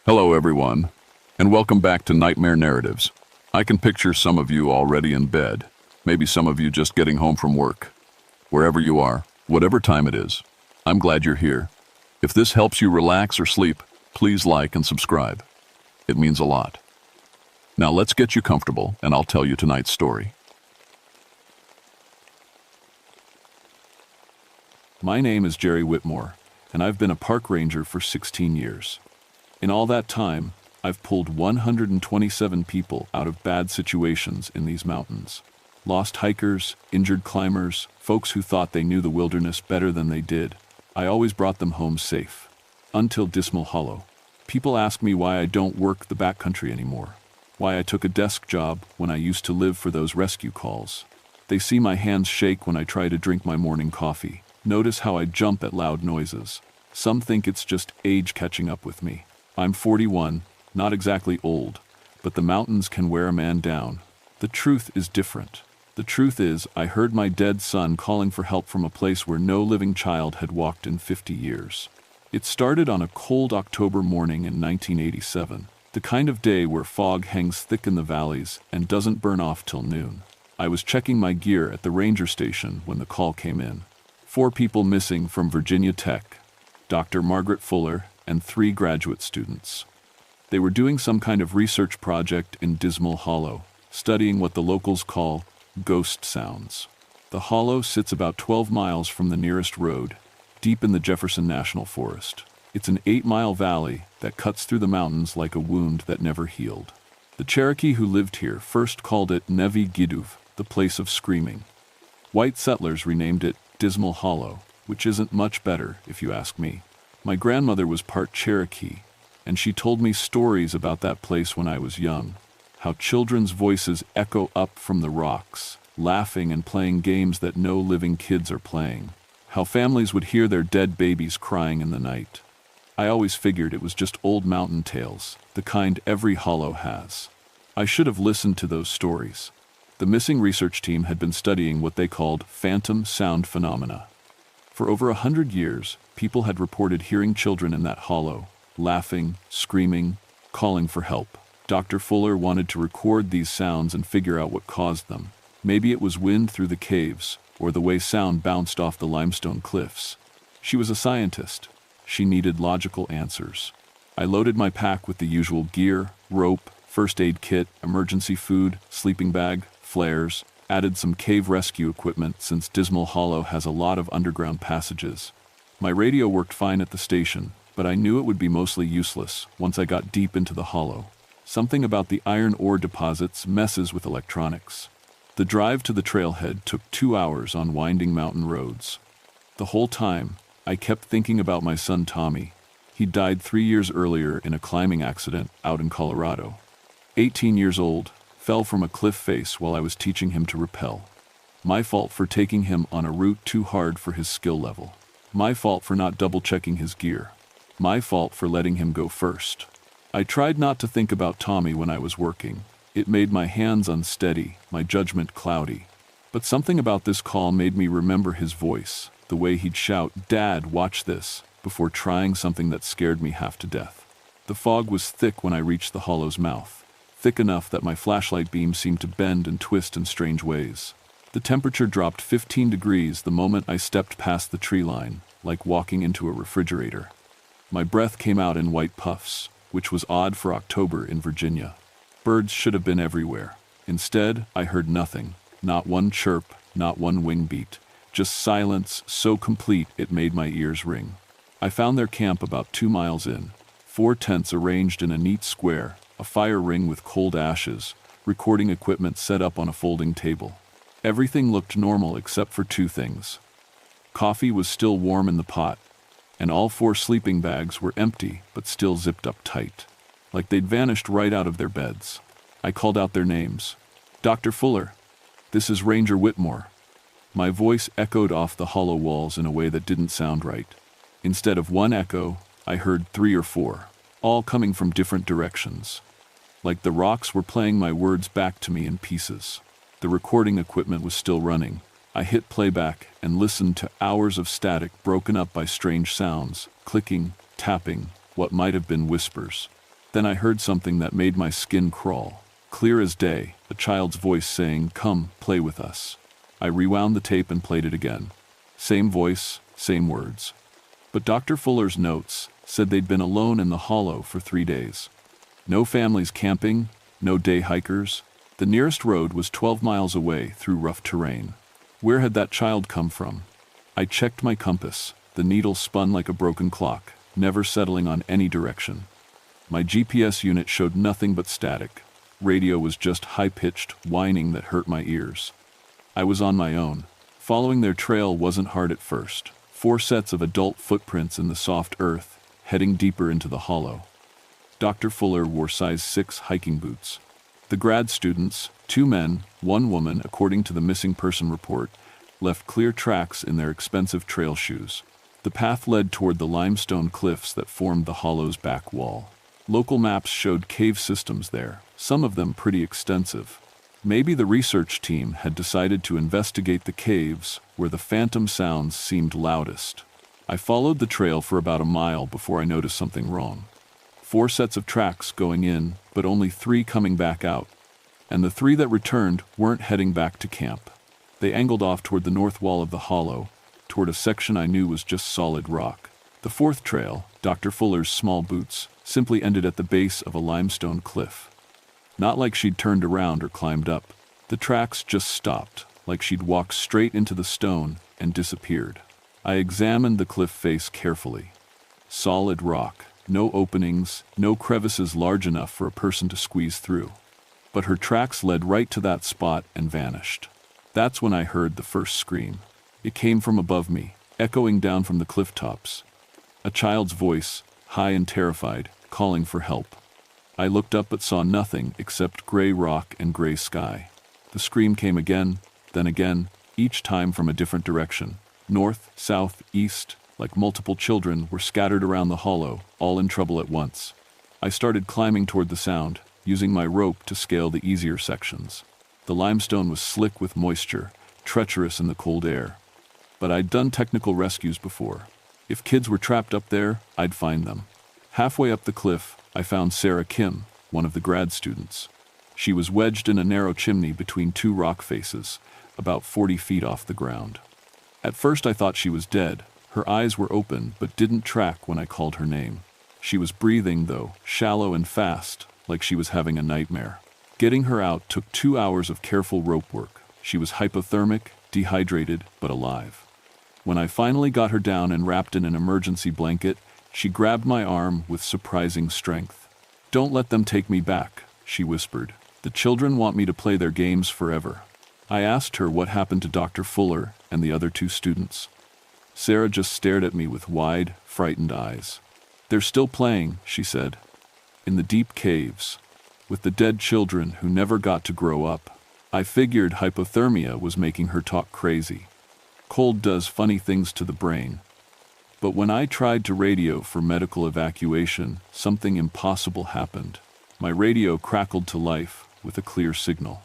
Hello, everyone, and welcome back to Nightmare Narratives. I can picture some of you already in bed, maybe some of you just getting home from work. Wherever you are, whatever time it is, I'm glad you're here. If this helps you relax or sleep, please like and subscribe. It means a lot. Now let's get you comfortable, and I'll tell you tonight's story. My name is Jerry Whitmore, and I've been a park ranger for 16 years. In all that time, I've pulled 127 people out of bad situations in these mountains. Lost hikers, injured climbers, folks who thought they knew the wilderness better than they did. I always brought them home safe. Until Dismal Hollow. People ask me why I don't work the backcountry anymore. Why I took a desk job when I used to live for those rescue calls. They see my hands shake when I try to drink my morning coffee. Notice how I jump at loud noises. Some think it's just age catching up with me. I'm 41, not exactly old, but the mountains can wear a man down. The truth is different. The truth is, I heard my dead son calling for help from a place where no living child had walked in 50 years. It started on a cold October morning in 1987, the kind of day where fog hangs thick in the valleys and doesn't burn off till noon. I was checking my gear at the ranger station when the call came in. 4 people missing from Virginia Tech, Dr. Margaret Fuller, and 3 graduate students. They were doing some kind of research project in Dismal Hollow, studying what the locals call ghost sounds. The hollow sits about 12 miles from the nearest road, deep in the Jefferson National Forest. It's an 8-mile valley that cuts through the mountains like a wound that never healed. The Cherokee who lived here first called it Nevi Giduv, the place of screaming. White settlers renamed it Dismal Hollow, which isn't much better, if you ask me. My grandmother was part Cherokee, and she told me stories about that place when I was young. How children's voices echo up from the rocks, laughing and playing games that no living kids are playing. How families would hear their dead babies crying in the night. I always figured it was just old mountain tales, the kind every hollow has. I should have listened to those stories. The missing research team had been studying what they called phantom sound phenomena. For over 100 years, people had reported hearing children in that hollow, laughing, screaming, calling for help. Dr. Fuller wanted to record these sounds and figure out what caused them. Maybe it was wind through the caves, or the way sound bounced off the limestone cliffs. She was a scientist. She needed logical answers. I loaded my pack with the usual gear, rope, first aid kit, emergency food, sleeping bag, flares, added some cave rescue equipment since Dismal Hollow has a lot of underground passages. My radio worked fine at the station, but I knew it would be mostly useless once I got deep into the hollow. Something about the iron ore deposits messes with electronics. The drive to the trailhead took 2 hours on winding mountain roads. The whole time, I kept thinking about my son Tommy. He died 3 years earlier in a climbing accident out in Colorado. 18 years old, fell from a cliff face while I was teaching him to rappel. My fault for taking him on a route too hard for his skill level. My fault for not double-checking his gear. My fault for letting him go first. I tried not to think about Tommy when I was working. It made my hands unsteady, my judgment cloudy. But something about this call made me remember his voice, the way he'd shout, "Dad, watch this," before trying something that scared me half to death. The fog was thick when I reached the hollow's mouth. Thick enough that my flashlight beam seemed to bend and twist in strange ways. The temperature dropped 15 degrees the moment I stepped past the tree line, like walking into a refrigerator. My breath came out in white puffs, which was odd for October in Virginia. Birds should have been everywhere. Instead, I heard nothing. Not one chirp, not one wing beat. Just silence so complete it made my ears ring. I found their camp about 2 miles in. 4 tents arranged in a neat square, a fire ring with cold ashes, recording equipment set up on a folding table. Everything looked normal except for 2 things. Coffee was still warm in the pot, and all 4 sleeping bags were empty but still zipped up tight, like they'd vanished right out of their beds. I called out their names. "Dr. Fuller, this is Ranger Whitmore." My voice echoed off the hollow walls in a way that didn't sound right. Instead of one echo, I heard 3 or 4, all coming from different directions. Like the rocks were playing my words back to me in pieces. The recording equipment was still running. I hit playback and listened to hours of static broken up by strange sounds, clicking, tapping, what might have been whispers. Then I heard something that made my skin crawl. Clear as day, a child's voice saying, "Come, play with us." I rewound the tape and played it again. Same voice, same words. But Dr. Fuller's notes said they'd been alone in the hollow for 3 days. No families camping, no day hikers. The nearest road was 12 miles away through rough terrain. Where had that child come from? I checked my compass. The needle spun like a broken clock, never settling on any direction. My GPS unit showed nothing but static. Radio was just high-pitched whining that hurt my ears. I was on my own. Following their trail wasn't hard at first. 4 sets of adult footprints in the soft earth, heading deeper into the hollow. Dr. Fuller wore size 6 hiking boots. The grad students, 2 men, 1 woman, according to the missing person report, left clear tracks in their expensive trail shoes. The path led toward the limestone cliffs that formed the hollow's back wall. Local maps showed cave systems there, some of them pretty extensive. Maybe the research team had decided to investigate the caves where the phantom sounds seemed loudest. I followed the trail for about a mile before I noticed something wrong. 4 sets of tracks going in, but only 3 coming back out. And the 3 that returned weren't heading back to camp. They angled off toward the north wall of the hollow, toward a section I knew was just solid rock. The 4th trail, Dr. Fuller's small boots, simply ended at the base of a limestone cliff. Not like she'd turned around or climbed up. The tracks just stopped, like she'd walked straight into the stone and disappeared. I examined the cliff face carefully. Solid rock, no openings, no crevices large enough for a person to squeeze through. But her tracks led right to that spot and vanished. That's when I heard the first scream. It came from above me, echoing down from the cliff tops. A child's voice, high and terrified, calling for help. I looked up but saw nothing except gray rock and gray sky. The scream came again, then again, each time from a different direction. North, south, east, like multiple children were scattered around the hollow, all in trouble at once. I started climbing toward the sound, using my rope to scale the easier sections. The limestone was slick with moisture, treacherous in the cold air. But I'd done technical rescues before. If kids were trapped up there, I'd find them. Halfway up the cliff, I found Sarah Kim, one of the grad students. She was wedged in a narrow chimney between 2 rock faces, about 40 feet off the ground. At first I thought she was dead. Her eyes were open but didn't track when I called her name. She was breathing, though, shallow and fast, like she was having a nightmare. Getting her out took 2 hours of careful rope work. She was hypothermic, dehydrated, but alive. When I finally got her down and wrapped in an emergency blanket, she grabbed my arm with surprising strength. "Don't let them take me back," she whispered. "The children want me to play their games forever." I asked her what happened to Dr. Fuller and the other 2 students. Sarah just stared at me with wide, frightened eyes. "They're still playing," she said. "In the deep caves, with the dead children who never got to grow up." I figured hypothermia was making her talk crazy. Cold does funny things to the brain. But when I tried to radio for medical evacuation, something impossible happened. My radio crackled to life with a clear signal.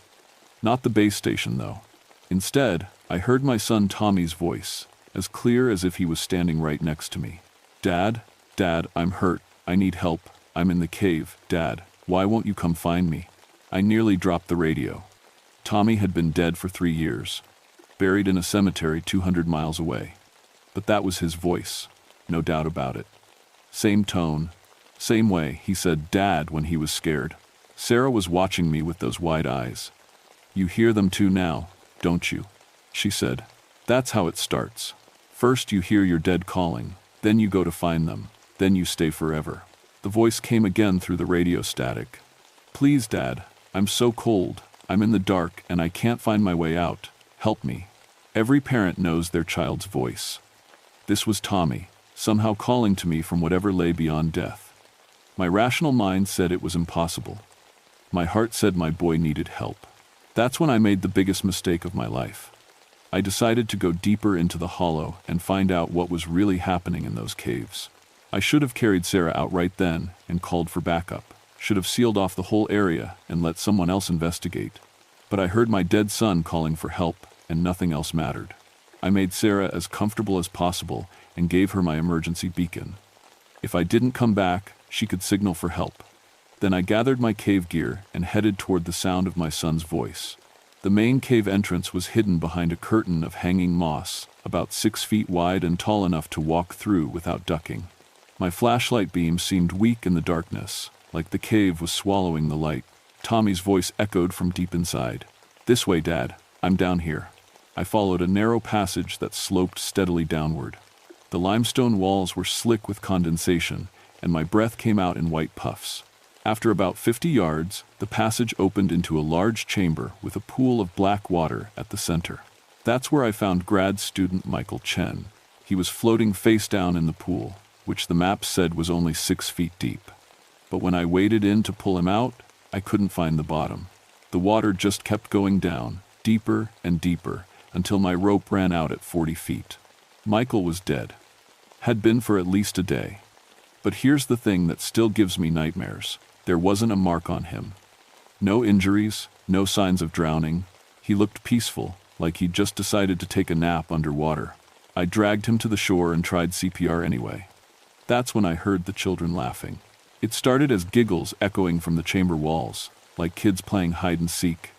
Not the base station, though. Instead, I heard my son Tommy's voice, as clear as if he was standing right next to me. "Dad, Dad, I'm hurt. I need help. I'm in the cave. Dad, why won't you come find me?" I nearly dropped the radio. Tommy had been dead for 3 years, buried in a cemetery 200 miles away. But that was his voice, no doubt about it. Same tone, same way he said "Dad" when he was scared. Sarah was watching me with those wide eyes. "You hear them too now, don't you?" she said. "That's how it starts. First you hear your dead calling, then you go to find them, then you stay forever." The voice came again through the radio static. "Please, Dad, I'm so cold. I'm in the dark and I can't find my way out. Help me." Every parent knows their child's voice. This was Tommy, somehow calling to me from whatever lay beyond death. My rational mind said it was impossible. My heart said my boy needed help. That's when I made the biggest mistake of my life. I decided to go deeper into the hollow and find out what was really happening in those caves. I should have carried Sarah out right then and called for backup. Should have sealed off the whole area and let someone else investigate. But I heard my dead son calling for help, and nothing else mattered. I made Sarah as comfortable as possible and gave her my emergency beacon. If I didn't come back, she could signal for help. Then I gathered my cave gear and headed toward the sound of my son's voice. The main cave entrance was hidden behind a curtain of hanging moss, about 6 feet wide and tall enough to walk through without ducking. My flashlight beam seemed weak in the darkness, like the cave was swallowing the light. Tommy's voice echoed from deep inside. "This way, Dad. I'm down here." I followed a narrow passage that sloped steadily downward. The limestone walls were slick with condensation, and my breath came out in white puffs. After about 50 yards, the passage opened into a large chamber with a pool of black water at the center. That's where I found grad student Michael Chen. He was floating face down in the pool, which the map said was only 6 feet deep. But when I waded in to pull him out, I couldn't find the bottom. The water just kept going down, deeper and deeper, until my rope ran out at 40 feet. Michael was dead. Had been for at least a day. But here's the thing that still gives me nightmares. There wasn't a mark on him. No injuries, no signs of drowning. He looked peaceful, like he'd just decided to take a nap underwater. I dragged him to the shore and tried CPR anyway. That's when I heard the children laughing. It started as giggles echoing from the chamber walls, like kids playing hide and seek.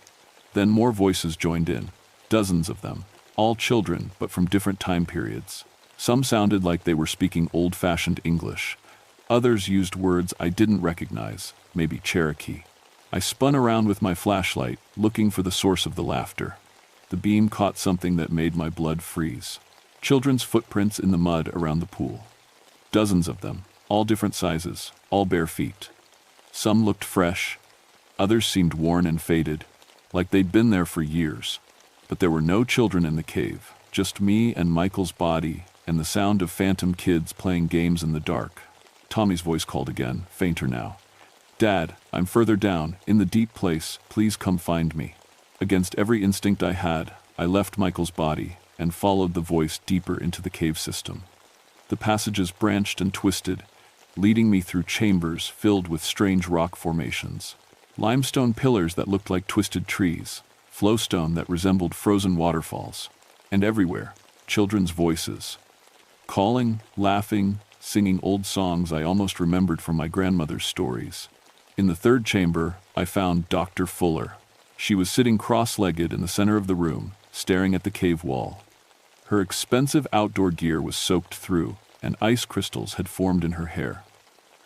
Then more voices joined in, dozens of them, all children but from different time periods. Some sounded like they were speaking old-fashioned English. Others used words I didn't recognize, maybe Cherokee. I spun around with my flashlight, looking for the source of the laughter. The beam caught something that made my blood freeze. Children's footprints in the mud around the pool. Dozens of them, all different sizes, all bare feet. Some looked fresh. Others seemed worn and faded, like they'd been there for years. But there were no children in the cave, just me and Michael's body and the sound of phantom kids playing games in the dark. Tommy's voice called again, fainter now. "Dad, I'm further down, in the deep place, please come find me." Against every instinct I had, I left Michael's body and followed the voice deeper into the cave system. The passages branched and twisted, leading me through chambers filled with strange rock formations. Limestone pillars that looked like twisted trees, flowstone that resembled frozen waterfalls, and everywhere, children's voices. Calling, laughing, singing old songs I almost remembered from my grandmother's stories. In the third chamber, I found Dr. Fuller. She was sitting cross-legged in the center of the room, staring at the cave wall. Her expensive outdoor gear was soaked through, and ice crystals had formed in her hair.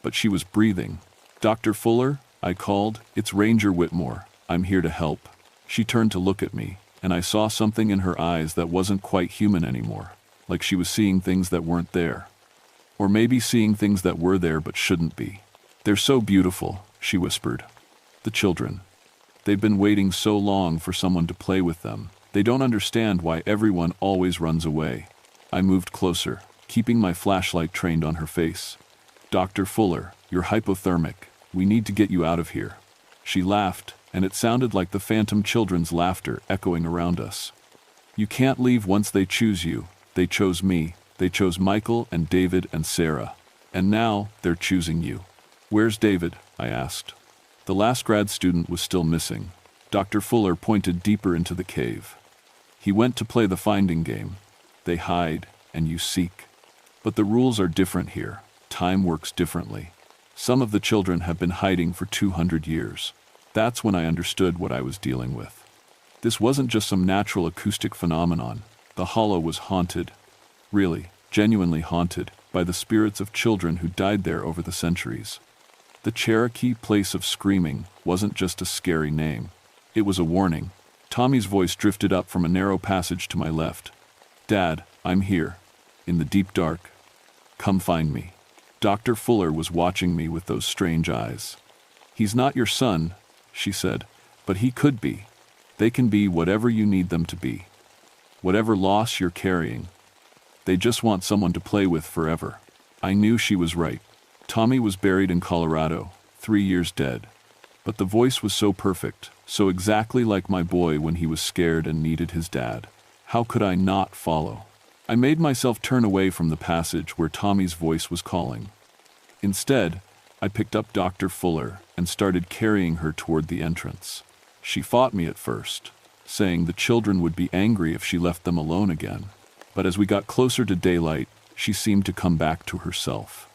But she was breathing. "Dr. Fuller," I called, "it's Ranger Whitmore. I'm here to help." She turned to look at me, and I saw something in her eyes that wasn't quite human anymore, like she was seeing things that weren't there. Or maybe seeing things that were there but shouldn't be. "They're so beautiful," she whispered. "The children. They've been waiting so long for someone to play with them. They don't understand why everyone always runs away." I moved closer, keeping my flashlight trained on her face. "Dr. Fuller, you're hypothermic. We need to get you out of here." She laughed, and it sounded like the phantom children's laughter echoing around us. "You can't leave once they choose you. They chose me. They chose Michael and David and Sarah. And now, they're choosing you." "Where's David?" I asked. The last grad student was still missing. Dr. Fuller pointed deeper into the cave. "He went to play the finding game. They hide, and you seek. But the rules are different here. Time works differently. Some of the children have been hiding for 200 years. That's when I understood what I was dealing with. This wasn't just some natural acoustic phenomenon. The hollow was haunted. Really, genuinely haunted, by the spirits of children who died there over the centuries. The Cherokee Place of Screaming wasn't just a scary name. It was a warning. Tommy's voice drifted up from a narrow passage to my left. "Dad, I'm here. In the deep dark. Come find me." Dr. Fuller was watching me with those strange eyes. "He's not your son," she said, "but he could be. They can be whatever you need them to be. Whatever loss you're carrying. They just want someone to play with forever." I knew she was right. Tommy was buried in Colorado, 3 years dead. But the voice was so perfect, so exactly like my boy when he was scared and needed his dad. How could I not follow? I made myself turn away from the passage where Tommy's voice was calling. Instead, I picked up Dr. Fuller and started carrying her toward the entrance. She fought me at first, saying the children would be angry if she left them alone again. But as we got closer to daylight, she seemed to come back to herself.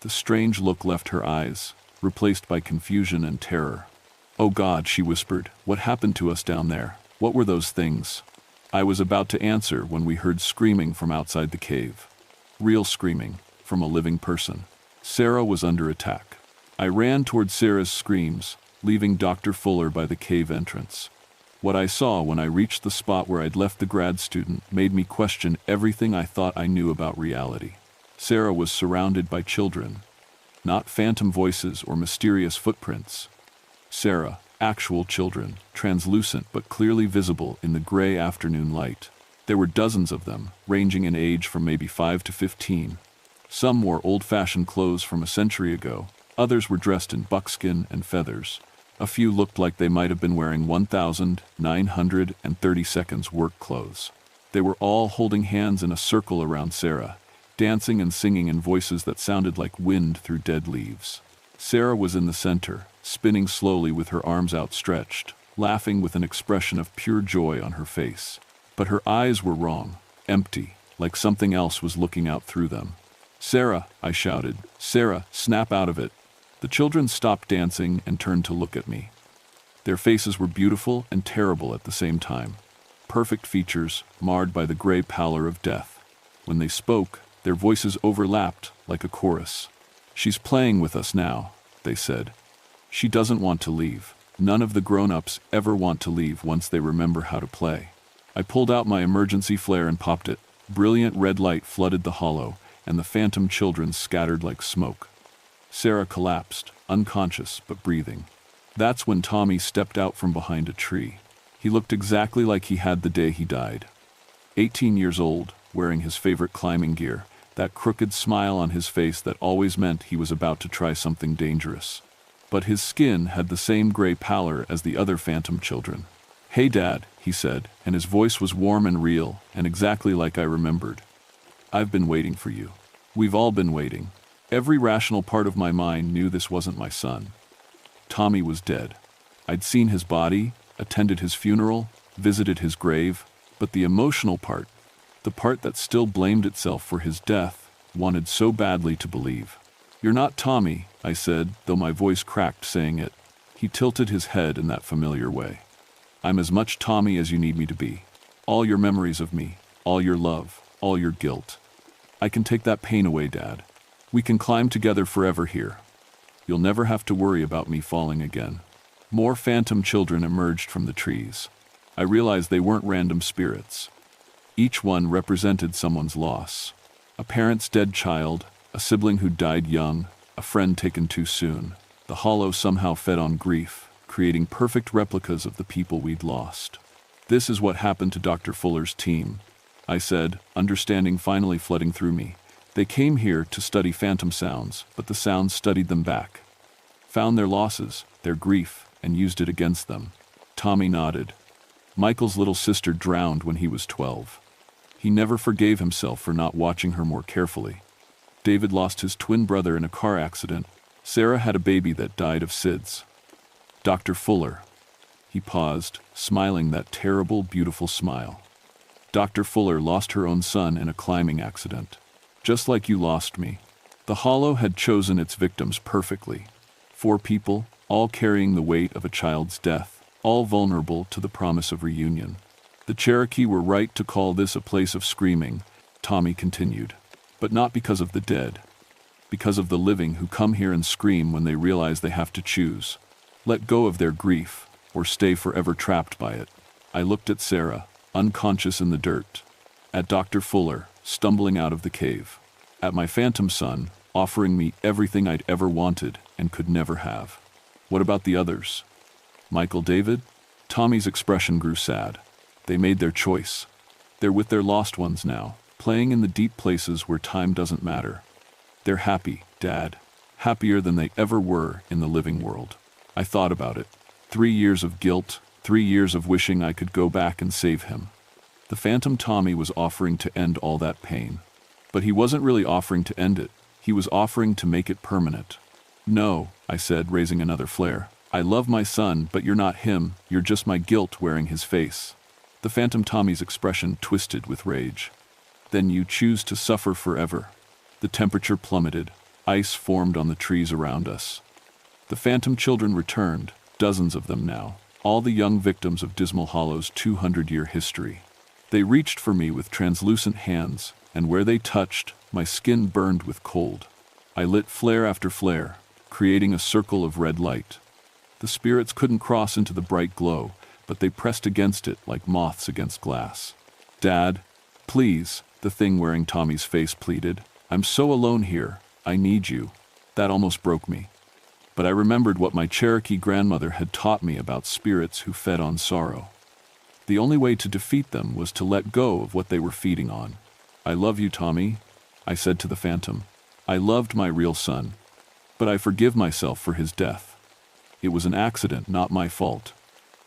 The strange look left her eyes, replaced by confusion and terror. "Oh God," she whispered, "what happened to us down there? What were those things?" I was about to answer when we heard screaming from outside the cave. Real screaming, from a living person. Sarah was under attack. I ran toward Sarah's screams, leaving Dr. Fuller by the cave entrance. What I saw when I reached the spot where I'd left the grad student made me question everything I thought I knew about reality. Sarah was surrounded by children. Not phantom voices or mysterious footprints. Sarah, actual children, translucent but clearly visible in the gray afternoon light. There were dozens of them, ranging in age from maybe 5 to 15. Some wore old-fashioned clothes from a century ago. Others were dressed in buckskin and feathers. A few looked like they might have been wearing 1,930 seconds work clothes. They were all holding hands in a circle around Sarah, dancing and singing in voices that sounded like wind through dead leaves. Sarah was in the center, spinning slowly with her arms outstretched, laughing with an expression of pure joy on her face. But her eyes were wrong, empty, like something else was looking out through them. "Sarah," I shouted. "Sarah, snap out of it." The children stopped dancing and turned to look at me. Their faces were beautiful and terrible at the same time. Perfect features, marred by the gray pallor of death. When they spoke, their voices overlapped like a chorus. "She's playing with us now," they said. "She doesn't want to leave." None of the grown-ups ever want to leave once they remember how to play. I pulled out my emergency flare and popped it. Brilliant red light flooded the hollow, and the phantom children scattered like smoke. Sarah collapsed, unconscious but breathing. That's when Tommy stepped out from behind a tree. He looked exactly like he had the day he died. 18 years old, wearing his favorite climbing gear, that crooked smile on his face that always meant he was about to try something dangerous. But his skin had the same gray pallor as the other phantom children. "Hey Dad," he said, and his voice was warm and real, and exactly like I remembered. "I've been waiting for you. We've all been waiting." Every rational part of my mind knew this wasn't my son. Tommy was dead. I'd seen his body, attended his funeral, visited his grave, but the emotional part, the part that still blamed itself for his death, wanted so badly to believe. "You're not Tommy," I said, though my voice cracked saying it. He tilted his head in that familiar way. "I'm as much Tommy as you need me to be. All your memories of me, all your love, all your guilt. I can take that pain away, Dad. We can climb together forever here. You'll never have to worry about me falling again." More phantom children emerged from the trees. I realized they weren't random spirits. Each one represented someone's loss. A parent's dead child, a sibling who died young, a friend taken too soon. The hollow somehow fed on grief, creating perfect replicas of the people we'd lost. "This is what happened to Dr. Fuller's team," I said, understanding finally flooding through me. "They came here to study phantom sounds, but the sounds studied them back. Found their losses, their grief, and used it against them." Tommy nodded. "Michael's little sister drowned when he was 12. He never forgave himself for not watching her more carefully. David lost his twin brother in a car accident. Sarah had a baby that died of SIDS. Dr. Fuller." He paused, smiling that terrible, beautiful smile. "Dr. Fuller lost her own son in a climbing accident. Just like you lost me." The hollow had chosen its victims perfectly. 4 people, all carrying the weight of a child's death, all vulnerable to the promise of reunion. "The Cherokee were right to call this a place of screaming," Tommy continued. "But not because of the dead. Because of the living who come here and scream when they realize they have to choose. Let go of their grief, or stay forever trapped by it." I looked at Sarah, unconscious in the dirt. At Dr. Fuller, stumbling out of the cave. At my phantom son, offering me everything I'd ever wanted and could never have. What about the others? Michael, David? Tommy's expression grew sad. They made their choice. They're with their lost ones now, playing in the deep places where time doesn't matter. They're happy, Dad. Happier than they ever were in the living world. I thought about it. 3 years of guilt, 3 years of wishing I could go back and save him. The phantom Tommy was offering to end all that pain. But he wasn't really offering to end it. He was offering to make it permanent. "No," I said, raising another flare. "I love my son, but you're not him. You're just my guilt wearing his face." The phantom Tommy's expression twisted with rage. "Then you choose to suffer forever." The temperature plummeted. Ice formed on the trees around us. The phantom children returned, dozens of them now, all the young victims of Dismal Hollow's 200-year history. They reached for me with translucent hands, and where they touched, my skin burned with cold. I lit flare after flare, creating a circle of red light. The spirits couldn't cross into the bright glow, but they pressed against it like moths against glass. "Dad, please," the thing wearing Tommy's face pleaded. "I'm so alone here. I need you." That almost broke me. But I remembered what my Cherokee grandmother had taught me about spirits who fed on sorrow. The only way to defeat them was to let go of what they were feeding on. "I love you, Tommy," I said to the phantom. "I loved my real son, but I forgive myself for his death. It was an accident, not my fault,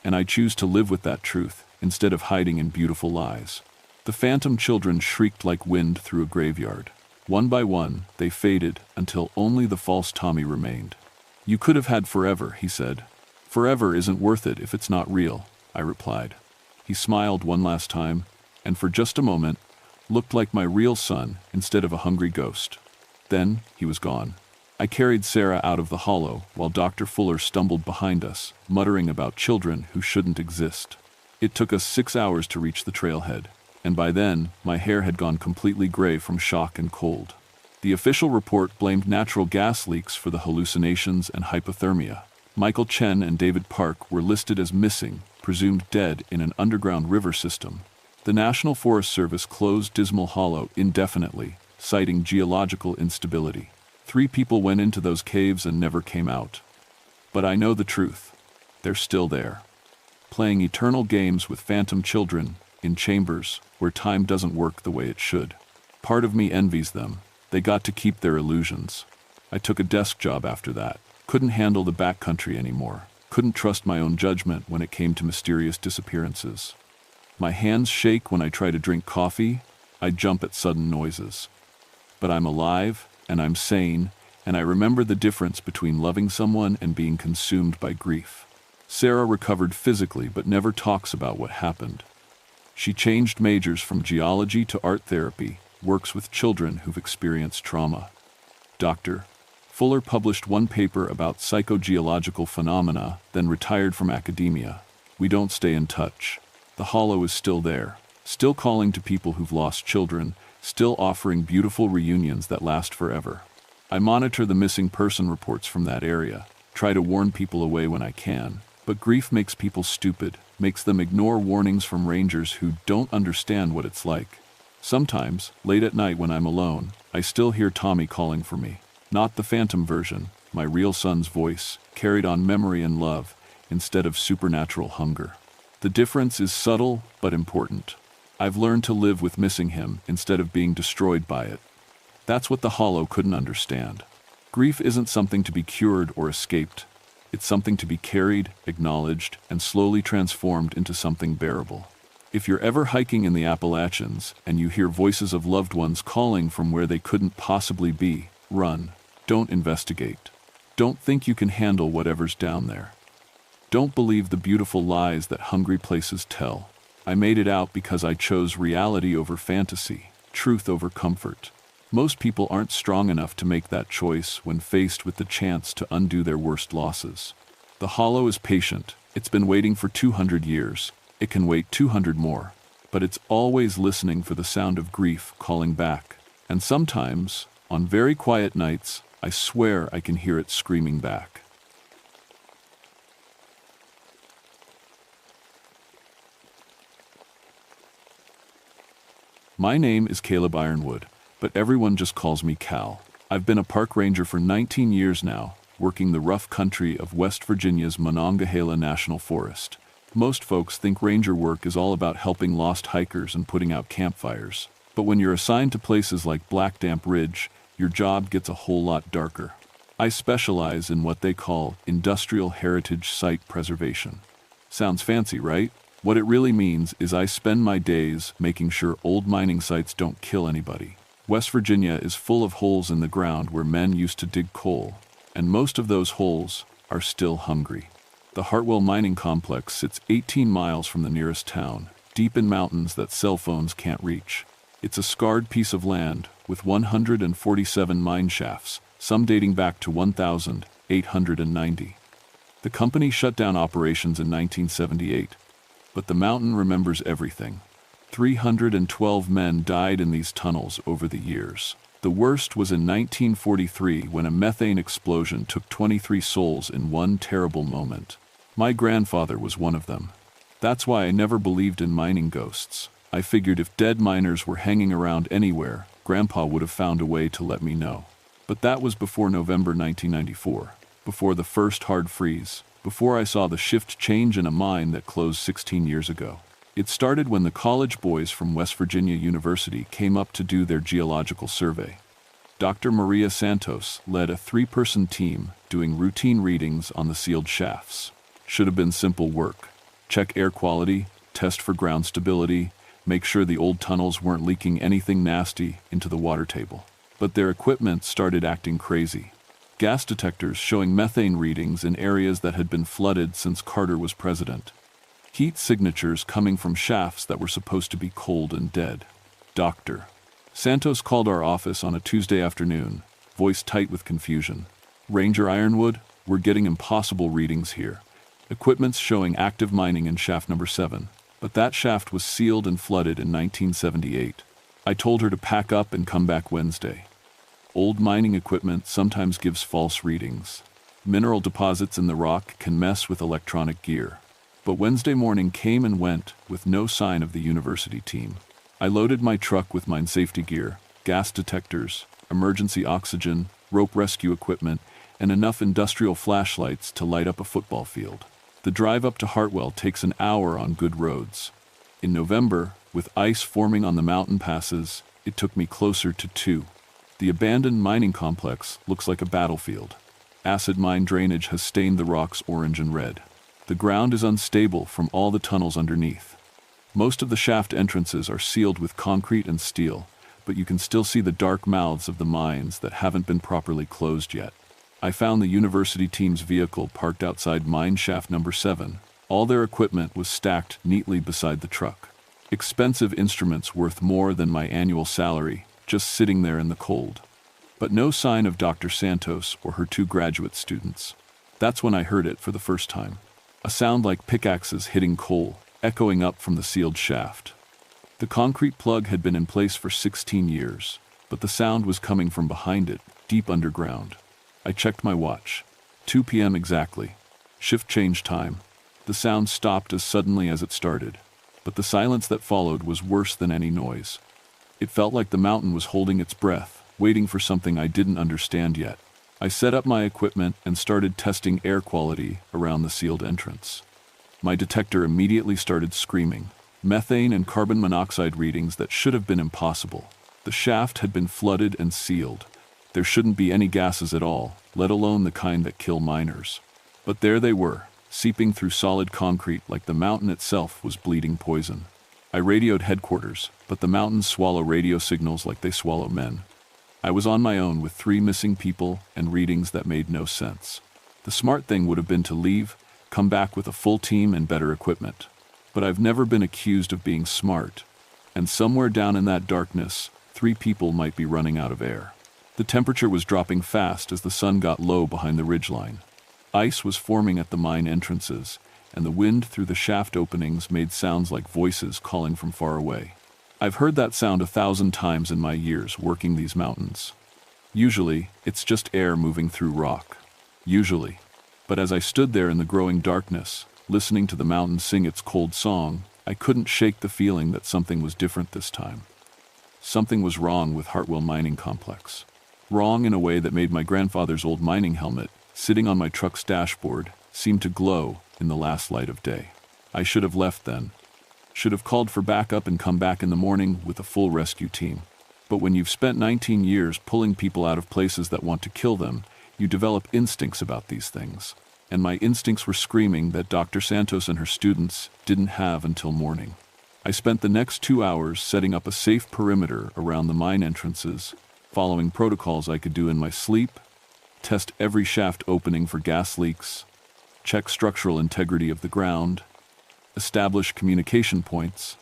and I choose to live with that truth instead of hiding in beautiful lies." The phantom children shrieked like wind through a graveyard. One by one, they faded until only the false Tommy remained. "You could have had forever," he said. "Forever isn't worth it if it's not real," I replied. He smiled one last time, and for just a moment, looked like my real son instead of a hungry ghost. Then he was gone. I carried Sarah out of the hollow while Dr. Fuller stumbled behind us, muttering about children who shouldn't exist. It took us 6 hours to reach the trailhead, and by then, my hair had gone completely gray from shock and cold. The official report blamed natural gas leaks for the hallucinations and hypothermia. Michael Chen and David Park were listed as missing, presumed dead in an underground river system. The National Forest Service closed Dismal Hollow indefinitely, citing geological instability. 3 people went into those caves and never came out. But I know the truth. They're still there, playing eternal games with phantom children in chambers where time doesn't work the way it should. Part of me envies them. They got to keep their illusions. I took a desk job after that. Couldn't handle the backcountry anymore. Couldn't trust my own judgment when it came to mysterious disappearances. My hands shake when I try to drink coffee. I jump at sudden noises. But I'm alive, and I'm sane, and I remember the difference between loving someone and being consumed by grief. Sarah recovered physically but never talks about what happened. She changed majors from geology to art therapy, works with children who've experienced trauma. Dr. Fuller published one paper about psychogeological phenomena, then retired from academia. We don't stay in touch. The hollow is still there, still calling to people who've lost children, still offering beautiful reunions that last forever. I monitor the missing person reports from that area, try to warn people away when I can, but grief makes people stupid, makes them ignore warnings from rangers who don't understand what it's like. Sometimes, late at night when I'm alone, I still hear Tommy calling for me. Not the phantom version, my real son's voice, carried on memory and love, instead of supernatural hunger. The difference is subtle but important. I've learned to live with missing him instead of being destroyed by it. That's what the hollow couldn't understand. Grief isn't something to be cured or escaped. It's something to be carried, acknowledged, and slowly transformed into something bearable. If you're ever hiking in the Appalachians and you hear voices of loved ones calling from where they couldn't possibly be, run. Don't investigate. Don't think you can handle whatever's down there. Don't believe the beautiful lies that hungry places tell. I made it out because I chose reality over fantasy, truth over comfort. Most people aren't strong enough to make that choice when faced with the chance to undo their worst losses. The hollow is patient. It's been waiting for 200 years. It can wait 200 more. But it's always listening for the sound of grief calling back. And sometimes, on very quiet nights, I swear I can hear it screaming back. My name is Caleb Ironwood, but everyone just calls me Cal. I've been a park ranger for 19 years now, working the rough country of West Virginia's Monongahela National Forest. Most folks think ranger work is all about helping lost hikers and putting out campfires. But when you're assigned to places like Black Damp Ridge, your job gets a whole lot darker. I specialize in what they call industrial heritage site preservation. Sounds fancy, right? What it really means is I spend my days making sure old mining sites don't kill anybody. West Virginia is full of holes in the ground where men used to dig coal, and most of those holes are still hungry. The Hartwell Mining Complex sits 18 miles from the nearest town, deep in mountains that cell phones can't reach. It's a scarred piece of land with 147 mine shafts, some dating back to 1000, 890. The company shut down operations in 1978, but the mountain remembers everything. 312 men died in these tunnels over the years. The worst was in 1943 when a methane explosion took 23 souls in one terrible moment. My grandfather was one of them. That's why I never believed in mining ghosts. I figured if dead miners were hanging around anywhere, Grandpa would have found a way to let me know. But that was before November 1994, before the first hard freeze, before I saw the shift change in a mine that closed 16 years ago. It started when the college boys from West Virginia University came up to do their geological survey. Dr. Maria Santos led a 3-person team doing routine readings on the sealed shafts. Should have been simple work. Check air quality, test for ground stability, make sure the old tunnels weren't leaking anything nasty into the water table. But their equipment started acting crazy. Gas detectors showing methane readings in areas that had been flooded since Carter was president. Heat signatures coming from shafts that were supposed to be cold and dead. Dr. Santos called our office on a Tuesday afternoon, voice tight with confusion. Ranger Ironwood, we're getting impossible readings here. Equipment's showing active mining in shaft number 7, but that shaft was sealed and flooded in 1978. I told her to pack up and come back Wednesday. Old mining equipment sometimes gives false readings. Mineral deposits in the rock can mess with electronic gear. But Wednesday morning came and went with no sign of the university team. I loaded my truck with mine safety gear, gas detectors, emergency oxygen, rope rescue equipment, and enough industrial flashlights to light up a football field. The drive up to Hartwell takes an hour on good roads. In November, with ice forming on the mountain passes, it took me closer to 2. The abandoned mining complex looks like a battlefield. Acid mine drainage has stained the rocks orange and red. The ground is unstable from all the tunnels underneath. Most of the shaft entrances are sealed with concrete and steel, but you can still see the dark mouths of the mines that haven't been properly closed yet. I found the university team's vehicle parked outside mine shaft number 7. All their equipment was stacked neatly beside the truck. Expensive instruments worth more than my annual salary, just sitting there in the cold. But no sign of Dr. Santos or her 2 graduate students. That's when I heard it for the first time. A sound like pickaxes hitting coal, echoing up from the sealed shaft. The concrete plug had been in place for 16 years, but the sound was coming from behind it, deep underground. I checked my watch. 2 p.m. exactly. Shift change time. The sound stopped as suddenly as it started, but the silence that followed was worse than any noise. It felt like the mountain was holding its breath, waiting for something I didn't understand yet. I set up my equipment and started testing air quality around the sealed entrance. My detector immediately started screaming. Methane and carbon monoxide readings that should have been impossible. The shaft had been flooded and sealed. There shouldn't be any gases at all, let alone the kind that kill miners. But there they were, seeping through solid concrete like the mountain itself was bleeding poison. I radioed headquarters, but the mountains swallow radio signals like they swallow men. I was on my own with 3 missing people and readings that made no sense. The smart thing would have been to leave, come back with a full team and better equipment. But I've never been accused of being smart. And somewhere down in that darkness, 3 people might be running out of air. The temperature was dropping fast as the sun got low behind the ridgeline. Ice was forming at the mine entrances, and the wind through the shaft openings made sounds like voices calling from far away. I've heard that sound 1,000 times in my years working these mountains. Usually, it's just air moving through rock. Usually. But as I stood there in the growing darkness, listening to the mountain sing its cold song, I couldn't shake the feeling that something was different this time. Something was wrong with Hartwell Mining Complex. Wrong in a way that made my grandfather's old mining helmet, sitting on my truck's dashboard, seem to glow in the last light of day. I should have left then. Should have called for backup and come back in the morning with a full rescue team. But when you've spent 19 years pulling people out of places that want to kill them, you develop instincts about these things. And my instincts were screaming that Dr. Santos and her students didn't have until morning. I spent the next 2 hours setting up a safe perimeter around the mine entrances, following protocols I could do in my sleep, test every shaft opening for gas leaks, check structural integrity of the ground, establish communication points,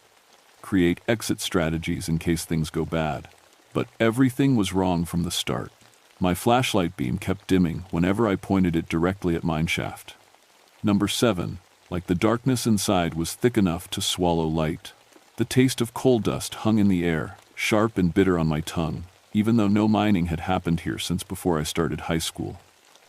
create exit strategies in case things go bad. But everything was wrong from the start. My flashlight beam kept dimming whenever I pointed it directly at mine shaft. Number 7, like the darkness inside was thick enough to swallow light. The taste of coal dust hung in the air, sharp and bitter on my tongue, even though no mining had happened here since before I started high school.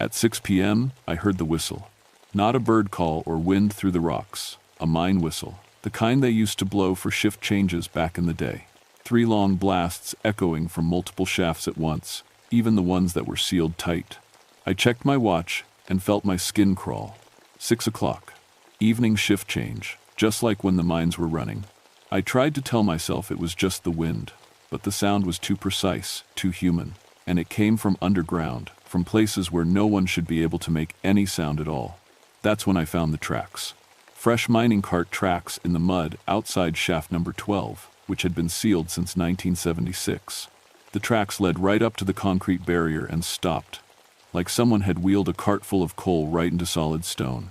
At 6 p.m., I heard the whistle. Not a bird call or wind through the rocks, a mine whistle, the kind they used to blow for shift changes back in the day. 3 long blasts echoing from multiple shafts at once, even the ones that were sealed tight. I checked my watch and felt my skin crawl. 6 o'clock. Evening shift change, just like when the mines were running. I tried to tell myself it was just the wind, but the sound was too precise, too human, and it came from underground, from places where no one should be able to make any sound at all. That's when I found the tracks. Fresh mining cart tracks in the mud outside shaft number 12, which had been sealed since 1976. The tracks led right up to the concrete barrier and stopped, like someone had wheeled a cart full of coal right into solid stone.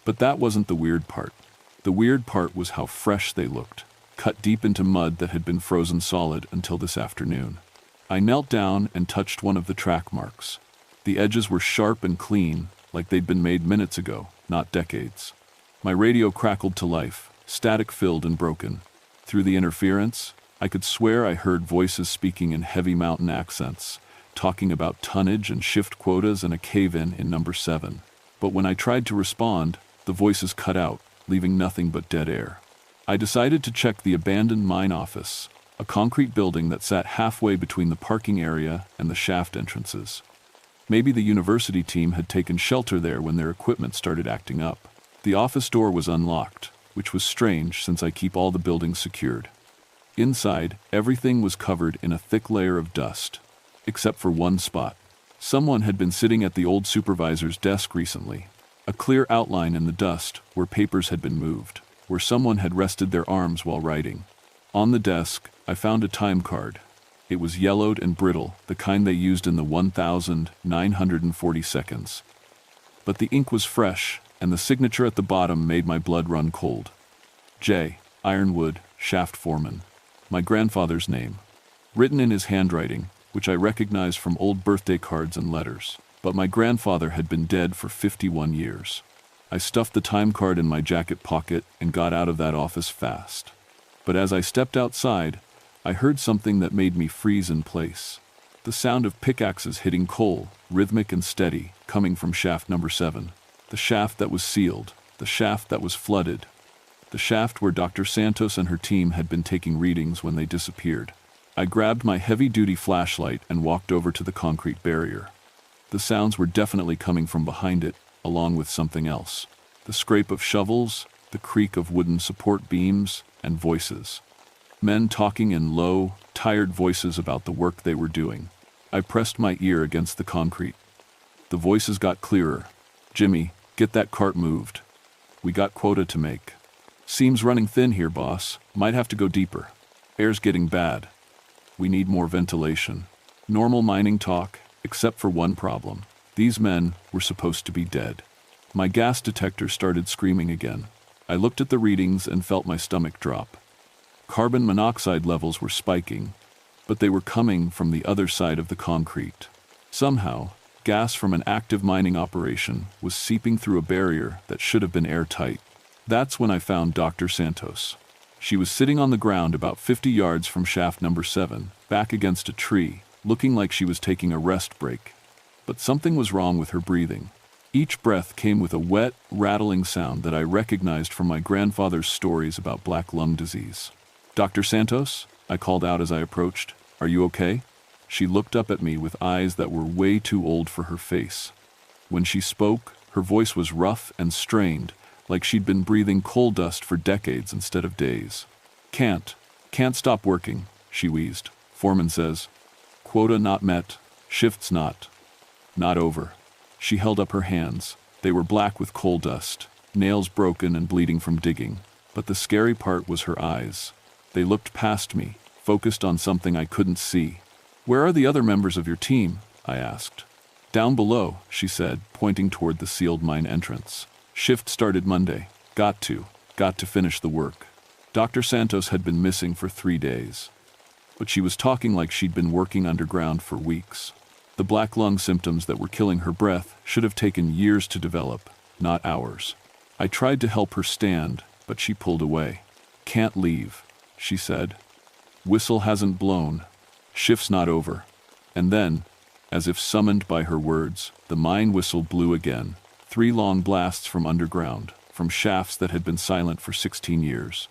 But that wasn't the weird part. The weird part was how fresh they looked, cut deep into mud that had been frozen solid until this afternoon. I knelt down and touched one of the track marks. The edges were sharp and clean, like they'd been made minutes ago, not decades. My radio crackled to life, static-filled and broken. Through the interference, I could swear I heard voices speaking in heavy mountain accents, talking about tonnage and shift quotas and a cave-in in number 7. But when I tried to respond, the voices cut out, leaving nothing but dead air. I decided to check the abandoned mine office, a concrete building that sat halfway between the parking area and the shaft entrances. Maybe the university team had taken shelter there when their equipment started acting up. The office door was unlocked, which was strange since I keep all the buildings secured. Inside, everything was covered in a thick layer of dust, except for one spot. Someone had been sitting at the old supervisor's desk recently, a clear outline in the dust where papers had been moved, where someone had rested their arms while writing. On the desk, I found a time card. It was yellowed and brittle, the kind they used in the 1,940 seconds. But the ink was fresh, and the signature at the bottom made my blood run cold. J. Ironwood, shaft foreman. My grandfather's name. Written in his handwriting, which I recognized from old birthday cards and letters. But my grandfather had been dead for 51 years. I stuffed the time card in my jacket pocket and got out of that office fast. But as I stepped outside, I heard something that made me freeze in place. The sound of pickaxes hitting coal, rhythmic and steady, coming from shaft number 7. The shaft that was sealed, the shaft that was flooded, the shaft where Dr. Santos and her team had been taking readings when they disappeared. I grabbed my heavy-duty flashlight and walked over to the concrete barrier. The sounds were definitely coming from behind it, along with something else. The scrape of shovels, the creak of wooden support beams, and voices. Men talking in low, tired voices about the work they were doing. I pressed my ear against the concrete. The voices got clearer. Jimmy, get that cart moved. We got quota to make. Seam's running thin here, boss. Might have to go deeper. Air's getting bad. We need more ventilation. Normal mining talk, except for one problem. These men were supposed to be dead. My gas detector started screaming again. I looked at the readings and felt my stomach drop. Carbon monoxide levels were spiking, but they were coming from the other side of the concrete. Somehow, gas from an active mining operation was seeping through a barrier that should have been airtight. That's when I found Dr. Santos. She was sitting on the ground about 50 yards from shaft number 7, back against a tree, looking like she was taking a rest break. But something was wrong with her breathing. Each breath came with a wet, rattling sound that I recognized from my grandfather's stories about black lung disease. "Dr. Santos?" I called out as I approached. "Are you okay?" She looked up at me with eyes that were way too old for her face. When she spoke, her voice was rough and strained, like she'd been breathing coal dust for decades instead of days. Can't stop working," she wheezed. "Foreman says, quota not met, shifts not over." She held up her hands. They were black with coal dust, nails broken and bleeding from digging. But the scary part was her eyes. They looked past me, focused on something I couldn't see. "Where are the other members of your team?" I asked. "Down below," she said, pointing toward the sealed mine entrance. "Shift started Monday. Got to finish the work." Dr. Santos had been missing for 3 days. But she was talking like she'd been working underground for weeks. The black lung symptoms that were killing her breath should have taken years to develop, not hours. I tried to help her stand, but she pulled away. "Can't leave," she said. "Whistle hasn't blown. Shift's not over." And then, as if summoned by her words, the mine whistle blew again. 3 long blasts from underground, from shafts that had been silent for 16 years.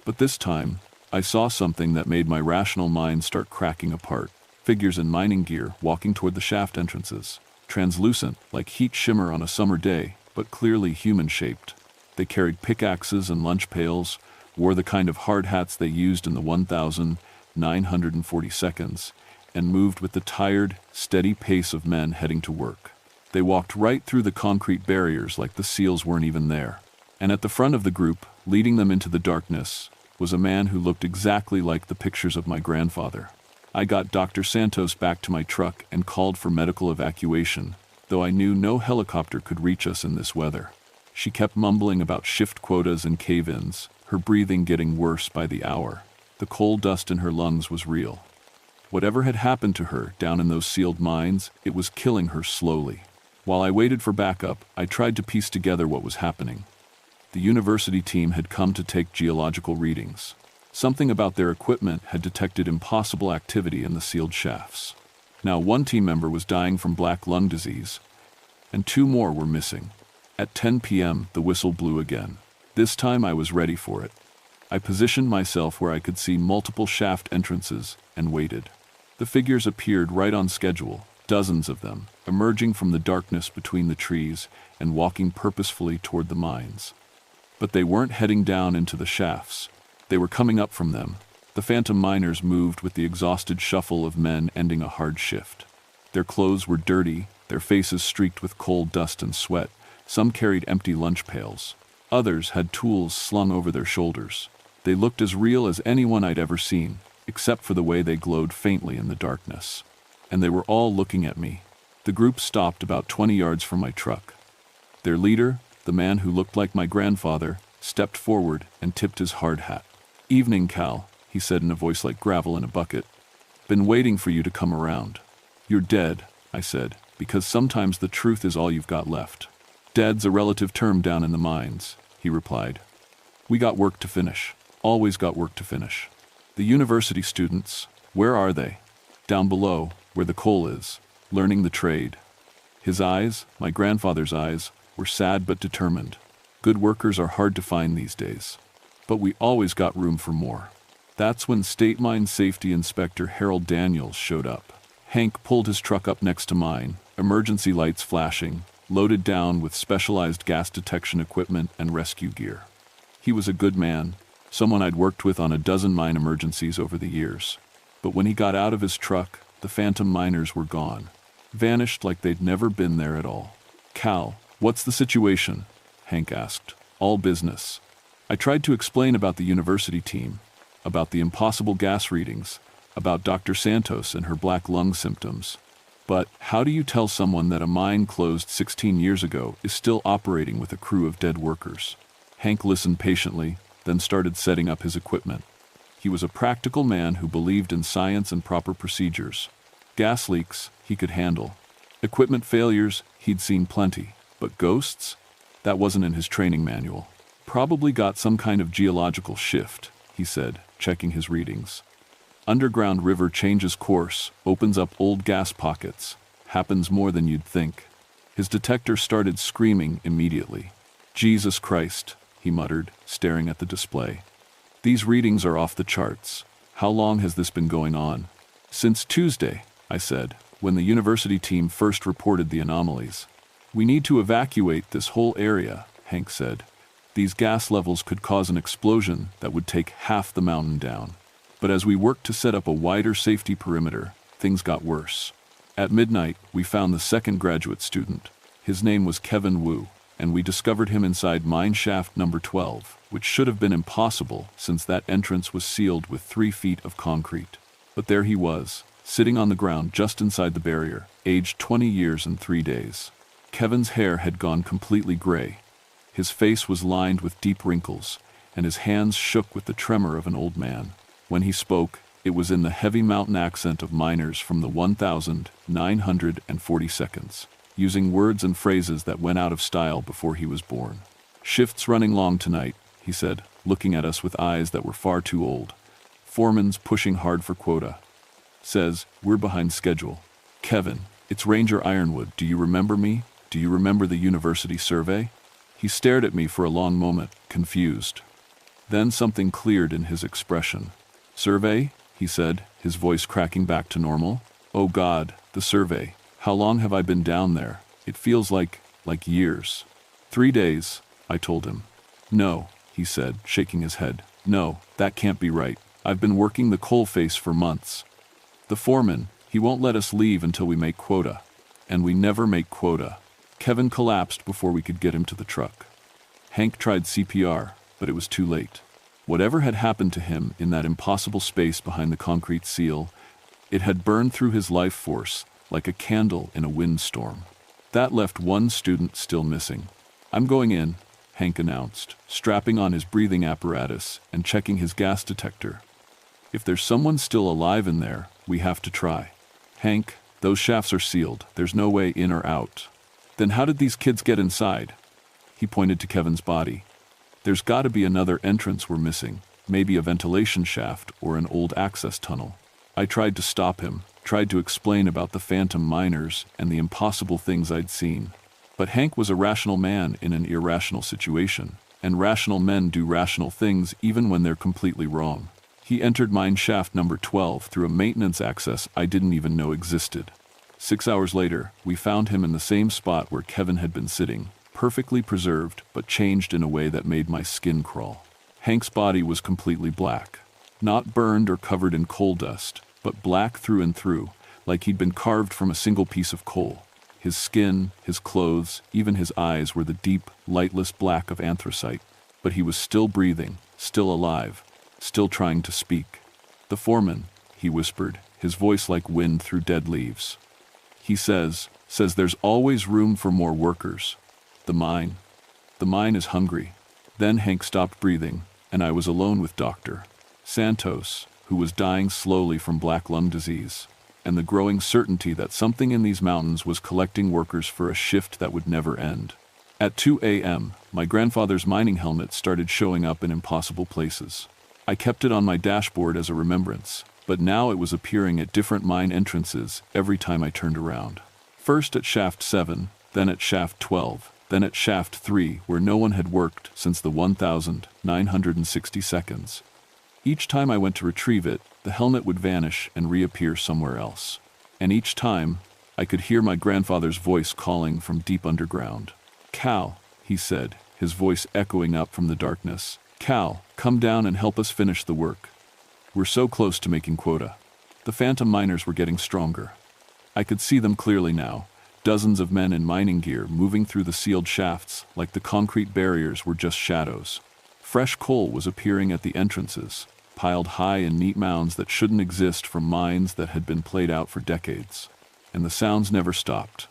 But this time, I saw something that made my rational mind start cracking apart. Figures in mining gear walking toward the shaft entrances, translucent like heat shimmer on a summer day, but clearly human-shaped. They carried pickaxes and lunch pails, wore the kind of hard hats they used in the 1942nd, and moved with the tired, steady pace of men heading to work. They walked right through the concrete barriers like the seals weren't even there. And at the front of the group, leading them into the darkness, was a man who looked exactly like the pictures of my grandfather. I got Dr. Santos back to my truck and called for medical evacuation, though I knew no helicopter could reach us in this weather. She kept mumbling about shift quotas and cave-ins, her breathing getting worse by the hour. The coal dust in her lungs was real. Whatever had happened to her down in those sealed mines, it was killing her slowly. While I waited for backup, I tried to piece together what was happening. The university team had come to take geological readings. Something about their equipment had detected impossible activity in the sealed shafts. Now 1 team member was dying from black lung disease, and 2 more were missing. At 10 p.m., the whistle blew again. This time I was ready for it. I positioned myself where I could see multiple shaft entrances and waited. The figures appeared right on schedule, dozens of them, emerging from the darkness between the trees and walking purposefully toward the mines. But they weren't heading down into the shafts. They were coming up from them. The phantom miners moved with the exhausted shuffle of men ending a hard shift. Their clothes were dirty, their faces streaked with coal dust and sweat. Some carried empty lunch pails. Others had tools slung over their shoulders. They looked as real as anyone I'd ever seen, except for the way they glowed faintly in the darkness. And they were all looking at me. The group stopped about 20 yards from my truck. Their leader, the man who looked like my grandfather, stepped forward and tipped his hard hat. "Evening, Cal," he said in a voice like gravel in a bucket. "Been waiting for you to come around." "You're dead," I said, "because sometimes the truth is all you've got left." "Dead's a relative term down in the mines," he replied. "We got work to finish. Always got work to finish." "The university students, where are they?" "Down below, where the coal is, learning the trade." His eyes, my grandfather's eyes, were sad but determined. Good workers are hard to find these days. But we always got room for more. That's when State Mine Safety Inspector Harold Daniels showed up. Hank pulled his truck up next to mine, emergency lights flashing, loaded down with specialized gas detection equipment and rescue gear. He was a good man, someone I'd worked with on a dozen mine emergencies over the years. But when he got out of his truck, the phantom miners were gone. Vanished like they'd never been there at all. "Cal, what's the situation?" Hank asked. "All business." I tried to explain about the university team, about the impossible gas readings, about Dr. Santos and her black lung symptoms. But how do you tell someone that a mine closed 16 years ago is still operating with a crew of dead workers? Hank listened patiently, then started setting up his equipment. He was a practical man who believed in science and proper procedures. Gas leaks, he could handle. Equipment failures, he'd seen plenty. But ghosts? That wasn't in his training manual. "Probably got some kind of geological shift," he said, checking his readings. "Underground river changes course, opens up old gas pockets. Happens more than you'd think." His detector started screaming immediately. "Jesus Christ," he muttered, staring at the display. "These readings are off the charts. How long has this been going on?" "Since Tuesday," I said, when the university team first reported the anomalies. "We need to evacuate this whole area," Hank said. "These gas levels could cause an explosion that would take half the mountain down." But as we worked to set up a wider safety perimeter, things got worse. At midnight, we found the second graduate student. His name was Kevin Wu, and we discovered him inside mine shaft number 12, which should have been impossible since that entrance was sealed with 3 feet of concrete. But there he was, sitting on the ground just inside the barrier, aged 20 years and 3 days. Kevin's hair had gone completely gray. His face was lined with deep wrinkles, and his hands shook with the tremor of an old man. When he spoke, It was in the heavy mountain accent of miners from the 1940s, using words and phrases that went out of style before he was born. "Shift's running long tonight," he said, looking at us with eyes that were far too old. "Foreman's pushing hard for quota. Says, we're behind schedule. Kevin, it's Ranger Ironwood. Do you remember me? Do you remember the university survey?" He stared at me for a long moment, confused. Then something cleared in his expression. "Survey?" he said, his voice cracking back to normal. "Oh God, the survey. How long have I been down there? It feels like years." 3 days, I told him. "No," he said, shaking his head. "No, that can't be right. I've been working the coalface for months. The foreman, he won't let us leave until we make quota. And we never make quota." Kevin collapsed before we could get him to the truck. Hank tried CPR, but it was too late. Whatever had happened to him in that impossible space behind the concrete seal, it had burned through his life force like a candle in a windstorm. That left one student still missing. "I'm going in," Hank announced, strapping on his breathing apparatus and checking his gas detector. "If there's someone still alive in there, we have to try." "Hank, those shafts are sealed. There's no way in or out." "Then how did these kids get inside?" He pointed to Kevin's body. "There's got to be another entrance we're missing, maybe a ventilation shaft or an old access tunnel." I tried to stop him, tried to explain about the phantom miners and the impossible things I'd seen. But Hank was a rational man in an irrational situation, and rational men do rational things even when they're completely wrong. He entered mine shaft number 12 through a maintenance access I didn't even know existed. 6 hours later, we found him in the same spot where Kevin had been sitting, perfectly preserved but changed in a way that made my skin crawl. Hank's body was completely black. Not burned or covered in coal dust, but black through and through, like he'd been carved from a single piece of coal. His skin, his clothes, even his eyes were the deep, lightless black of anthracite. But he was still breathing, still alive, still trying to speak. "The foreman," he whispered, his voice like wind through dead leaves. He says there's always room for more workers. The mine is hungry." Then Hank stopped breathing, and I was alone with Dr. Santos, who was dying slowly from black lung disease, and the growing certainty that something in these mountains was collecting workers for a shift that would never end. At 2 a.m., my grandfather's mining helmet started showing up in impossible places. I kept it on my dashboard as a remembrance, but now it was appearing at different mine entrances every time I turned around. First at shaft 7, then at shaft 12, then at shaft 3 where no one had worked since the 1960s. Each time I went to retrieve it, the helmet would vanish and reappear somewhere else. And each time, I could hear my grandfather's voice calling from deep underground. "Cal," he said, his voice echoing up from the darkness. "Cal, come down and help us finish the work. We're so close to making quota." The phantom miners were getting stronger. I could see them clearly now, dozens of men in mining gear moving through the sealed shafts like the concrete barriers were just shadows. Fresh coal was appearing at the entrances, piled high in neat mounds that shouldn't exist from mines that had been played out for decades. And the sounds never stopped.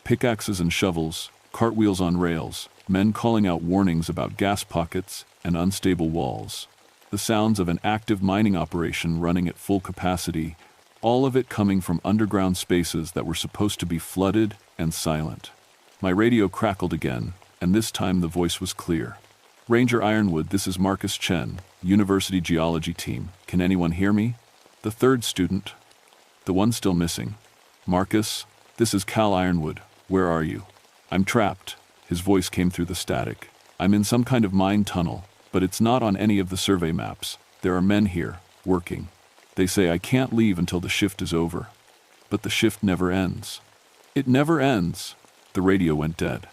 Pickaxes and shovels, cartwheels on rails, men calling out warnings about gas pockets and unstable walls. The sounds of an active mining operation running at full capacity, all of it coming from underground spaces that were supposed to be flooded and silent. My radio crackled again, and this time the voice was clear. "Ranger Ironwood, this is Marcus Chen, University Geology Team. Can anyone hear me?" "The third student. The one still missing." "Marcus, this is Cal Ironwood. Where are you?" "I'm trapped." His voice came through the static. "I'm in some kind of mine tunnel, but it's not on any of the survey maps. There are men here, working. They say I can't leave until the shift is over. But the shift never ends." "It never ends." The radio went dead.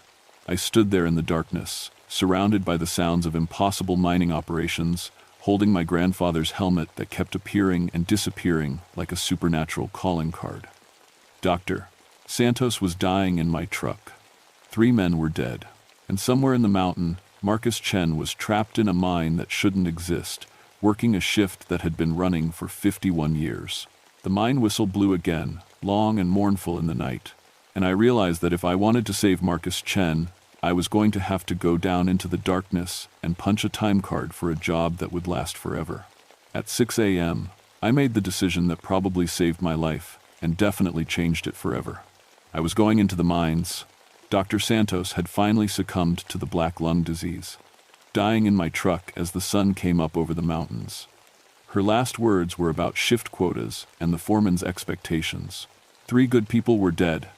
I stood there in the darkness, surrounded by the sounds of impossible mining operations, holding my grandfather's helmet that kept appearing and disappearing like a supernatural calling card. Dr. Santos was dying in my truck. 3 men were dead. And somewhere in the mountain, Marcus Chen was trapped in a mine that shouldn't exist, working a shift that had been running for 51 years. The mine whistle blew again, long and mournful in the night. And I realized that if I wanted to save Marcus Chen, I was going to have to go down into the darkness and punch a time card for a job that would last forever. At 6 a.m., I made the decision that probably saved my life and definitely changed it forever. I was going into the mines. Dr. Santos had finally succumbed to the black lung disease, dying in my truck as the sun came up over the mountains. Her last words were about shift quotas and the foreman's expectations. 3 good people were dead,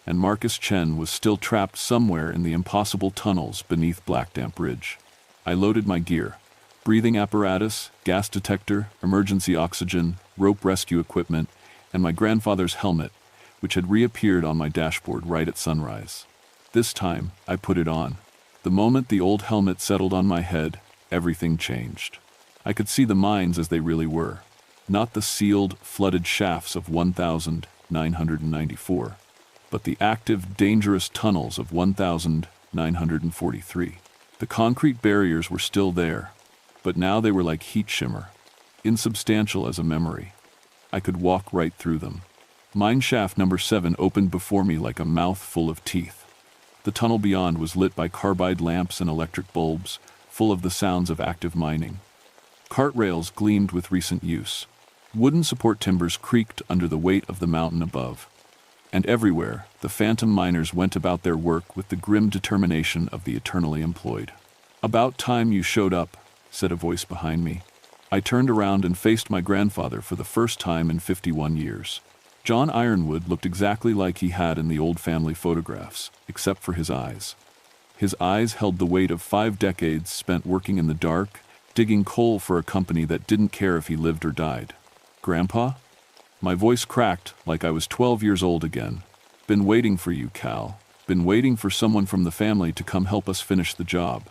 and Marcus Chen was still trapped somewhere in the impossible tunnels beneath Black Damp Ridge. I loaded my gear: breathing apparatus, gas detector, emergency oxygen, rope rescue equipment, and my grandfather's helmet, which had reappeared on my dashboard right at sunrise. This time, I put it on. The moment the old helmet settled on my head, everything changed. I could see the mines as they really were, not the sealed, flooded shafts of 1,994, but the active, dangerous tunnels of 1,943. The concrete barriers were still there, but now they were like heat shimmer, insubstantial as a memory. I could walk right through them. Mine shaft number 7 opened before me like a mouth full of teeth. The tunnel beyond was lit by carbide lamps and electric bulbs, full of the sounds of active mining. Cart rails gleamed with recent use. Wooden support timbers creaked under the weight of the mountain above. And everywhere, the phantom miners went about their work with the grim determination of the eternally employed. "About time you showed up," said a voice behind me. I turned around and faced my grandfather for the first time in 51 years. John Ironwood looked exactly like he had in the old family photographs, except for his eyes. His eyes held the weight of 5 decades spent working in the dark, digging coal for a company that didn't care if he lived or died. "Grandpa?" My voice cracked like I was 12 years old again. "Been waiting for you, Cal. Been waiting for someone from the family to come help us finish the job."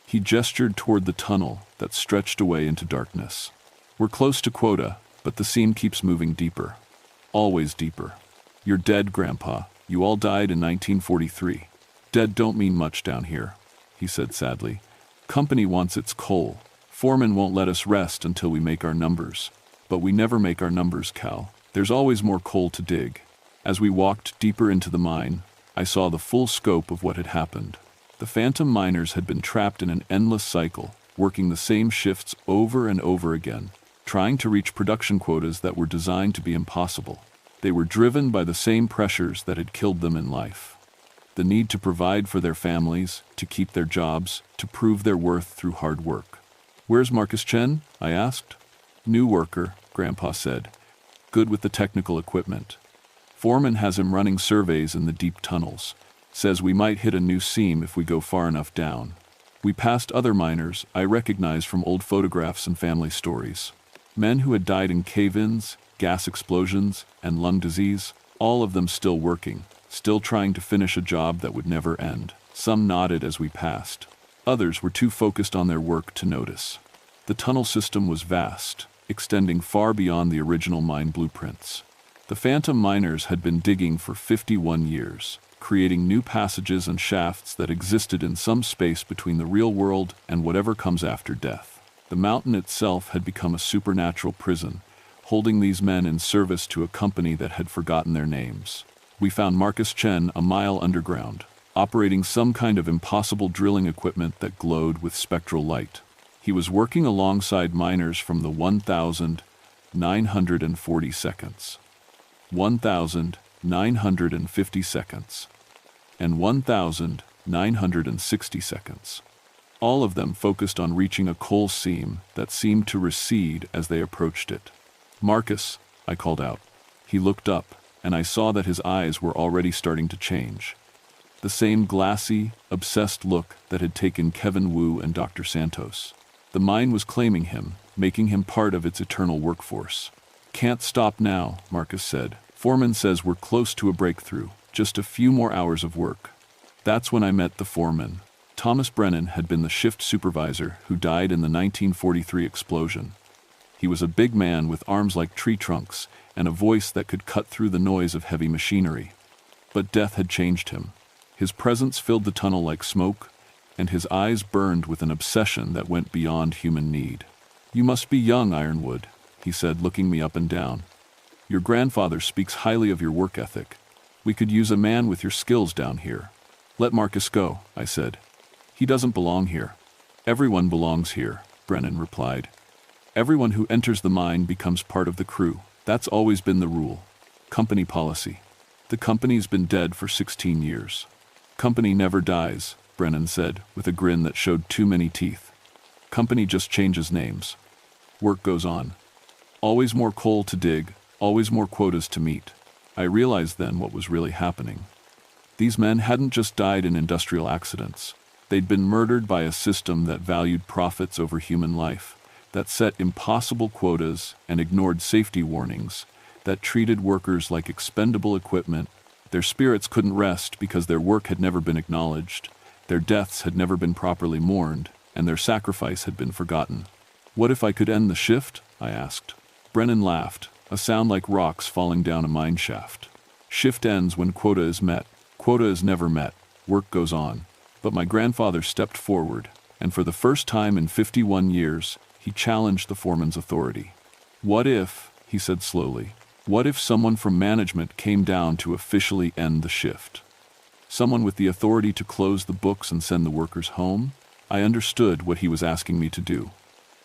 He gestured toward the tunnel that stretched away into darkness. "We're close to quota, but the seam keeps moving deeper. Always deeper. You're dead, Grandpa. You all died in 1943. Dead don't mean much down here," he said sadly. "Company wants its coal. Foreman won't let us rest until we make our numbers. But we never make our numbers, Cal. There's always more coal to dig." As we walked deeper into the mine, I saw the full scope of what had happened. The phantom miners had been trapped in an endless cycle, working the same shifts over and over again, trying to reach production quotas that were designed to be impossible. They were driven by the same pressures that had killed them in life. The need to provide for their families, to keep their jobs, to prove their worth through hard work. "Where's Marcus Chen?" I asked. "New worker," Grandpa said. "Good with the technical equipment. Foreman has him running surveys in the deep tunnels. Says we might hit a new seam if we go far enough down." We passed other miners I recognized from old photographs and family stories. Men who had died in cave-ins, gas explosions, and lung disease, all of them still working, still trying to finish a job that would never end. Some nodded as we passed. Others were too focused on their work to notice. The tunnel system was vast, extending far beyond the original mine blueprints. The phantom miners had been digging for 51 years, creating new passages and shafts that existed in some space between the real world and whatever comes after death. The mountain itself had become a supernatural prison, holding these men in service to a company that had forgotten their names. We found Marcus Chen a mile underground, operating some kind of impossible drilling equipment that glowed with spectral light. He was working alongside miners from the 1,940 1,950 and 1,960. All of them focused on reaching a coal seam that seemed to recede as they approached it. "Marcus," I called out. He looked up, and I saw that his eyes were already starting to change. The same glassy, obsessed look that had taken Kevin Wu and Dr. Santos. The mine was claiming him, making him part of its eternal workforce. "Can't stop now," Marcus said. "Foreman says we're close to a breakthrough, just a few more hours of work." That's when I met the foreman. Thomas Brennan had been the shift supervisor who died in the 1943 explosion. He was a big man with arms like tree trunks and a voice that could cut through the noise of heavy machinery. But death had changed him. His presence filled the tunnel like smoke, and his eyes burned with an obsession that went beyond human need. "You must be young, Ironwood," he said, looking me up and down. "Your grandfather speaks highly of your work ethic. We could use a man with your skills down here." "Let Marcus go," I said. "He doesn't belong here." "Everyone belongs here," Brennan replied. Everyone who enters the mine becomes part of the crew. That's always been the rule. Company policy. The company's been dead for 16 years. Company never dies, Brennan said, with a grin that showed too many teeth. Company just changes names. Work goes on. Always more coal to dig, always more quotas to meet. I realized then what was really happening. These men hadn't just died in industrial accidents. They'd been murdered by a system that valued profits over human life, that set impossible quotas and ignored safety warnings, that treated workers like expendable equipment. Their spirits couldn't rest because their work had never been acknowledged, their deaths had never been properly mourned, and their sacrifice had been forgotten. What if I could end the shift? I asked. Brennan laughed, a sound like rocks falling down a mine shaft. Shift ends when quota is met. Quota is never met. Work goes on. But my grandfather stepped forward, and for the first time in 51 years, he challenged the foreman's authority. What if, he said slowly, what if someone from management came down to officially end the shift? Someone with the authority to close the books and send the workers home? I understood what he was asking me to do.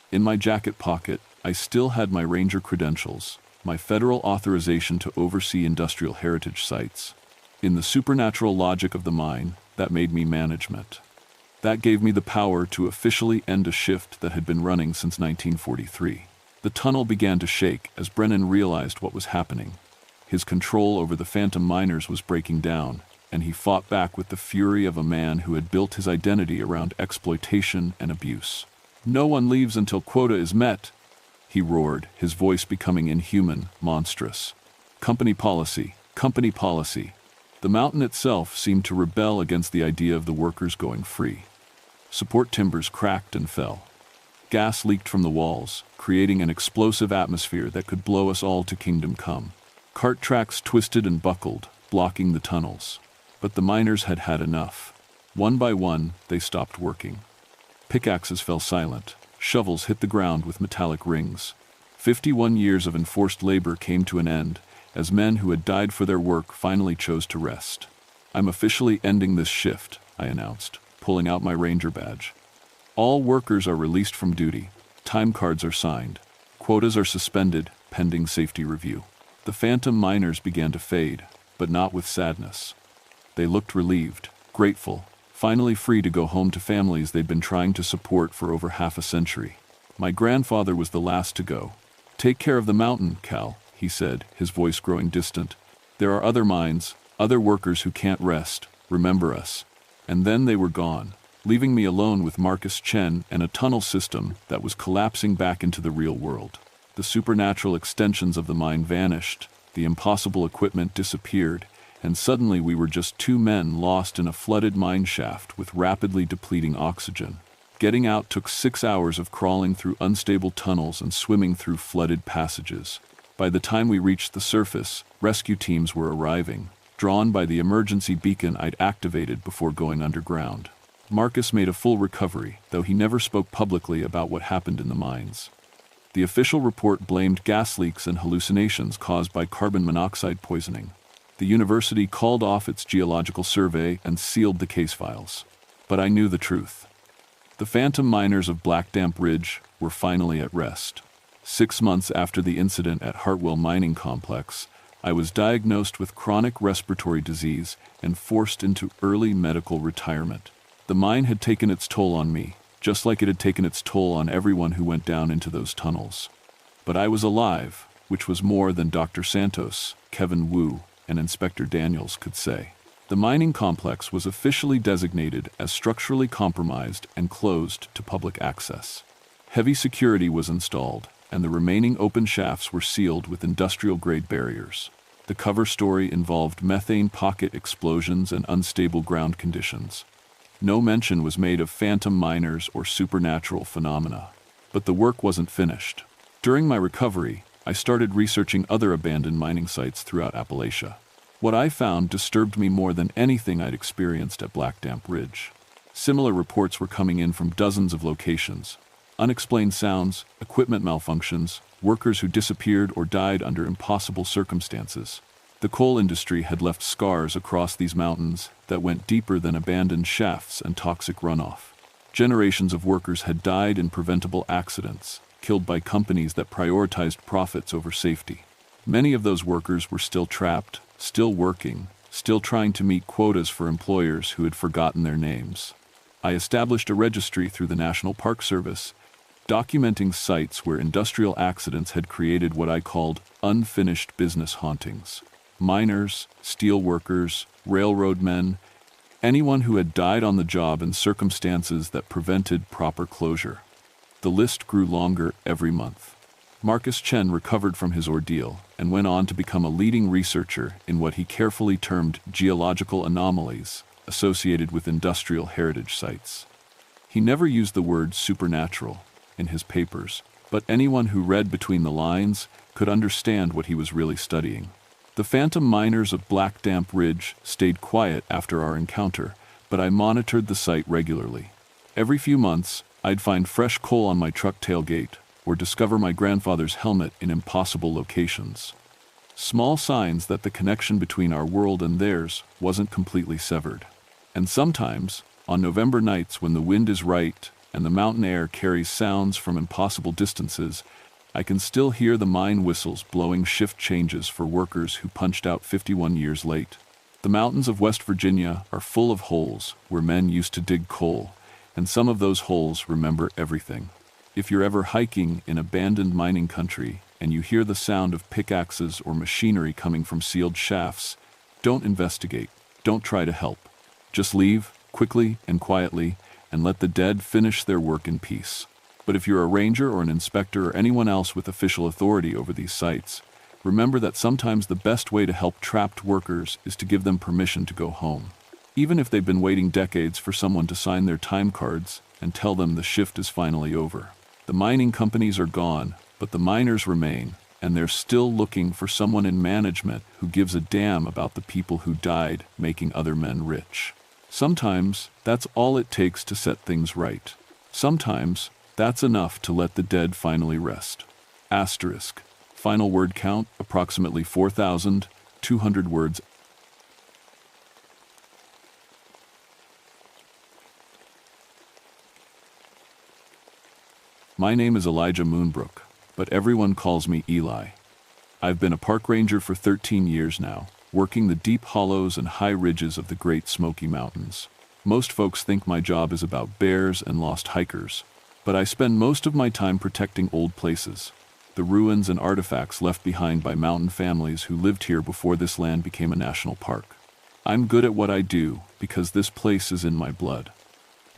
In my jacket pocket, I still had my ranger credentials, my federal authorization to oversee industrial heritage sites. In the supernatural logic of the mine, that made me management. That gave me the power to officially end a shift that had been running since 1943. The tunnel began to shake as Brennan realized what was happening. His control over the phantom miners was breaking down, and he fought back with the fury of a man who had built his identity around exploitation and abuse. "No one leaves until quota is met," he roared, his voice becoming inhuman, monstrous. Company policy, company policy. The mountain itself seemed to rebel against the idea of the workers going free. Support timbers cracked and fell. Gas leaked from the walls, creating an explosive atmosphere that could blow us all to kingdom come. Cart tracks twisted and buckled, blocking the tunnels. But the miners had had enough. One by one, they stopped working. Pickaxes fell silent. Shovels hit the ground with metallic rings. 51 years of enforced labor came to an end, as men who had died for their work finally chose to rest. "I'm officially ending this shift," I announced, pulling out my ranger badge. "All workers are released from duty. Time cards are signed. Quotas are suspended, pending safety review." The phantom miners began to fade, but not with sadness. They looked relieved, grateful, finally free to go home to families they'd been trying to support for over half a century. My grandfather was the last to go. "Take care of the mountain, Cal," he said, his voice growing distant. "There are other mines, other workers who can't rest. Remember us." And then they were gone, leaving me alone with Marcus Chen and a tunnel system that was collapsing back into the real world. The supernatural extensions of the mine vanished, the impossible equipment disappeared, and suddenly we were just two men lost in a flooded mine shaft with rapidly depleting oxygen. Getting out took 6 hours of crawling through unstable tunnels and swimming through flooded passages. By the time we reached the surface, rescue teams were arriving, drawn by the emergency beacon I'd activated before going underground. Marcus made a full recovery, though he never spoke publicly about what happened in the mines. The official report blamed gas leaks and hallucinations caused by carbon monoxide poisoning. The university called off its geological survey and sealed the case files. But I knew the truth. The phantom miners of Black Damp Ridge were finally at rest. 6 months after the incident at Hartwell Mining Complex, I was diagnosed with chronic respiratory disease and forced into early medical retirement. The mine had taken its toll on me, just like it had taken its toll on everyone who went down into those tunnels. But I was alive, which was more than Dr. Santos, Kevin Wu, and Inspector Daniels could say. The mining complex was officially designated as structurally compromised and closed to public access. Heavy security was installed, and the remaining open shafts were sealed with industrial-grade barriers. The cover story involved methane pocket explosions and unstable ground conditions. No mention was made of phantom miners or supernatural phenomena. But the work wasn't finished. During my recovery, I started researching other abandoned mining sites throughout Appalachia. What I found disturbed me more than anything I'd experienced at Black Damp Ridge. Similar reports were coming in from dozens of locations. Unexplained sounds, equipment malfunctions, workers who disappeared or died under impossible circumstances. The coal industry had left scars across these mountains that went deeper than abandoned shafts and toxic runoff. Generations of workers had died in preventable accidents, killed by companies that prioritized profits over safety. Many of those workers were still trapped, still working, still trying to meet quotas for employers who had forgotten their names. I established a registry through the National Park Service, documenting sites where industrial accidents had created what I called unfinished business hauntings. Miners, steel workers, railroad men, anyone who had died on the job in circumstances that prevented proper closure. The list grew longer every month. Marcus Chen recovered from his ordeal and went on to become a leading researcher in what he carefully termed geological anomalies associated with industrial heritage sites. He never used the word supernatural in his papers, but anyone who read between the lines could understand what he was really studying. The phantom miners of Black Damp Ridge stayed quiet after our encounter, but I monitored the site regularly. Every few months, I'd find fresh coal on my truck tailgate, or discover my grandfather's helmet in impossible locations. Small signs that the connection between our world and theirs wasn't completely severed. And sometimes, on November nights when the wind is right and the mountain air carries sounds from impossible distances, I can still hear the mine whistles blowing shift changes for workers who punched out 51 years late. The mountains of West Virginia are full of holes where men used to dig coal, and some of those holes remember everything. If you're ever hiking in abandoned mining country and you hear the sound of pickaxes or machinery coming from sealed shafts, don't investigate, don't try to help. Just leave, quickly and quietly, and let the dead finish their work in peace. But if you're a ranger or an inspector or anyone else with official authority over these sites, remember that sometimes the best way to help trapped workers is to give them permission to go home. Even if they've been waiting decades for someone to sign their time cards and tell them the shift is finally over. The mining companies are gone, but the miners remain, and they're still looking for someone in management who gives a damn about the people who died making other men rich. Sometimes that's all it takes to set things right. Sometimes that's enough to let the dead finally rest. Asterisk. Final word count, approximately 4,200 words. My name is Elijah Moonbrook, but everyone calls me Eli. I've been a park ranger for 13 years now, working the deep hollows and high ridges of the Great Smoky Mountains. Most folks think my job is about bears and lost hikers, but I spend most of my time protecting old places, the ruins and artifacts left behind by mountain families who lived here before this land became a national park. I'm good at what I do because this place is in my blood.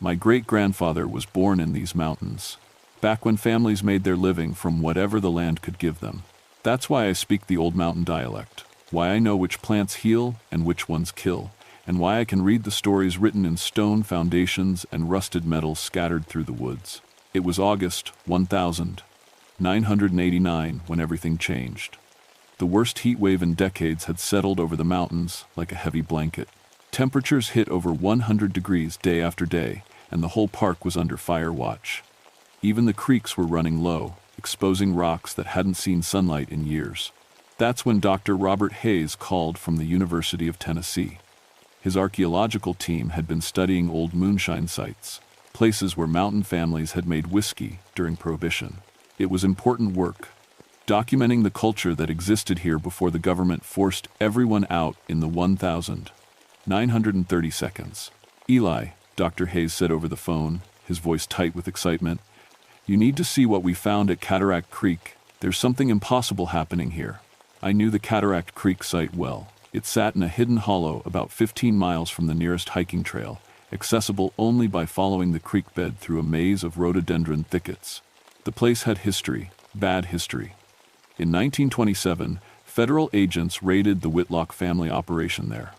My great-grandfather was born in these mountains, back when families made their living from whatever the land could give them. That's why I speak the old mountain dialect, why I know which plants heal and which ones kill, and why I can read the stories written in stone foundations and rusted metals scattered through the woods. It was August 1989 when everything changed. The worst heat wave in decades had settled over the mountains like a heavy blanket. Temperatures hit over 100 degrees day after day, and the whole park was under fire watch. Even the creeks were running low, exposing rocks that hadn't seen sunlight in years. That's when Dr. Robert Hayes called from the University of Tennessee. His archaeological team had been studying old moonshine sites, places where mountain families had made whiskey during Prohibition. It was important work, documenting the culture that existed here before the government forced everyone out in the 1,930 seconds. Eli, Dr. Hayes said over the phone, his voice tight with excitement, "You need to see what we found at Cataract Creek. There's something impossible happening here." I knew the Cataract Creek site well. It sat in a hidden hollow about 15 miles from the nearest hiking trail, accessible only by following the creek bed through a maze of rhododendron thickets. The place had history, bad history. In 1927, federal agents raided the Whitlock family operation there.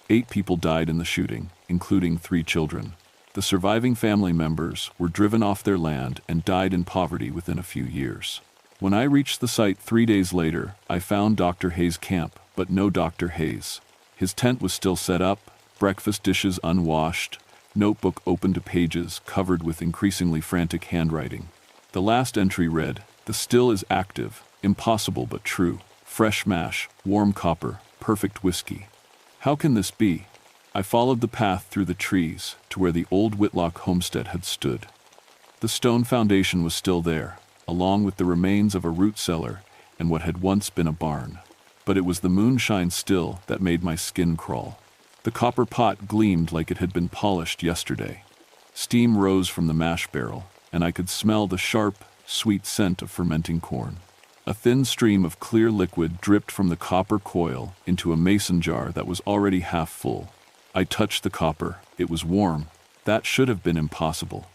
8 people died in the shooting, including 3 children. The surviving family members were driven off their land and died in poverty within a few years. When I reached the site 3 days later, I found Dr. Hayes' camp, but no Dr. Hayes. His tent was still set up, breakfast dishes unwashed, notebook open to pages covered with increasingly frantic handwriting. The last entry read, "The still is active, impossible but true, fresh mash, warm copper, perfect whiskey." How can this be? I followed the path through the trees to where the old Whitlock homestead had stood. The stone foundation was still there, along with the remains of a root cellar and what had once been a barn. But it was the moonshine still that made my skin crawl. The copper pot gleamed like it had been polished yesterday. Steam rose from the mash barrel, and I could smell the sharp, sweet scent of fermenting corn. A thin stream of clear liquid dripped from the copper coil into a mason jar that was already half full. I touched the copper. It was warm. That should have been impossible.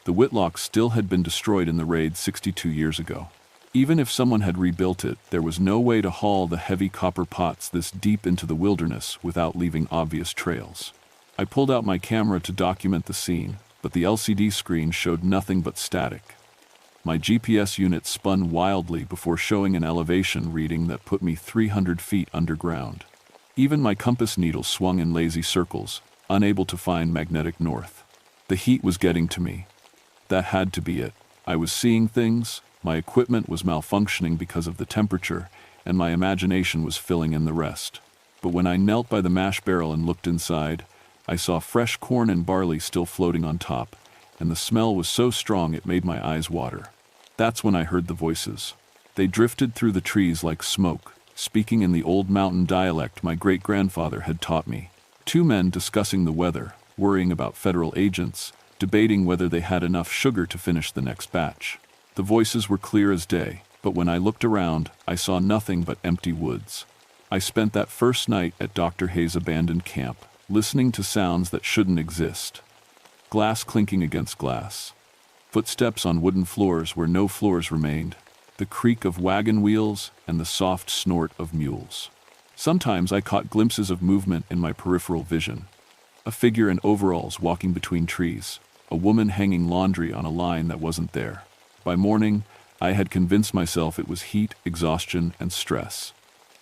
The Whitlock still had been destroyed in the raid 62 years ago. Even if someone had rebuilt it, there was no way to haul the heavy copper pots this deep into the wilderness without leaving obvious trails. I pulled out my camera to document the scene, but the LCD screen showed nothing but static. My GPS unit spun wildly before showing an elevation reading that put me 300 feet underground. Even my compass needle swung in lazy circles, unable to find magnetic north. The heat was getting to me. That had to be it. I was seeing things, my equipment was malfunctioning because of the temperature, and my imagination was filling in the rest. But when I knelt by the mash barrel and looked inside, I saw fresh corn and barley still floating on top, and the smell was so strong it made my eyes water. That's when I heard the voices. They drifted through the trees like smoke, speaking in the old mountain dialect my great-grandfather had taught me. Two men discussing the weather, worrying about federal agents, debating whether they had enough sugar to finish the next batch. The voices were clear as day, but when I looked around, I saw nothing but empty woods. I spent that first night at Dr. Hayes' abandoned camp, listening to sounds that shouldn't exist. Glass clinking against glass. Footsteps on wooden floors where no floors remained. The creak of wagon wheels and the soft snort of mules. Sometimes I caught glimpses of movement in my peripheral vision. A figure in overalls walking between trees. A woman hanging laundry on a line that wasn't there. By morning, I had convinced myself it was heat, exhaustion, and stress.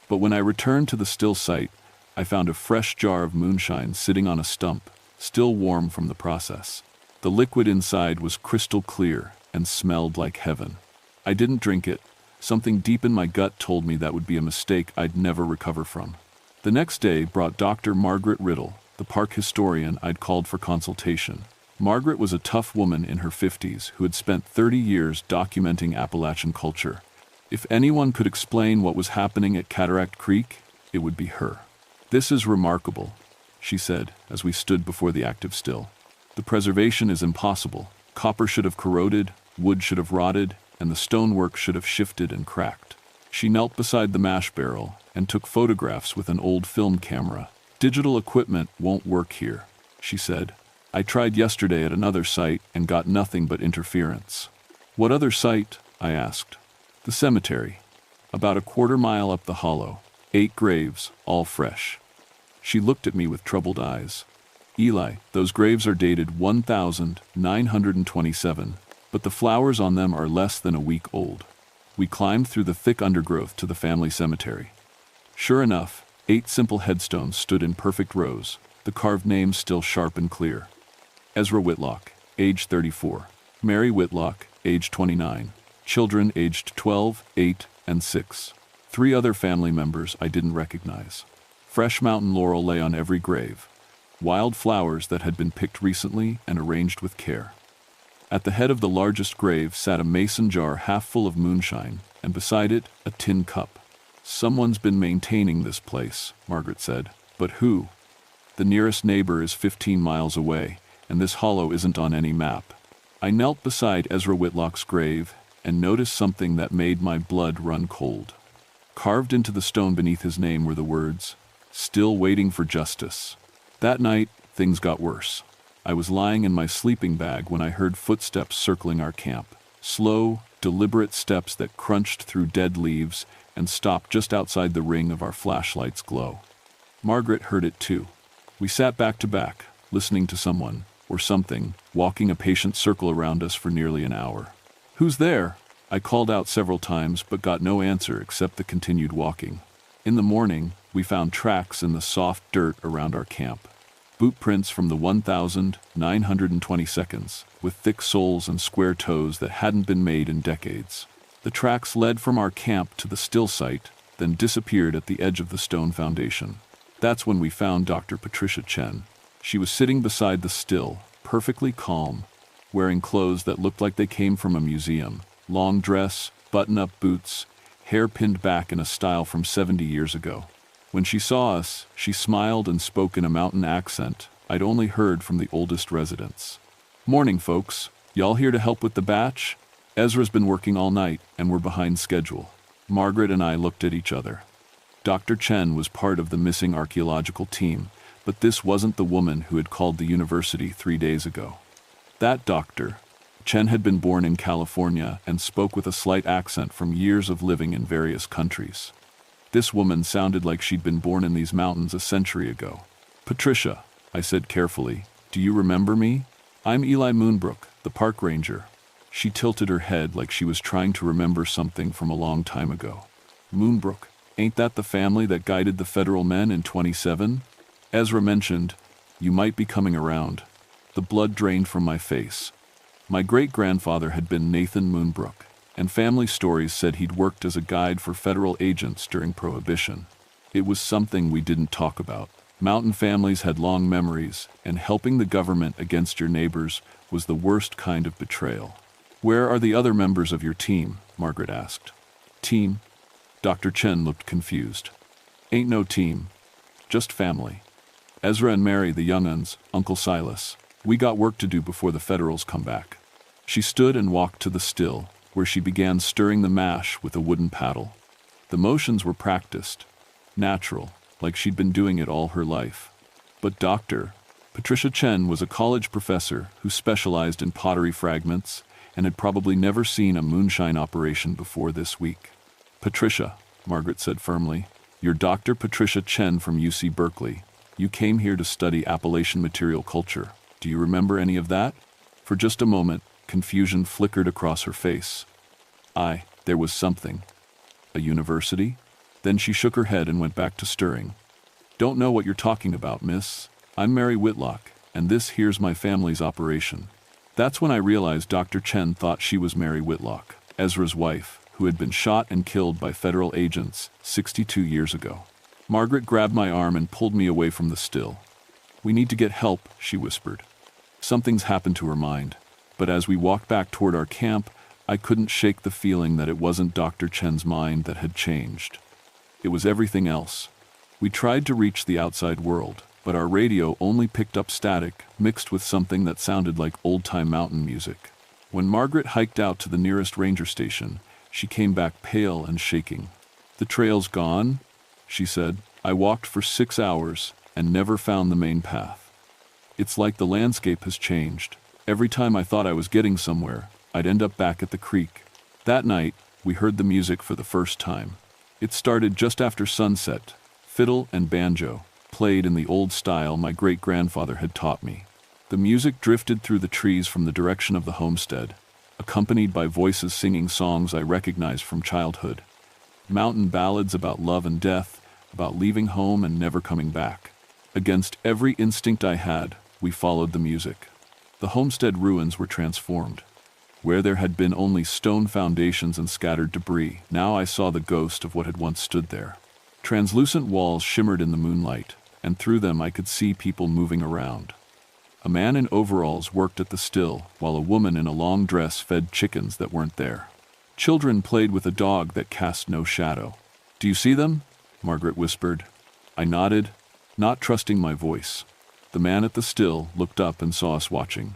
But when I returned to the still site, I found a fresh jar of moonshine sitting on a stump, still warm from the process. The liquid inside was crystal clear and smelled like heaven. I didn't drink it. Something deep in my gut told me that would be a mistake I'd never recover from. The next day brought Dr. Margaret Riddle, the park historian I'd called for consultation. Margaret was a tough woman in her 50s who had spent 30 years documenting Appalachian culture. If anyone could explain what was happening at Cataract Creek, it would be her. "This is remarkable," she said as we stood before the active still. "The preservation is impossible. Copper should have corroded, wood should have rotted, and the stonework should have shifted and cracked." She knelt beside the mash barrel and took photographs with an old film camera. "Digital equipment won't work here," she said. "I tried yesterday at another site and got nothing but interference." "What other site?" I asked. "The cemetery. About a quarter-mile up the hollow. 8 graves, all fresh." She looked at me with troubled eyes. "Eli, those graves are dated 1927, but the flowers on them are less than a week old." We climbed through the thick undergrowth to the family cemetery. Sure enough, 8 simple headstones stood in perfect rows, the carved names still sharp and clear. Ezra Whitlock, age 34. Mary Whitlock, age 29. Children aged 12, 8, and 6. 3 other family members I didn't recognize. Fresh mountain laurel lay on every grave. Wild flowers that had been picked recently and arranged with care. At the head of the largest grave sat a mason jar half full of moonshine, and beside it, a tin cup. "Someone's been maintaining this place," Margaret said. "But who? The nearest neighbor is 15 miles away, and this hollow isn't on any map." I knelt beside Ezra Whitlock's grave and noticed something that made my blood run cold. Carved into the stone beneath his name were the words, "Still waiting for justice." That night, things got worse. I was lying in my sleeping bag when I heard footsteps circling our camp. Slow, deliberate steps that crunched through dead leaves and stopped just outside the ring of our flashlight's glow. Margaret heard it too. We sat back to back, listening to someone, or something, walking a patient circle around us for nearly an hour. "Who's there?" I called out several times but got no answer except the continued walking. In the morning, we found tracks in the soft dirt around our camp. Boot prints from the 1,920 with thick soles and square toes that hadn't been made in decades. The tracks led from our camp to the still site, then disappeared at the edge of the stone foundation. That's when we found Dr. Patricia Chen. She was sitting beside the still, perfectly calm, wearing clothes that looked like they came from a museum, Long dress, button-up boots, hair pinned back in a style from 70 years ago. When she saw us, she smiled and spoke in a mountain accent I'd only heard from the oldest residents. "Morning, folks. Y'all here to help with the batch? Ezra's been working all night, and we're behind schedule." Margaret and I looked at each other. Dr. Chen was part of the missing archaeological team, but this wasn't the woman who had called the university 3 days ago. That doctor, Chen, had been born in California and spoke with a slight accent from years of living in various countries. This woman sounded like she'd been born in these mountains a century ago. "Patricia," I said carefully, "do you remember me? I'm Eli Moonbrook, the park ranger." She tilted her head like she was trying to remember something from a long time ago. "Moonbrook, ain't that the family that guided the federal men in 27? Ezra mentioned, you might be coming around." The blood drained from my face. My great-grandfather had been Nathan Moonbrook, and family stories said he'd worked as a guide for federal agents during Prohibition. It was something we didn't talk about. Mountain families had long memories, and helping the government against your neighbors was the worst kind of betrayal. "Where are the other members of your team?" Margaret asked. "Team?" Dr. Chen looked confused. "Ain't no team. Just family. Ezra and Mary, the young uns, Uncle Silas. We got work to do before the Federals come back." She stood and walked to the still, where she began stirring the mash with a wooden paddle. The motions were practiced, natural, like she'd been doing it all her life. But Patricia Chen was a college professor who specialized in pottery fragments and had probably never seen a moonshine operation before this week. "Patricia," Margaret said firmly, "you're Dr. Patricia Chen from UC Berkeley. You came here to study Appalachian material culture. Do you remember any of that?" For just a moment, confusion flickered across her face. There was something. A university? Then she shook her head and went back to stirring. "Don't know what you're talking about, miss. I'm Mary Whitlock, and this here's my family's operation." That's when I realized Dr. Chen thought she was Mary Whitlock, Ezra's wife, who had been shot and killed by federal agents 62 years ago. Margaret grabbed my arm and pulled me away from the still. "We need to get help," she whispered. Something's happened to her mind. But as we walked back toward our camp, I couldn't shake the feeling that it wasn't Dr. Chen's mind that had changed. It was everything else. We tried to reach the outside world, but our radio only picked up static, mixed with something that sounded like old-time mountain music. When Margaret hiked out to the nearest ranger station, she came back pale and shaking. "The trail's gone," she said. "I walked for 6 hours and never found the main path. It's like the landscape has changed. Every time I thought I was getting somewhere, I'd end up back at the creek." That night, we heard the music for the first time. It started just after sunset. Fiddle and banjo, played in the old style my great-grandfather had taught me. The music drifted through the trees from the direction of the homestead, accompanied by voices singing songs I recognized from childhood. Mountain ballads about love and death, about leaving home and never coming back. Against every instinct I had, we followed the music. The homestead ruins were transformed. Where there had been only stone foundations and scattered debris, now I saw the ghost of what had once stood there. Translucent walls shimmered in the moonlight, and through them I could see people moving around. A man in overalls worked at the still, while a woman in a long dress fed chickens that weren't there. Children played with a dog that cast no shadow. "Do you see them?" Margaret whispered. I nodded, not trusting my voice. The man at the still looked up and saw us watching.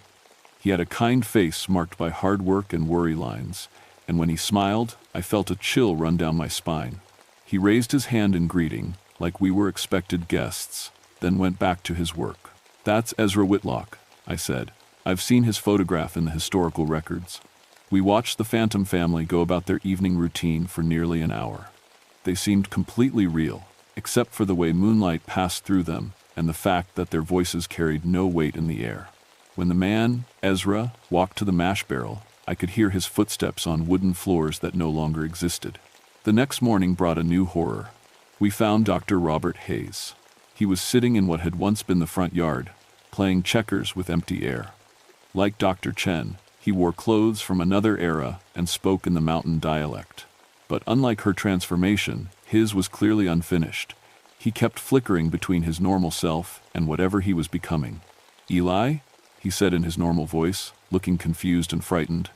He had a kind face marked by hard work and worry lines, and when he smiled, I felt a chill run down my spine. He raised his hand in greeting, like we were expected guests, then went back to his work. "That's Ezra Whitlock," I said. "I've seen his photograph in the historical records." We watched the Phantom family go about their evening routine for nearly an hour. They seemed completely real, except for the way moonlight passed through them and the fact that their voices carried no weight in the air. When the man, Ezra, walked to the mash barrel, I could hear his footsteps on wooden floors that no longer existed. The next morning brought a new horror. We found Dr. Robert Hayes. He was sitting in what had once been the front yard, playing checkers with empty air. Like Dr. Chen, he wore clothes from another era and spoke in the mountain dialect. But unlike her transformation, his was clearly unfinished. He kept flickering between his normal self and whatever he was becoming. "Eli?" he said in his normal voice, looking confused and frightened.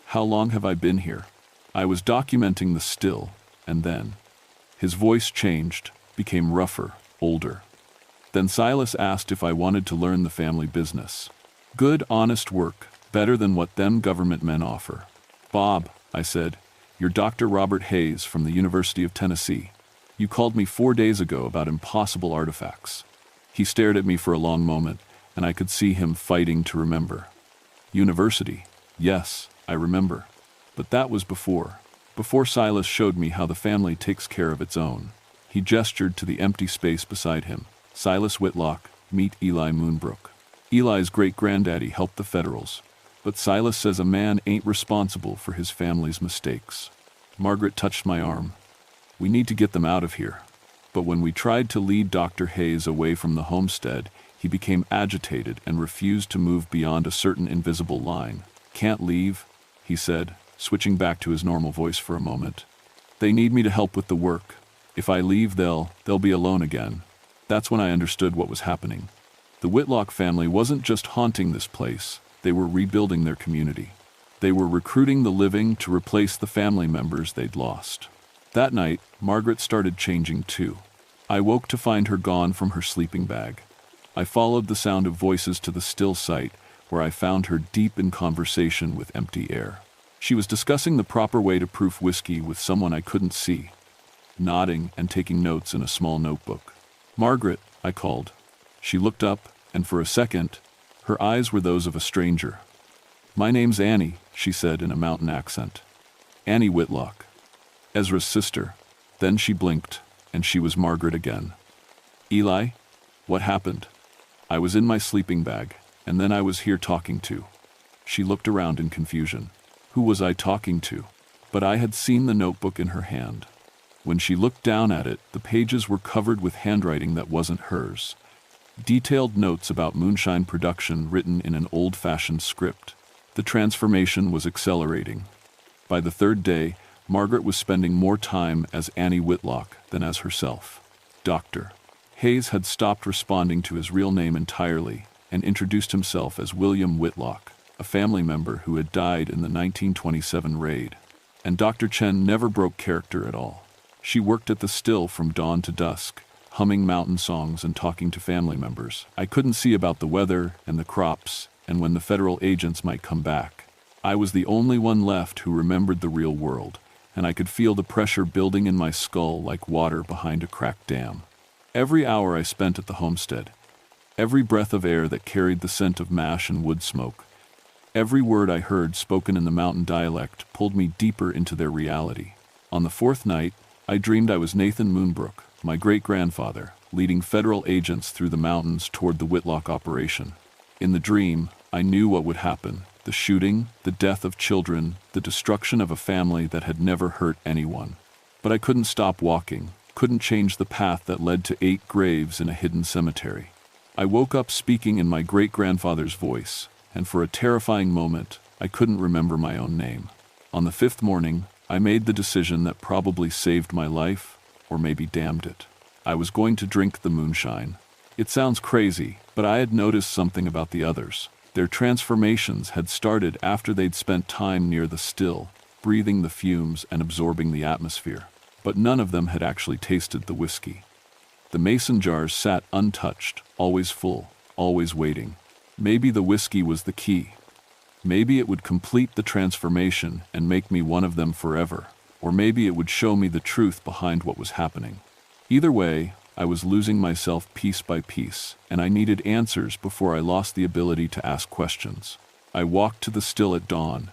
How long have I been here? I was documenting the still, and then his voice changed, became rougher, older. Then Silas asked if I wanted to learn the family business. Good, honest work, better than what them government men offer. Bob, I said, you're Dr. Robert Hayes from the University of Tennessee. You called me 4 days ago about impossible artifacts. He stared at me for a long moment, and I could see him fighting to remember. University. Yes, I remember. But that was before Silas showed me how the family takes care of its own. He gestured to the empty space beside him. Silas Whitlock, meet Eli Moonbrook. Eli's great-granddaddy helped the Federals, but Silas says a man ain't responsible for his family's mistakes. Margaret touched my arm. We need to get them out of here. But when we tried to lead Dr. Hayes away from the homestead, he became agitated and refused to move beyond a certain invisible line. Can't leave, he said, switching back to his normal voice for a moment. They need me to help with the work. If I leave, they'll be alone again. That's when I understood what was happening. The Whitlock family wasn't just haunting this place, they were rebuilding their community. They were recruiting the living to replace the family members they'd lost. That night, Margaret started changing too. I woke to find her gone from her sleeping bag. I followed the sound of voices to the still site, where I found her deep in conversation with empty air. She was discussing the proper way to proof whiskey with someone I couldn't see, nodding and taking notes in a small notebook. Margaret, I called. She looked up, and for a second, her eyes were those of a stranger. My name's Annie, she said in a mountain accent. Annie Whitlock. Ezra's sister. Then she blinked, and she was Margaret again. Eli? What happened? I was in my sleeping bag, and then I was here talking to. She looked around in confusion. Who was I talking to? But I had seen the notebook in her hand. When she looked down at it, the pages were covered with handwriting that wasn't hers. Detailed notes about moonshine production written in an old-fashioned script. The transformation was accelerating. By the third day, Margaret was spending more time as Annie Whitlock than as herself. Dr. Hayes had stopped responding to his real name entirely and introduced himself as William Whitlock, a family member who had died in the 1927 raid. And Dr. Chen never broke character at all. She worked at the still from dawn to dusk, humming mountain songs and talking to family members. I couldn't see about the weather and the crops and when the federal agents might come back. I was the only one left who remembered the real world, and I could feel the pressure building in my skull like water behind a cracked dam. Every hour I spent at the homestead, every breath of air that carried the scent of mash and wood smoke, every word I heard spoken in the mountain dialect pulled me deeper into their reality. On the fourth night, I dreamed I was Nathan Moonbrook, my great-grandfather, leading federal agents through the mountains toward the Whitlock operation. In the dream, I knew what would happen: the shooting, the death of children, the destruction of a family that had never hurt anyone. But I couldn't stop walking, couldn't change the path that led to 8 graves in a hidden cemetery. I woke up speaking in my great-grandfather's voice, and for a terrifying moment, I couldn't remember my own name. On the 5th morning, I made the decision that probably saved my life, or maybe damned it. I was going to drink the moonshine. It sounds crazy, but I had noticed something about the others. Their transformations had started after they'd spent time near the still, breathing the fumes and absorbing the atmosphere. But none of them had actually tasted the whiskey. The mason jars sat untouched, always full, always waiting. Maybe the whiskey was the key. Maybe it would complete the transformation and make me one of them forever, or maybe it would show me the truth behind what was happening. Either way, I was losing myself piece by piece, and I needed answers before I lost the ability to ask questions. I walked to the still at dawn,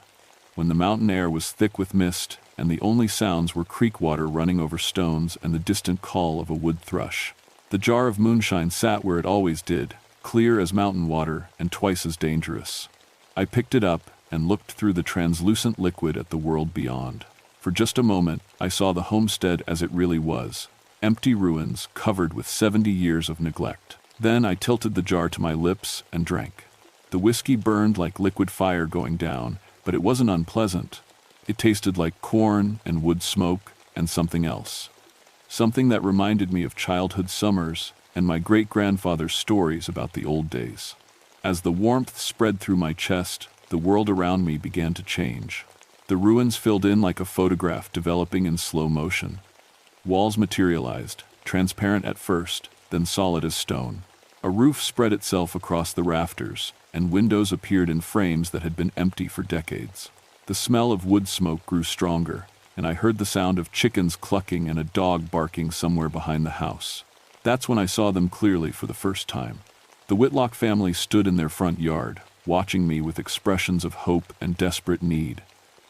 when the mountain air was thick with mist, and the only sounds were creek water running over stones and the distant call of a wood thrush. The jar of moonshine sat where it always did, clear as mountain water and twice as dangerous. I picked it up and looked through the translucent liquid at the world beyond. For just a moment, I saw the homestead as it really was, empty ruins covered with 70 years of neglect. Then I tilted the jar to my lips and drank. The whiskey burned like liquid fire going down, but it wasn't unpleasant. It tasted like corn and wood smoke and something else. Something that reminded me of childhood summers and my great-grandfather's stories about the old days. As the warmth spread through my chest, the world around me began to change. The ruins filled in like a photograph developing in slow motion. Walls materialized, transparent at first, then solid as stone. A roof spread itself across the rafters, and windows appeared in frames that had been empty for decades. The smell of wood smoke grew stronger, and I heard the sound of chickens clucking and a dog barking somewhere behind the house. That's when I saw them clearly for the first time. The Whitlock family stood in their front yard, watching me with expressions of hope and desperate need.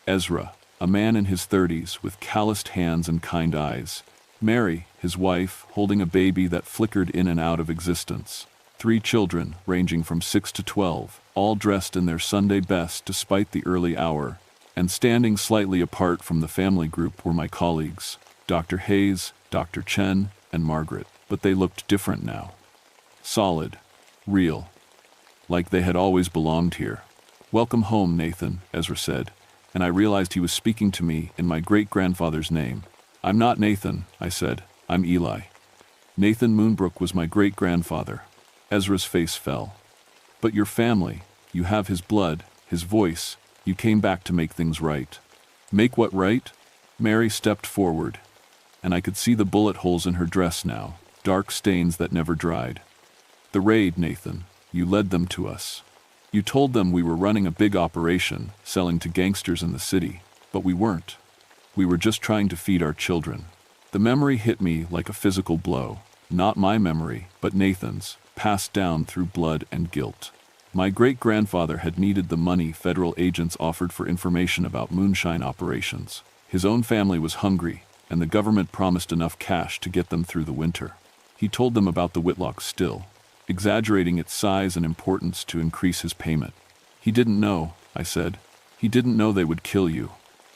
Ezra, a man in his 30s with calloused hands and kind eyes. Mary, his wife, holding a baby that flickered in and out of existence. 3 children, ranging from 6 to 12, all dressed in their Sunday best despite the early hour. And standing slightly apart from the family group were my colleagues, Dr. Hayes, Dr. Chen, and Margaret. But they looked different now. Solid. Real. Like they had always belonged here. "Welcome home, Nathan," Ezra said, and I realized he was speaking to me in my great-grandfather's name. "I'm not Nathan," I said. "I'm Eli." Nathan Moonbrook was my great-grandfather. Ezra's face fell. "But your family, you have his blood, his voice. You came back to make things right." "Make what right?" Mary stepped forward, and I could see the bullet holes in her dress now, dark stains that never dried. "The raid, Nathan. You led them to us. You told them we were running a big operation, selling to gangsters in the city, but we weren't. We were just trying to feed our children." The memory hit me like a physical blow. Not my memory, but Nathan's, passed down through blood and guilt. My great-grandfather had needed the money federal agents offered for information about moonshine operations. His own family was hungry, and the government promised enough cash to get them through the winter. He told them about the Whitlock still, exaggerating its size and importance to increase his payment. "He didn't know," I said. "He didn't know they would kill you."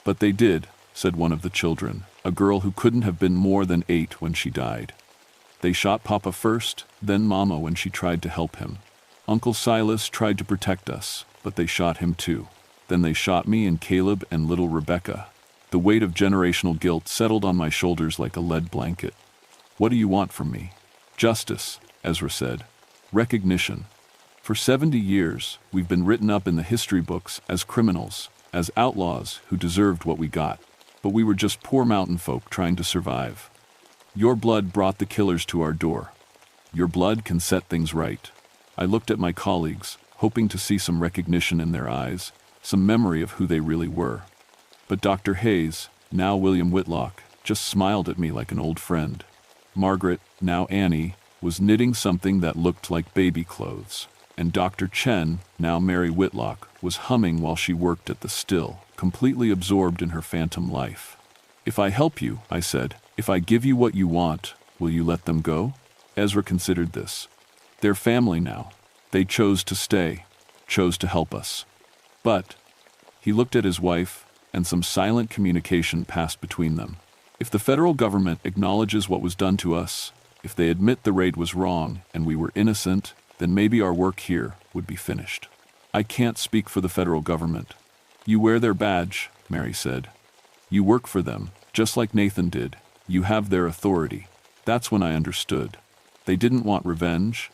"But they did," said one of the children, a girl who couldn't have been more than 8 when she died. "They shot Papa first, then Mama when she tried to help him. Uncle Silas tried to protect us, but they shot him too. Then they shot me and Caleb and little Rebecca." The weight of generational guilt settled on my shoulders like a lead blanket. "What do you want from me?" "Justice," Ezra said. "Recognition. For 70 years, we've been written up in the history books as criminals, as outlaws who deserved what we got. But we were just poor mountain folk trying to survive. Your blood brought the killers to our door. Your blood can set things right." I looked at my colleagues, hoping to see some recognition in their eyes, some memory of who they really were. But Dr. Hayes, now William Whitlock, just smiled at me like an old friend. Margaret, now Annie, was knitting something that looked like baby clothes. And Dr. Chen, now Mary Whitlock, was humming while she worked at the still, completely absorbed in her phantom life. "If I help you," I said, "if I give you what you want, will you let them go?" Ezra considered this. "They're family now. They chose to stay, chose to help us. But," he looked at his wife, and some silent communication passed between them. "If the federal government acknowledges what was done to us, if they admit the raid was wrong and we were innocent, then maybe our work here would be finished." "I can't speak for the federal government." "You wear their badge," Mary said. "You work for them, just like Nathan did. You have their authority." That's when I understood. They didn't want revenge.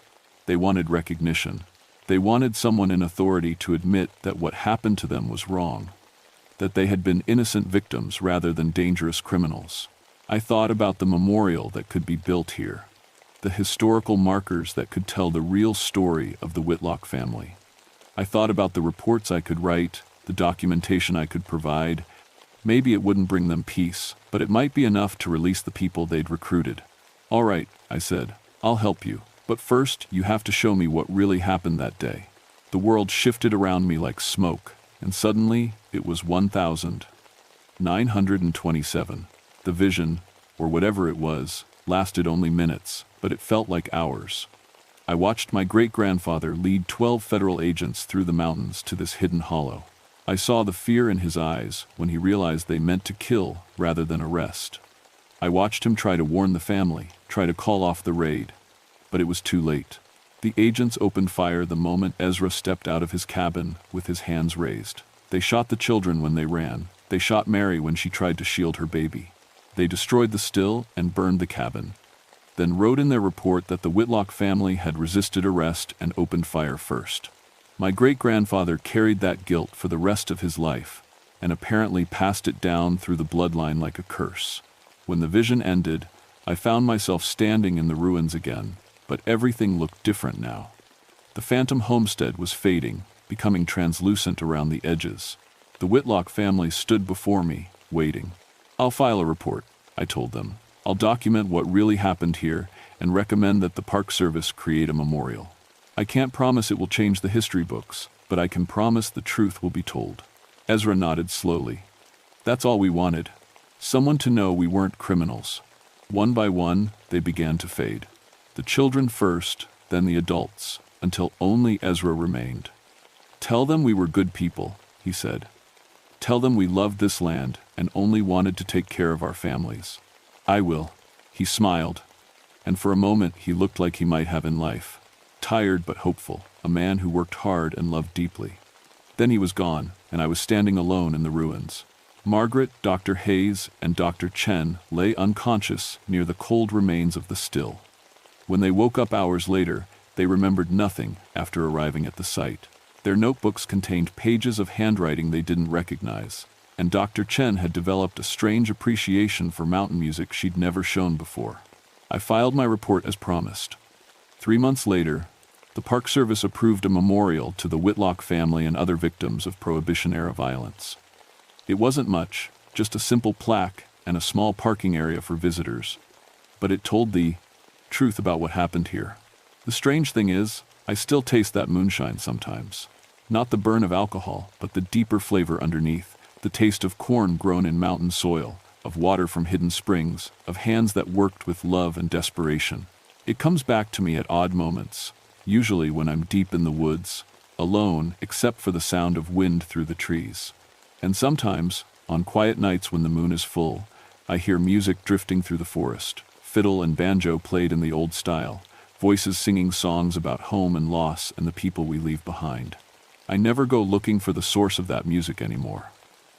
They wanted recognition. They wanted someone in authority to admit that what happened to them was wrong, that they had been innocent victims rather than dangerous criminals. I thought about the memorial that could be built here, the historical markers that could tell the real story of the Whitlock family. I thought about the reports I could write, the documentation I could provide. Maybe it wouldn't bring them peace, but it might be enough to release the people they'd recruited. "All right," I said, "I'll help you. But first, you have to show me what really happened that day." The world shifted around me like smoke, and suddenly it was 1927. The vision, or whatever it was, lasted only minutes, but it felt like hours. I watched my great-grandfather lead 12 federal agents through the mountains to this hidden hollow. I saw the fear in his eyes when he realized they meant to kill rather than arrest. I watched him try to warn the family, try to call off the raid. But it was too late. The agents opened fire the moment Ezra stepped out of his cabin with his hands raised. They shot the children when they ran. They shot Mary when she tried to shield her baby. They destroyed the still and burned the cabin. Then wrote in their report that the Whitlock family had resisted arrest and opened fire first. My great-grandfather carried that guilt for the rest of his life. and apparently passed it down through the bloodline like a curse. When the vision ended, I found myself standing in the ruins again, but everything looked different now. The phantom homestead was fading, becoming translucent around the edges. The Whitlock family stood before me, waiting. "I'll file a report," I told them. "I'll document what really happened here and recommend that the Park Service create a memorial. I can't promise it will change the history books, but I can promise the truth will be told." Ezra nodded slowly. "That's all we wanted. Someone to know we weren't criminals." One by one, they began to fade. The children first, then the adults, until only Ezra remained. "Tell them we were good people," he said. "Tell them we loved this land and only wanted to take care of our families." "I will." He smiled, and for a moment he looked like he might have in life. Tired but hopeful, a man who worked hard and loved deeply. Then he was gone, and I was standing alone in the ruins. Margaret, Dr. Hayes, and Dr. Chen lay unconscious near the cold remains of the still. When they woke up hours later, they remembered nothing after arriving at the site. Their notebooks contained pages of handwriting they didn't recognize, and Dr. Chen had developed a strange appreciation for mountain music she'd never shown before. I filed my report as promised. 3 months later, the Park Service approved a memorial to the Whitlock family and other victims of Prohibition-era violence. It wasn't much, just a simple plaque and a small parking area for visitors. But it told the truth about what happened here. The strange thing is, I still taste that moonshine sometimes. Not the burn of alcohol, but the deeper flavor underneath, the taste of corn grown in mountain soil, of water from hidden springs, of hands that worked with love and desperation. It comes back to me at odd moments, usually when I'm deep in the woods, alone except for the sound of wind through the trees. And sometimes, on quiet nights when the moon is full, I hear music drifting through the forest, fiddle and banjo played in the old style, voices singing songs about home and loss and the people we leave behind. I never go looking for the source of that music anymore.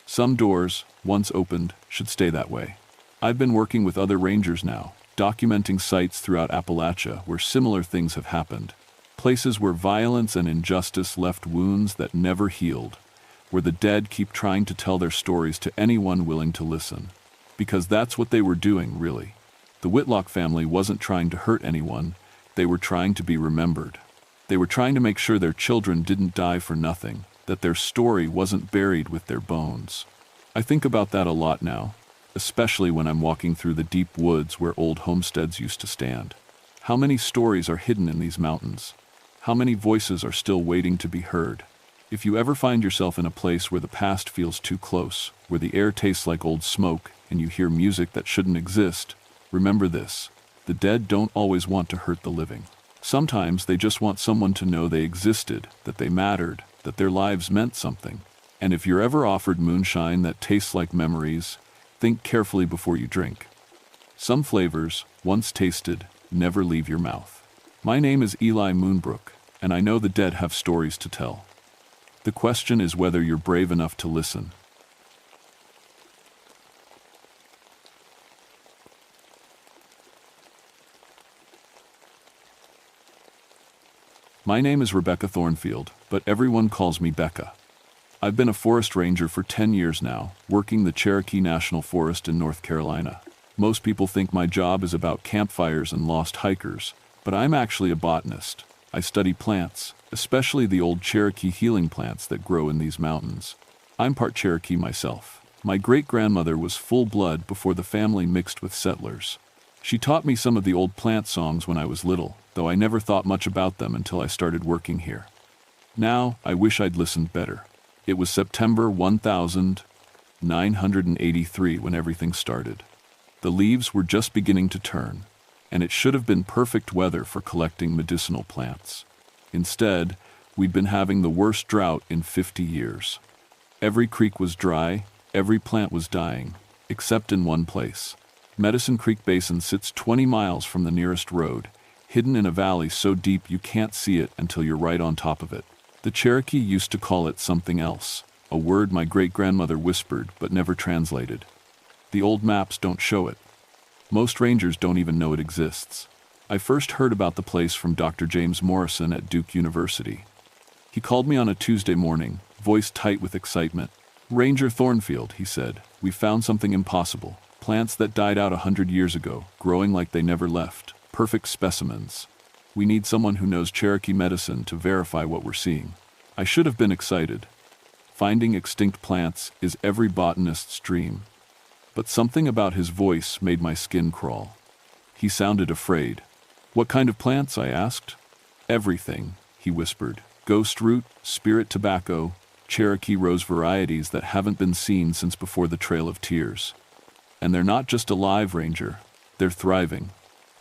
Some doors, once opened, should stay that way. I've been working with other rangers now, documenting sites throughout Appalachia where similar things have happened. Places where violence and injustice left wounds that never healed, where the dead keep trying to tell their stories to anyone willing to listen. Because that's what they were doing, really. The Whitlock family wasn't trying to hurt anyone, they were trying to be remembered. They were trying to make sure their children didn't die for nothing, that their story wasn't buried with their bones. I think about that a lot now, especially when I'm walking through the deep woods where old homesteads used to stand. How many stories are hidden in these mountains? How many voices are still waiting to be heard? If you ever find yourself in a place where the past feels too close, where the air tastes like old smoke, and you hear music that shouldn't exist, remember this: the dead don't always want to hurt the living. Sometimes they just want someone to know they existed, that they mattered, that their lives meant something. And if you're ever offered moonshine that tastes like memories, think carefully before you drink. Some flavors, once tasted, never leave your mouth. My name is Eli Moonbrook, and I know the dead have stories to tell. The question is whether you're brave enough to listen. My name is Rebecca Thornfield, but everyone calls me Becca. I've been a forest ranger for 10 years now, working the Cherokee National Forest in North Carolina. Most people think my job is about campfires and lost hikers, but I'm actually a botanist. I study plants, especially the old Cherokee healing plants that grow in these mountains. I'm part Cherokee myself. My great-grandmother was full-blood before the family mixed with settlers. She taught me some of the old plant songs when I was little, though I never thought much about them until I started working here. Now, I wish I'd listened better. It was September 1983 when everything started. The leaves were just beginning to turn, and it should have been perfect weather for collecting medicinal plants. Instead, we'd been having the worst drought in 50 years. Every creek was dry, every plant was dying, except in one place. Medicine Creek Basin sits 20 miles from the nearest road, hidden in a valley so deep you can't see it until you're right on top of it. The Cherokee used to call it something else, a word my great-grandmother whispered but never translated. The old maps don't show it. Most rangers don't even know it exists. I first heard about the place from Dr. James Morrison at Duke University. He called me on a Tuesday morning, voice tight with excitement. "Ranger Thornfield," he said, "we found something impossible. Plants that died out 100 years ago, growing like they never left. Perfect specimens. We need someone who knows Cherokee medicine to verify what we're seeing." I should have been excited. Finding extinct plants is every botanist's dream. But something about his voice made my skin crawl. He sounded afraid. "What kind of plants?" I asked. "Everything," he whispered. "Ghost root, spirit tobacco, Cherokee rose varieties that haven't been seen since before the Trail of Tears. And they're not just alive, Ranger. They're thriving."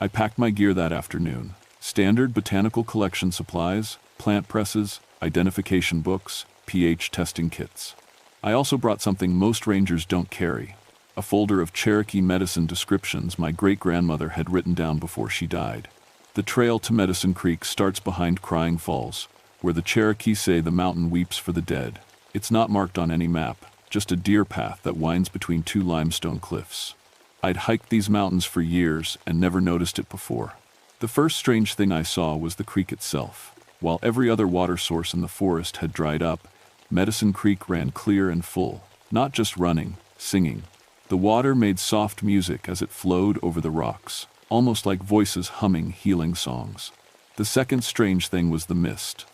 I packed my gear that afternoon. Standard botanical collection supplies, plant presses, identification books, pH testing kits. I also brought something most rangers don't carry: a folder of Cherokee medicine descriptions my great-grandmother had written down before she died. The trail to Medicine Creek starts behind Crying Falls, where the Cherokee say the mountain weeps for the dead. It's not marked on any map, just a deer path that winds between two limestone cliffs. I'd hiked these mountains for years and never noticed it before. The first strange thing I saw was the creek itself. While every other water source in the forest had dried up, Medicine Creek ran clear and full, not just running, singing. The water made soft music as it flowed over the rocks, almost like voices humming healing songs. The second strange thing was the mist.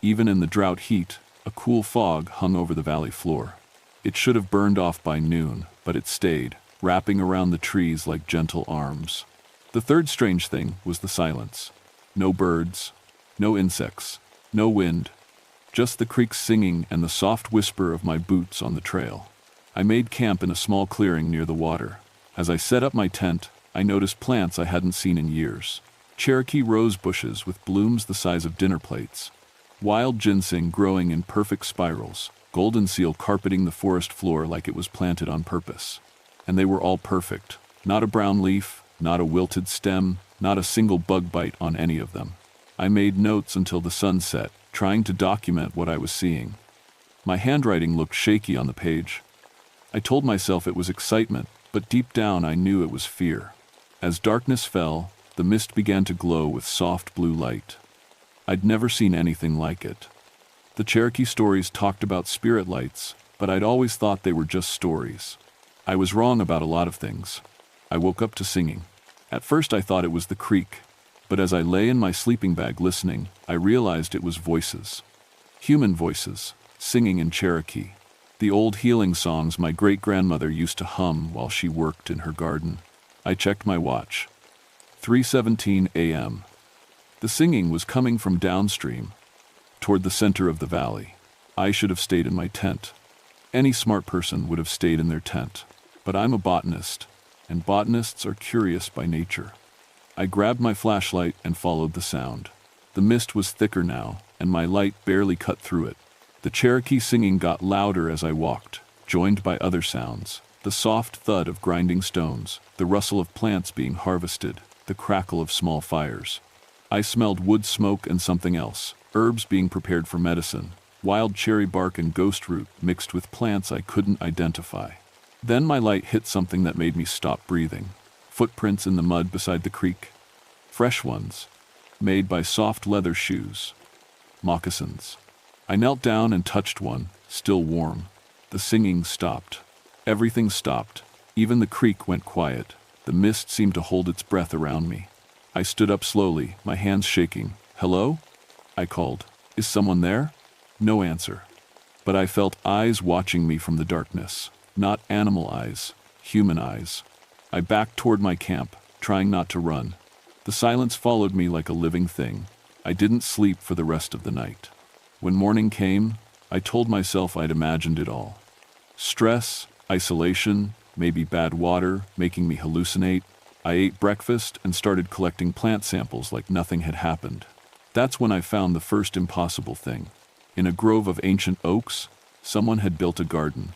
Even in the drought heat, a cool fog hung over the valley floor. It should have burned off by noon, but it stayed, wrapping around the trees like gentle arms. The third strange thing was the silence. No birds, no insects, no wind, just the creek singing and the soft whisper of my boots on the trail. I made camp in a small clearing near the water. As I set up my tent, I noticed plants I hadn't seen in years. Cherokee rose bushes with blooms the size of dinner plates, wild ginseng growing in perfect spirals, golden seal carpeting the forest floor like it was planted on purpose. And they were all perfect. Not a brown leaf, not a wilted stem, not a single bug bite on any of them. I made notes until the sun set, trying to document what I was seeing. My handwriting looked shaky on the page. I told myself it was excitement, but deep down I knew it was fear. As darkness fell, the mist began to glow with soft blue light. I'd never seen anything like it. The Cherokee stories talked about spirit lights, but I'd always thought they were just stories. I was wrong about a lot of things. I woke up to singing. At first I thought it was the creek, but as I lay in my sleeping bag listening, I realized it was voices. Human voices, singing in Cherokee. The old healing songs my great-grandmother used to hum while she worked in her garden. I checked my watch. 3:17 a.m. The singing was coming from downstream, toward the center of the valley. I should have stayed in my tent. Any smart person would have stayed in their tent. But I'm a botanist, and botanists are curious by nature. I grabbed my flashlight and followed the sound. The mist was thicker now, and my light barely cut through it. The Cherokee singing got louder as I walked, joined by other sounds. The soft thud of grinding stones, the rustle of plants being harvested, the crackle of small fires. I smelled wood smoke and something else, herbs being prepared for medicine, wild cherry bark and ghost root mixed with plants I couldn't identify. Then my light hit something that made me stop breathing. Footprints in the mud beside the creek. Fresh ones, made by soft leather shoes. Moccasins. I knelt down and touched one, still warm. The singing stopped. Everything stopped. Even the creek went quiet. The mist seemed to hold its breath around me. I stood up slowly, my hands shaking. "Hello?" I called. "Is someone there?" No answer. But I felt eyes watching me from the darkness. Not animal eyes, human eyes. I backed toward my camp, trying not to run. The silence followed me like a living thing. I didn't sleep for the rest of the night. When morning came, I told myself I'd imagined it all. Stress, isolation, maybe bad water, making me hallucinate. I ate breakfast and started collecting plant samples like nothing had happened. That's when I found the first impossible thing. In a grove of ancient oaks, someone had built a garden.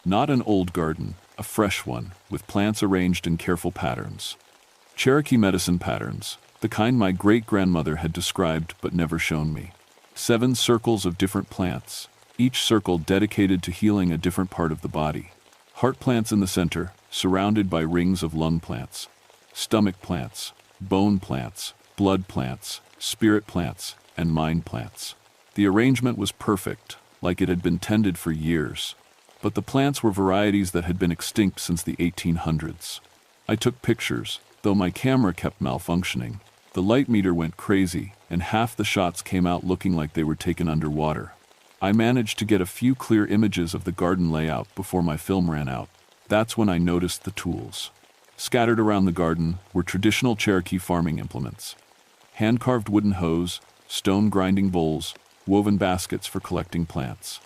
Not an old garden, a fresh one, with plants arranged in careful patterns. Cherokee medicine patterns, the kind my great-grandmother had described but never shown me. 7 circles of different plants, each circle dedicated to healing a different part of the body. Heart plants in the center, surrounded by rings of lung plants. Stomach plants, bone plants, blood plants, spirit plants, and mind plants. The arrangement was perfect, like it had been tended for years. but the plants were varieties that had been extinct since the 1800s. I took pictures, though my camera kept malfunctioning. The light meter went crazy, and half the shots came out looking like they were taken underwater. I managed to get a few clear images of the garden layout before my film ran out. That's when I noticed the tools. Scattered around the garden were traditional Cherokee farming implements. Hand-carved wooden hoes, stone grinding bowls, woven baskets for collecting plants.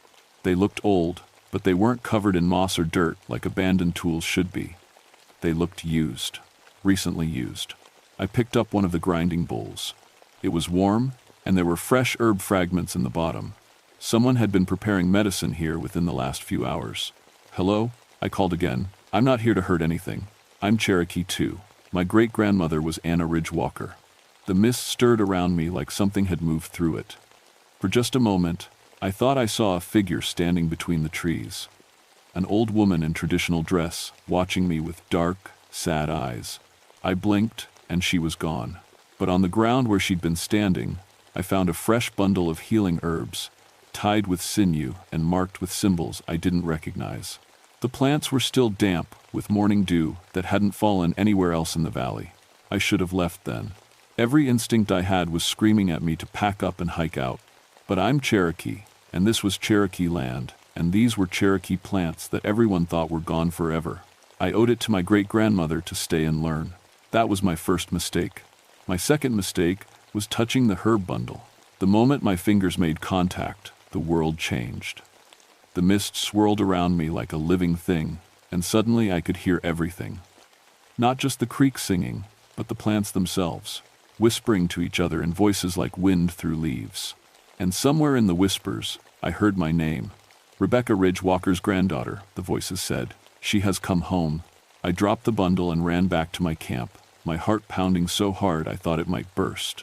They looked old, but they weren't covered in moss or dirt like abandoned tools should be. They looked used, recently used. I picked up one of the grinding bowls. It was warm, and there were fresh herb fragments in the bottom. Someone had been preparing medicine here within the last few hours. "Hello?" I called again. "I'm not here to hurt anything. I'm Cherokee too. My great-grandmother was Anna Ridge Walker." The mist stirred around me like something had moved through it. For just a moment, I thought I saw a figure standing between the trees. An old woman in traditional dress, watching me with dark, sad eyes. I blinked, and she was gone. But on the ground where she'd been standing, I found a fresh bundle of healing herbs, tied with sinew and marked with symbols I didn't recognize. The plants were still damp, with morning dew that hadn't fallen anywhere else in the valley. I should have left then. Every instinct I had was screaming at me to pack up and hike out. But I'm Cherokee, and this was Cherokee land, and these were Cherokee plants that everyone thought were gone forever. I owed it to my great-grandmother to stay and learn. That was my first mistake. My second mistake was touching the herb bundle. The moment my fingers made contact, the world changed. The mist swirled around me like a living thing, and suddenly I could hear everything. Not just the creek singing, but the plants themselves, whispering to each other in voices like wind through leaves. And somewhere in the whispers, I heard my name. "Rebecca Ridge Walker's granddaughter," the voices said. "She has come home." I dropped the bundle and ran back to my camp, my heart pounding so hard I thought it might burst.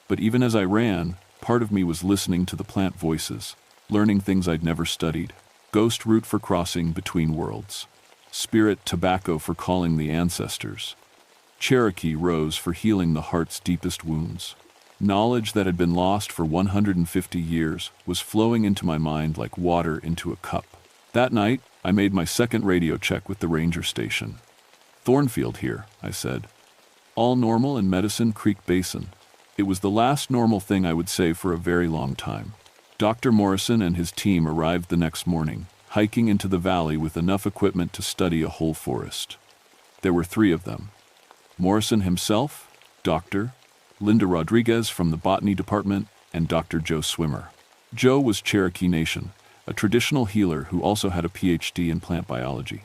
But even as I ran, part of me was listening to the plant voices, learning things I'd never studied. Ghost root for crossing between worlds. Spirit tobacco for calling the ancestors. Cherokee rose for healing the heart's deepest wounds. Knowledge that had been lost for 150 years was flowing into my mind like water into a cup. That night, I made my second radio check with the ranger station. "Thornfield here," I said. "All normal in Medicine Creek Basin." It was the last normal thing I would say for a very long time. Dr. Morrison and his team arrived the next morning, hiking into the valley with enough equipment to study a whole forest. There were 3 of them. Morrison himself, Dr. Linda Rodriguez from the botany department, and Dr. Joe Swimmer. Joe was Cherokee Nation, a traditional healer who also had a PhD in plant biology.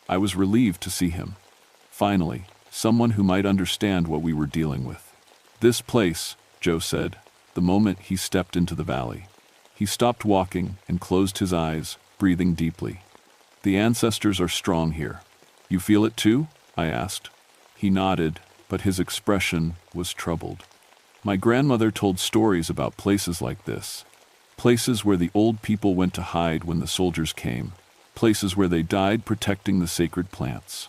I was relieved to see him. Finally, someone who might understand what we were dealing with. "This place," Joe said, the moment he stepped into the valley. He stopped walking and closed his eyes, breathing deeply. "The ancestors are strong here. You feel it too?" I asked. He nodded, but his expression was troubled. My grandmother told stories about places like this. Places where the old people went to hide when the soldiers came. Places where they died protecting the sacred plants.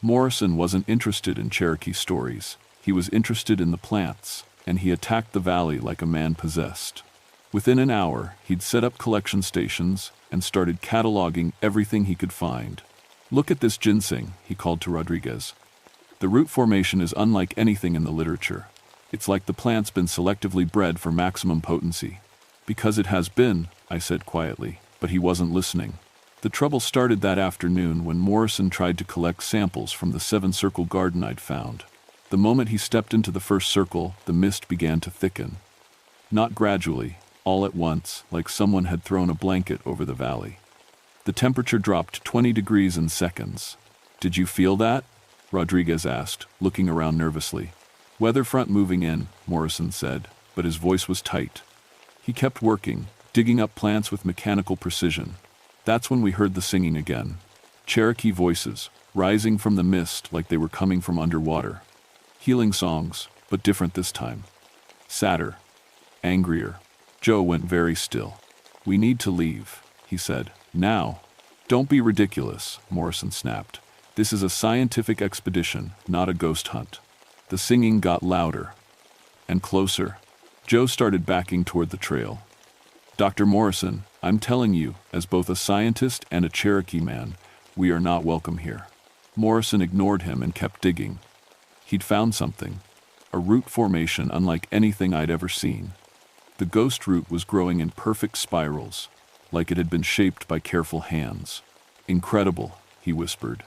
Morrison wasn't interested in Cherokee stories. He was interested in the plants, and he attacked the valley like a man possessed. Within an hour, he'd set up collection stations and started cataloging everything he could find. "Look at this ginseng," he called to Rodriguez. "The root formation is unlike anything in the literature. It's like the plant's been selectively bred for maximum potency." "Because it has been," I said quietly, but he wasn't listening. The trouble started that afternoon when Morrison tried to collect samples from the 7-circle garden I'd found. The moment he stepped into the first circle, the mist began to thicken. Not gradually, all at once, like someone had thrown a blanket over the valley. The temperature dropped 20 degrees in seconds. "Did you feel that?" Rodriguez asked, looking around nervously. "Weather front moving in," Morrison said, but his voice was tight. He kept working, digging up plants with mechanical precision. That's when we heard the singing again. Cherokee voices, rising from the mist like they were coming from underwater. Healing songs, but different this time. Sadder. Angrier. Joe went very still. "We need to leave," he said. "Now." "Don't be ridiculous," Morrison snapped. "This is a scientific expedition, not a ghost hunt." The singing got louder. And closer. Joe started backing toward the trail. Dr. Morrison, I'm telling you, as both a scientist and a Cherokee man, we are not welcome here." Morrison ignored him and kept digging. He'd found something, a root formation unlike anything I'd ever seen. The ghost root was growing in perfect spirals, like it had been shaped by careful hands. "Incredible," he whispered.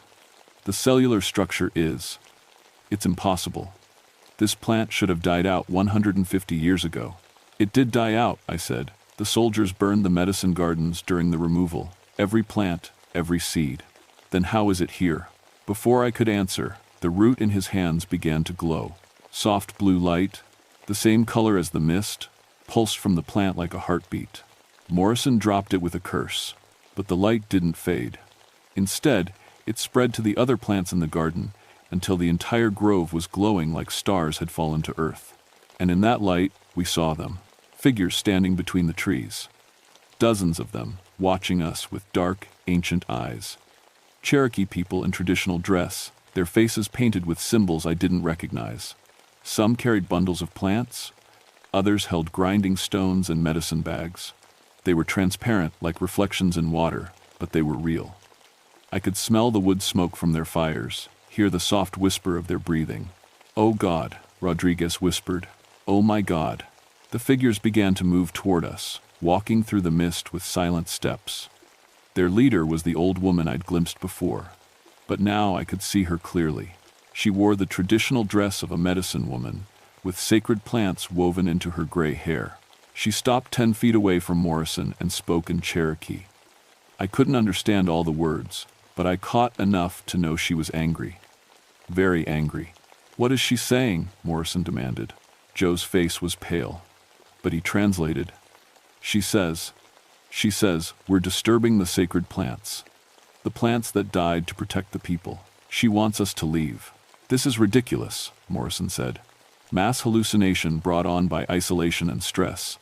"The cellular structure it's impossible. This plant should have died out 150 years ago." "It did die out," I said. "The soldiers burned the medicine gardens during the removal, every plant, every seed. Then how is it here?" Before I could answer, the root in his hands began to glow. Soft blue light, the same color as the mist, pulsed from the plant like a heartbeat. Morrison dropped it with a curse, but the light didn't fade. Instead, it spread to the other plants in the garden until the entire grove was glowing like stars had fallen to earth. And in that light, we saw them, figures standing between the trees. Dozens of them, watching us with dark, ancient eyes. Cherokee people in traditional dress, their faces painted with symbols I didn't recognize. Some carried bundles of plants, others held grinding stones and medicine bags. They were transparent like reflections in water, but they were real. I could smell the wood smoke from their fires, hear the soft whisper of their breathing. "Oh God," Rodriguez whispered. "Oh my God." The figures began to move toward us, walking through the mist with silent steps. Their leader was the old woman I'd glimpsed before, but now I could see her clearly. She wore the traditional dress of a medicine woman, with sacred plants woven into her gray hair. She stopped 10 feet away from Morrison and spoke in Cherokee. I couldn't understand all the words, but I caught enough to know she was angry. Very angry. "What is she saying?" Morrison demanded. Joe's face was pale, but he translated. She says, we're disturbing the sacred plants. The plants that died to protect the people. She wants us to leave." "This is ridiculous," Morrison said. "Mass hallucination brought on by isolation and stress.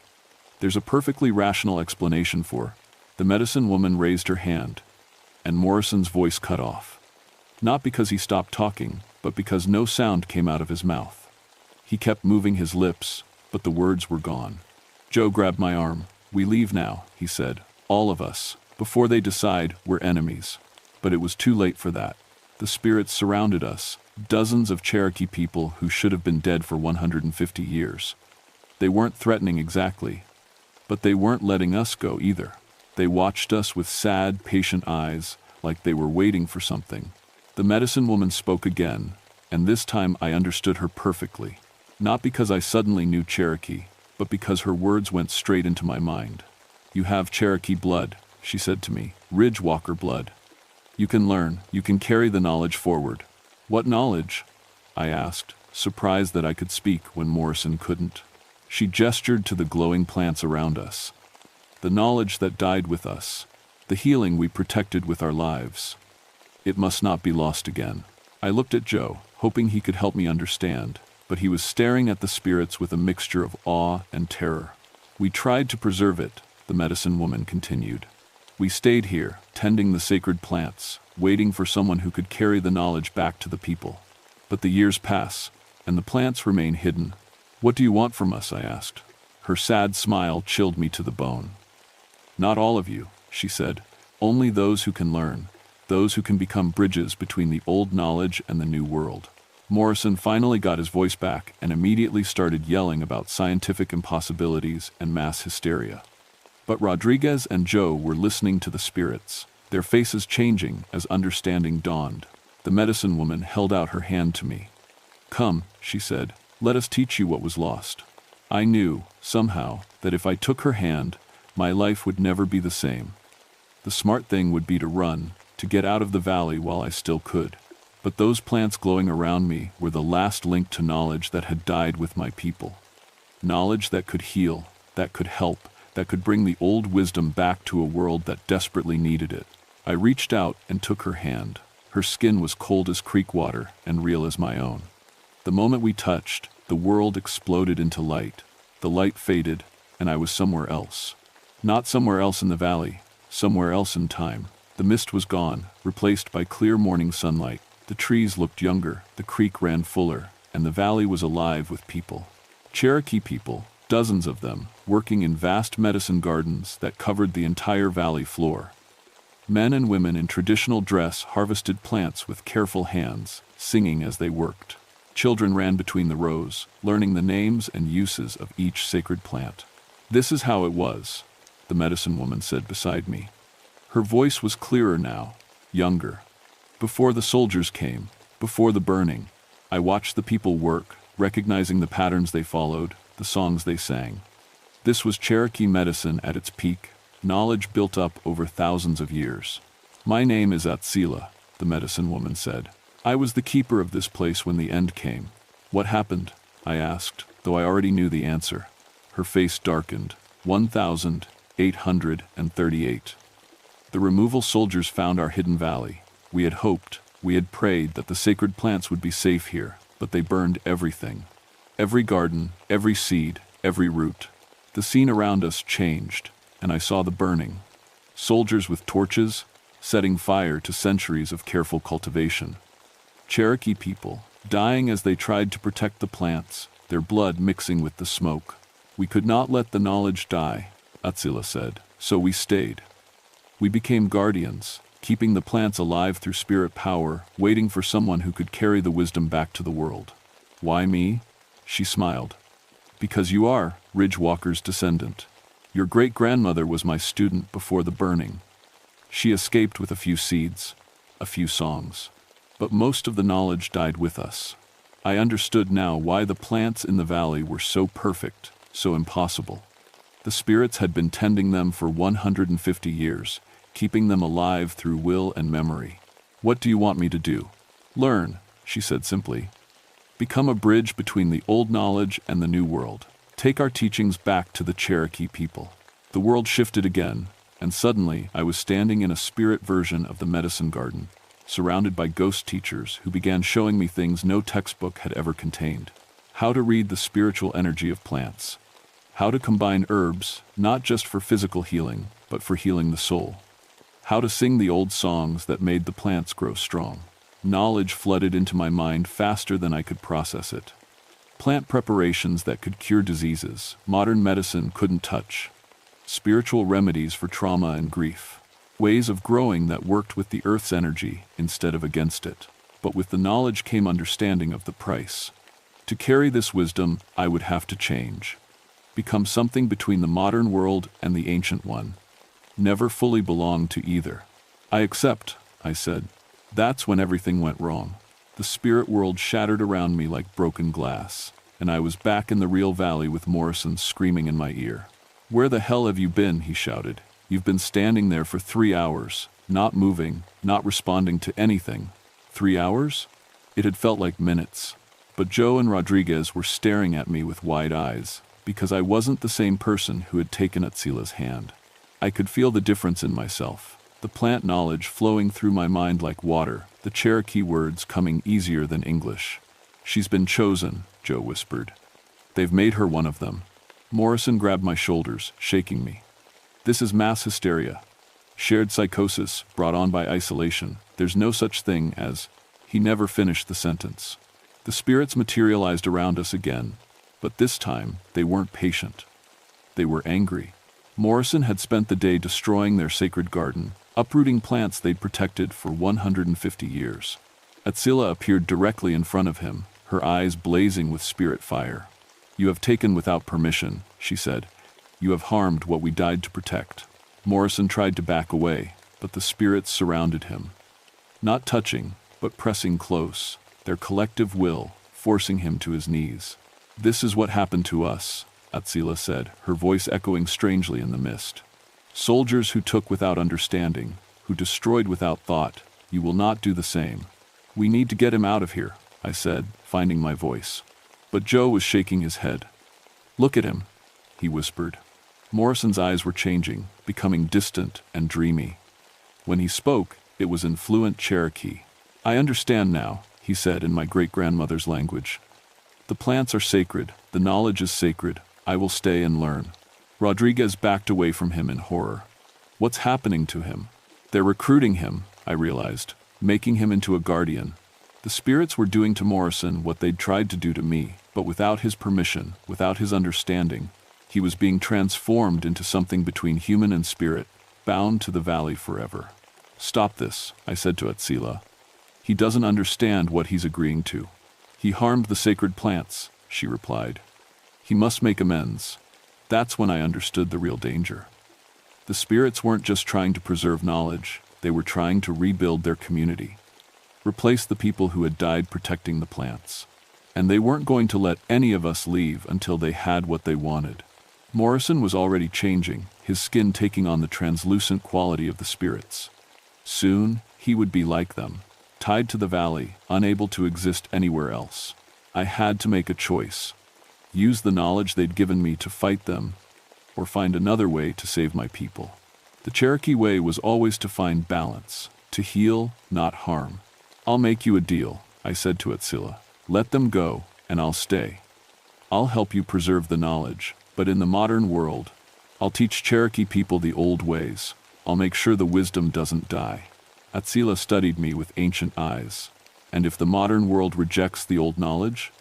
There's a perfectly rational explanation for." The medicine woman raised her hand, and Morrison's voice cut off. Not because he stopped talking, but because no sound came out of his mouth. He kept moving his lips, but the words were gone. Joe grabbed my arm. "We leave now," he said. "All of us. Before they decide we're enemies." But it was too late for that. The spirits surrounded us, dozens of Cherokee people who should have been dead for 150 years. They weren't threatening exactly, but they weren't letting us go either. They watched us with sad, patient eyes, like they were waiting for something. The medicine woman spoke again, and this time I understood her perfectly. Not because I suddenly knew Cherokee, but because her words went straight into my mind. "You have Cherokee blood," she said to me, "Ridgewalker blood. You can learn, you can carry the knowledge forward." "What knowledge?" I asked, surprised that I could speak when Morrison couldn't. She gestured to the glowing plants around us. "The knowledge that died with us, the healing we protected with our lives. It must not be lost again." I looked at Joe, hoping he could help me understand, but he was staring at the spirits with a mixture of awe and terror. "We tried to preserve it," the medicine woman continued. "We stayed here, tending the sacred plants, waiting for someone who could carry the knowledge back to the people. But the years pass, and the plants remain hidden." "What do you want from us?" I asked. Her sad smile chilled me to the bone. "Not all of you," she said. "Only those who can learn, those who can become bridges between the old knowledge and the new world." Morrison finally got his voice back and immediately started yelling about scientific impossibilities and mass hysteria. But Rodriguez and Joe were listening to the spirits, their faces changing as understanding dawned. The medicine woman held out her hand to me. "Come," she said, "let us teach you what was lost." I knew, somehow, that if I took her hand, my life would never be the same. The smart thing would be to run, to get out of the valley while I still could. But those plants glowing around me were the last link to knowledge that had died with my people. Knowledge that could heal, that could help, that could bring the old wisdom back to a world that desperately needed it. I reached out and took her hand. Her skin was cold as creek water and real as my own. The moment we touched, the world exploded into light. The light faded, and I was somewhere else. Not somewhere else in the valley, somewhere else in time. The mist was gone, replaced by clear morning sunlight. The trees looked younger, the creek ran fuller, and the valley was alive with people. Cherokee people, dozens of them, working in vast medicine gardens that covered the entire valley floor. Men and women in traditional dress harvested plants with careful hands, singing as they worked. Children ran between the rows, learning the names and uses of each sacred plant. "This is how it was," the medicine woman said beside me. Her voice was clearer now, younger. "Before the soldiers came, before the burning, I watched the people work, recognizing the patterns they followed, the songs they sang. This was Cherokee medicine at its peak, knowledge built up over thousands of years. My name is Atsila," the medicine woman said. "I was the keeper of this place when the end came." "What happened?" I asked, though I already knew the answer. Her face darkened. 1838. The removal soldiers found our hidden valley. We had hoped, we had prayed that the sacred plants would be safe here, but they burned everything. Every garden, every seed, every root. The scene around us changed, and I saw the burning. Soldiers with torches, setting fire to centuries of careful cultivation. Cherokee people, dying as they tried to protect the plants, their blood mixing with the smoke. "We could not let the knowledge die," Atsila said, "so we stayed. We became guardians, keeping the plants alive through spirit power, waiting for someone who could carry the wisdom back to the world." "Why me?" She smiled. "Because you are Ridge Walker's descendant. Your great-grandmother was my student before the burning. She escaped with a few seeds, a few songs. But most of the knowledge died with us. I understood now why the plants in the valley were so perfect, so impossible. The spirits had been tending them for 150 years, keeping them alive through will and memory. "What do you want me to do?" "Learn," she said simply. "Become a bridge between the old knowledge and the new world. Take our teachings back to the Cherokee people." The world shifted again, and suddenly I was standing in a spirit version of the medicine garden, surrounded by ghost teachers who began showing me things no textbook had ever contained. How to read the spiritual energy of plants. How to combine herbs, not just for physical healing, but for healing the soul. How to sing the old songs that made the plants grow strong. Knowledge flooded into my mind faster than I could process it. Plant preparations that could cure diseases modern medicine couldn't touch. Spiritual remedies for trauma and grief. Ways of growing that worked with the earth's energy instead of against it. But with the knowledge came understanding of the price. To carry this wisdom, I would have to change. Become something between the modern world and the ancient one. Never fully belong to either. "I accept," I said. That's when everything went wrong. The spirit world shattered around me like broken glass, and I was back in the real valley with Morrison screaming in my ear. "Where the hell have you been?" he shouted. "You've been standing there for 3 hours, not moving, not responding to anything." 3 hours? It had felt like minutes. But Joe and Rodriguez were staring at me with wide eyes, because I wasn't the same person who had taken Atzila's hand. I could feel the difference in myself. The plant knowledge flowing through my mind like water, the Cherokee words coming easier than English. "She's been chosen," Joe whispered. "They've made her one of them." Morrison grabbed my shoulders, shaking me. "This is mass hysteria. Shared psychosis brought on by isolation. There's no such thing as—" He never finished the sentence. The spirits materialized around us again, but this time they weren't patient. They were angry. Morrison had spent the day destroying their sacred garden, uprooting plants they'd protected for 150 years. Atsila appeared directly in front of him, her eyes blazing with spirit fire. "You have taken without permission," she said. "You have harmed what we died to protect." Morrison tried to back away, but the spirits surrounded him. Not touching, but pressing close, their collective will forcing him to his knees. "This is what happened to us," Atsila said, her voice echoing strangely in the mist. "Soldiers who took without understanding, who destroyed without thought, you will not do the same." "We need to get him out of here," I said, finding my voice. But Joe was shaking his head. "Look at him," he whispered. Morrison's eyes were changing, becoming distant and dreamy. When he spoke, it was in fluent Cherokee. "I understand now," he said in my great-grandmother's language. "The plants are sacred, the knowledge is sacred. I will stay and learn." Rodriguez backed away from him in horror. "What's happening to him?" "They're recruiting him," I realized, "making him into a guardian." The spirits were doing to Morrison what they'd tried to do to me, but without his permission, without his understanding, He was being transformed into something between human and spirit, bound to the valley forever. "Stop this," I said to Atsila. "He doesn't understand what he's agreeing to." "He harmed the sacred plants," she replied. "He must make amends." That's when I understood the real danger. The spirits weren't just trying to preserve knowledge, they were trying to rebuild their community, replace the people who had died protecting the plants. And they weren't going to let any of us leave until they had what they wanted. Morrison was already changing, his skin taking on the translucent quality of the spirits. Soon, he would be like them, tied to the valley, unable to exist anywhere else. I had to make a choice. Use the knowledge they'd given me to fight them, or find another way to save my people. The Cherokee way was always to find balance, to heal, not harm. "I'll make you a deal," I said to Atsila. "Let them go, and I'll stay. I'll help you preserve the knowledge, but in the modern world, I'll teach Cherokee people the old ways. I'll make sure the wisdom doesn't die." Atsila studied me with ancient eyes. "And if the modern world rejects the old knowledge?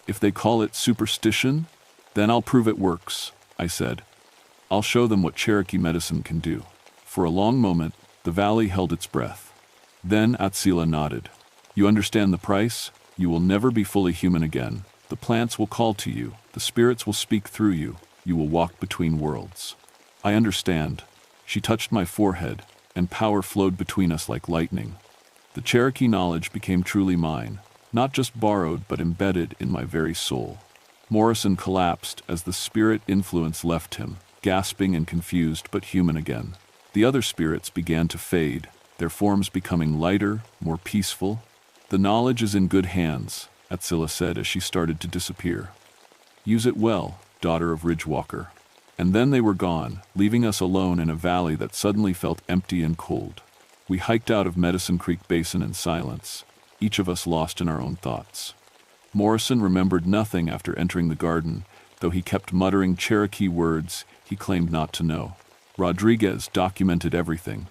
If they call it superstition? Then I'll prove it works," I said. "I'll show them what Cherokee medicine can do." For a long moment, the valley held its breath. Then Atsila nodded. "You understand the price? You will never be fully human again. The plants will call to you, the spirits will speak through you, you will walk between worlds." "I understand." She touched my forehead, and power flowed between us like lightning. The Cherokee knowledge became truly mine, not just borrowed but embedded in my very soul. Morrison collapsed as the spirit influence left him, gasping and confused but human again. The other spirits began to fade, their forms becoming lighter, more peaceful. "The knowledge is in good hands," Atsila said as she started to disappear. "Use it well, daughter of Ridgewalker." And then they were gone, leaving us alone in a valley that suddenly felt empty and cold. We hiked out of Medicine Creek Basin in silence, each of us lost in our own thoughts. Morrison remembered nothing after entering the garden, though he kept muttering Cherokee words he claimed not to know. Rodriguez documented everything,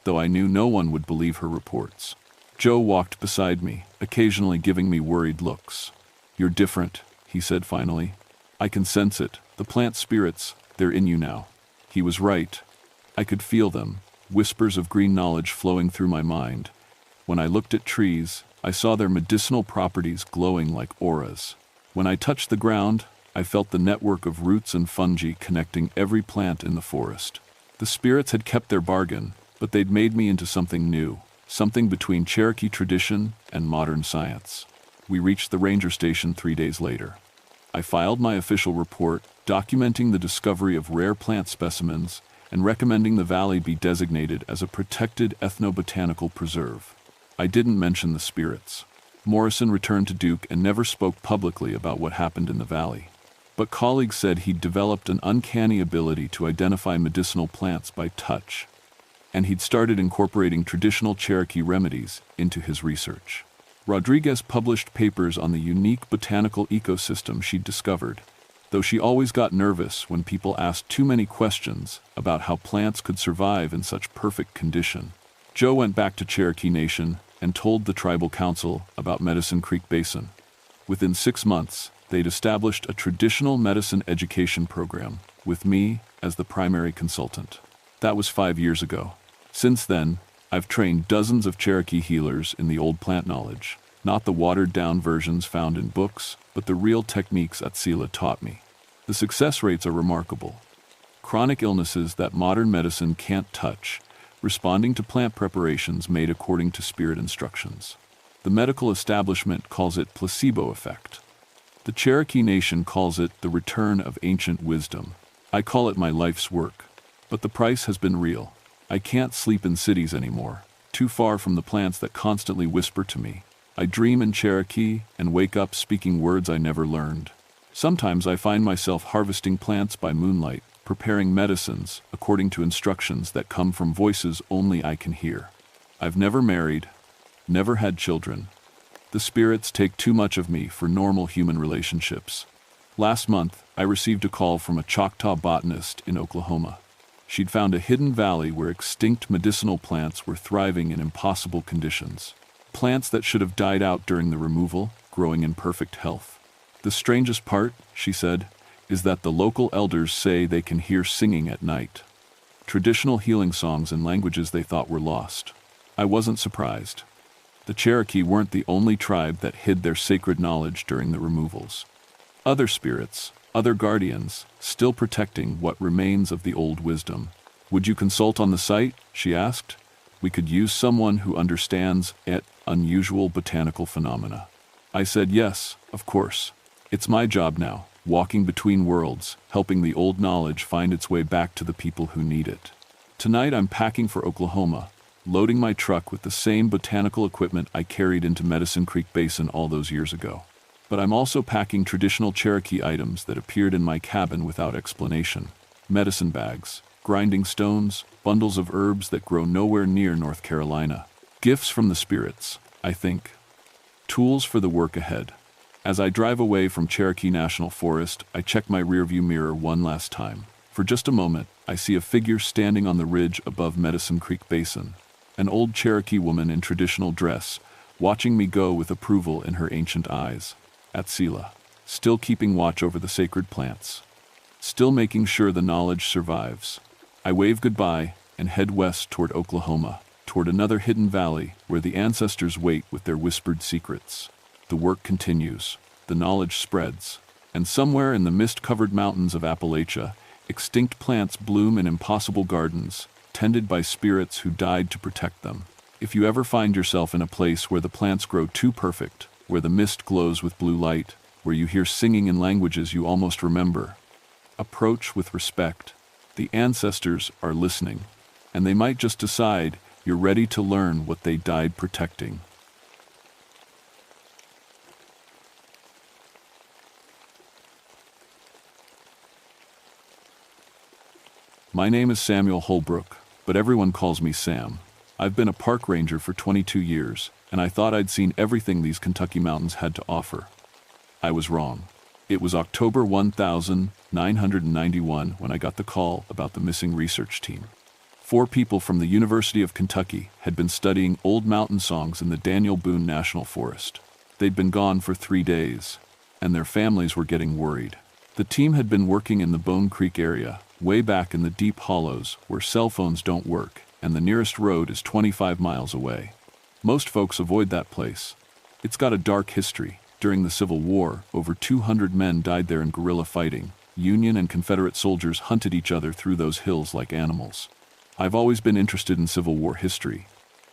though I knew no one would believe her reports. Joe walked beside me, occasionally giving me worried looks. "You're different," he said finally. "I can sense it. The plant spirits, they're in you now." He was right. I could feel them, whispers of green knowledge flowing through my mind. When I looked at trees, I saw their medicinal properties glowing like auras. When I touched the ground, I felt the network of roots and fungi connecting every plant in the forest. The spirits had kept their bargain, but they'd made me into something new, something between Cherokee tradition and modern science. We reached the ranger station 3 days later. I filed my official report, documenting the discovery of rare plant specimens and recommending the valley be designated as a protected ethnobotanical preserve. I didn't mention the spirits. Morrison returned to Duke and never spoke publicly about what happened in the valley. But colleagues said he'd developed an uncanny ability to identify medicinal plants by touch, and he'd started incorporating traditional Cherokee remedies into his research. Rodriguez published papers on the unique botanical ecosystem she'd discovered, though she always got nervous when people asked too many questions about how plants could survive in such perfect condition. Joe went back to Cherokee Nation and told the tribal council about Medicine Creek Basin. Within 6 months, they'd established a traditional medicine education program, with me as the primary consultant. That was 5 years ago. Since then, I've trained dozens of Cherokee healers in the old plant knowledge, not the watered-down versions found in books, but the real techniques Atsila taught me. The success rates are remarkable. Chronic illnesses that modern medicine can't touch, responding to plant preparations made according to spirit instructions. The medical establishment calls it placebo effect. The Cherokee Nation calls it the return of ancient wisdom. I call it my life's work. But the price has been real. I can't sleep in cities anymore, too far from the plants that constantly whisper to me. I dream in Cherokee and wake up speaking words I never learned. Sometimes I find myself harvesting plants by moonlight, preparing medicines according to instructions that come from voices only I can hear. I've never married, never had children. The spirits take too much of me for normal human relationships. Last month, I received a call from a Choctaw botanist in Oklahoma. She'd found a hidden valley where extinct medicinal plants were thriving in impossible conditions. Plants that should have died out during the removal, growing in perfect health. The strangest part, she said, is that the local elders say they can hear singing at night. Traditional healing songs in languages they thought were lost. I wasn't surprised. The Cherokee weren't the only tribe that hid their sacred knowledge during the removals. Other spirits, other guardians, still protecting what remains of the old wisdom. "Would you consult on the site?" she asked. "We could use someone who understands unusual botanical phenomena." I said yes, of course. It's my job now, walking between worlds, helping the old knowledge find its way back to the people who need it. Tonight I'm packing for Oklahoma, loading my truck with the same botanical equipment I carried into Medicine Creek Basin all those years ago. But I'm also packing traditional Cherokee items that appeared in my cabin without explanation. Medicine bags, grinding stones, bundles of herbs that grow nowhere near North Carolina. Gifts from the spirits, I think. Tools for the work ahead. As I drive away from Cherokee National Forest, I check my rearview mirror one last time. For just a moment, I see a figure standing on the ridge above Medicine Creek Basin. An old Cherokee woman in traditional dress, watching me go with approval in her ancient eyes. At Sela, still keeping watch over the sacred plants. Still making sure the knowledge survives. I wave goodbye and head west toward Oklahoma, toward another hidden valley where the ancestors wait with their whispered secrets. The work continues, the knowledge spreads, and somewhere in the mist-covered mountains of Appalachia, extinct plants bloom in impossible gardens, tended by spirits who died to protect them. If you ever find yourself in a place where the plants grow too perfect, where the mist glows with blue light, where you hear singing in languages you almost remember, approach with respect. The ancestors are listening, and they might just decide you're ready to learn what they died protecting. My name is Samuel Holbrook, but everyone calls me Sam. I've been a park ranger for 22 years, and I thought I'd seen everything these Kentucky mountains had to offer. I was wrong. It was October 1991 when I got the call about the missing research team. 4 people from the University of Kentucky had been studying old mountain songs in the Daniel Boone National Forest. They'd been gone for 3 days, and their families were getting worried. The team had been working in the Bone Creek area, way back in the deep hollows where cell phones don't work, and the nearest road is 25 miles away. Most folks avoid that place. It's got a dark history. During the Civil War, over 200 men died there in guerrilla fighting. Union and Confederate soldiers hunted each other through those hills like animals. I've always been interested in Civil War history.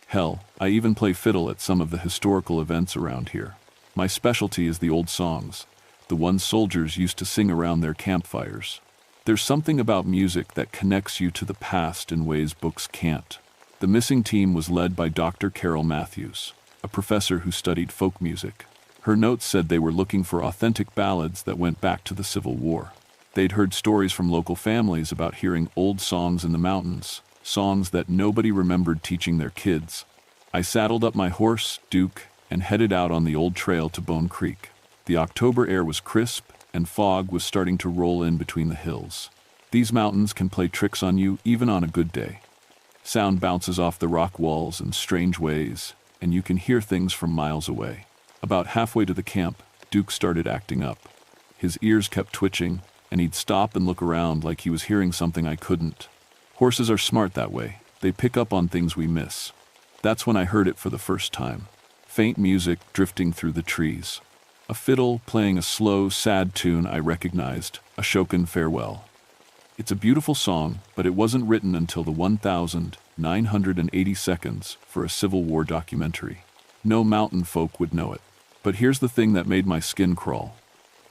Hell, I even play fiddle at some of the historical events around here. My specialty is the old songs, the ones soldiers used to sing around their campfires. There's something about music that connects you to the past in ways books can't. The missing team was led by Dr. Carol Matthews, a professor who studied folk music. Her notes said they were looking for authentic ballads that went back to the Civil War. They'd heard stories from local families about hearing old songs in the mountains, songs that nobody remembered teaching their kids. I saddled up my horse, Duke, and headed out on the old trail to Bone Creek. The October air was crisp, and fog was starting to roll in between the hills. These mountains can play tricks on you even on a good day. Sound bounces off the rock walls in strange ways, and you can hear things from miles away. About halfway to the camp, Duke started acting up. His ears kept twitching, and he'd stop and look around like he was hearing something I couldn't. Horses are smart that way. They pick up on things we miss. That's when I heard it for the first time. Faint music drifting through the trees. A fiddle playing a slow, sad tune I recognized, Ashokan Farewell. It's a beautiful song, but it wasn't written until the 1,980 seconds for a Civil War documentary. No mountain folk would know it. But here's the thing that made my skin crawl.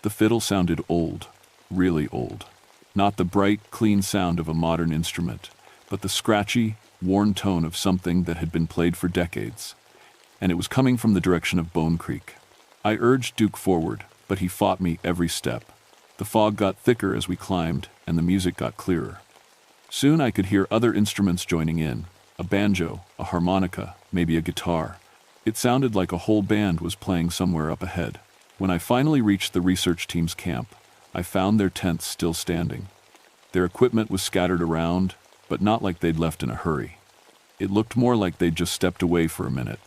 The fiddle sounded old, really old. Not the bright, clean sound of a modern instrument, but the scratchy, worn tone of something that had been played for decades. And it was coming from the direction of Bone Creek. I urged Duke forward, but he fought me every step. The fog got thicker as we climbed, and the music got clearer. Soon I could hear other instruments joining in, a banjo, a harmonica, maybe a guitar. It sounded like a whole band was playing somewhere up ahead. When I finally reached the research team's camp, I found their tents still standing. Their equipment was scattered around, but not like they'd left in a hurry. It looked more like they'd just stepped away for a minute.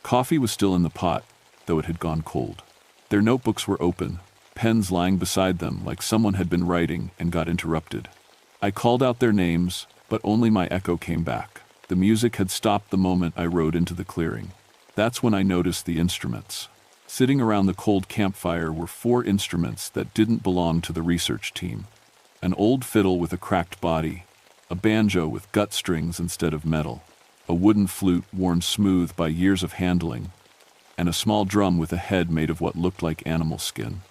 Coffee was still in the pot, though it had gone cold. Their notebooks were open, pens lying beside them like someone had been writing and got interrupted. I called out their names, but only my echo came back. The music had stopped the moment I rode into the clearing. That's when I noticed the instruments. Sitting around the cold campfire were 4 instruments that didn't belong to the research team. An old fiddle with a cracked body, a banjo with gut strings instead of metal, a wooden flute worn smooth by years of handling, and a small drum with a head made of what looked like animal skin.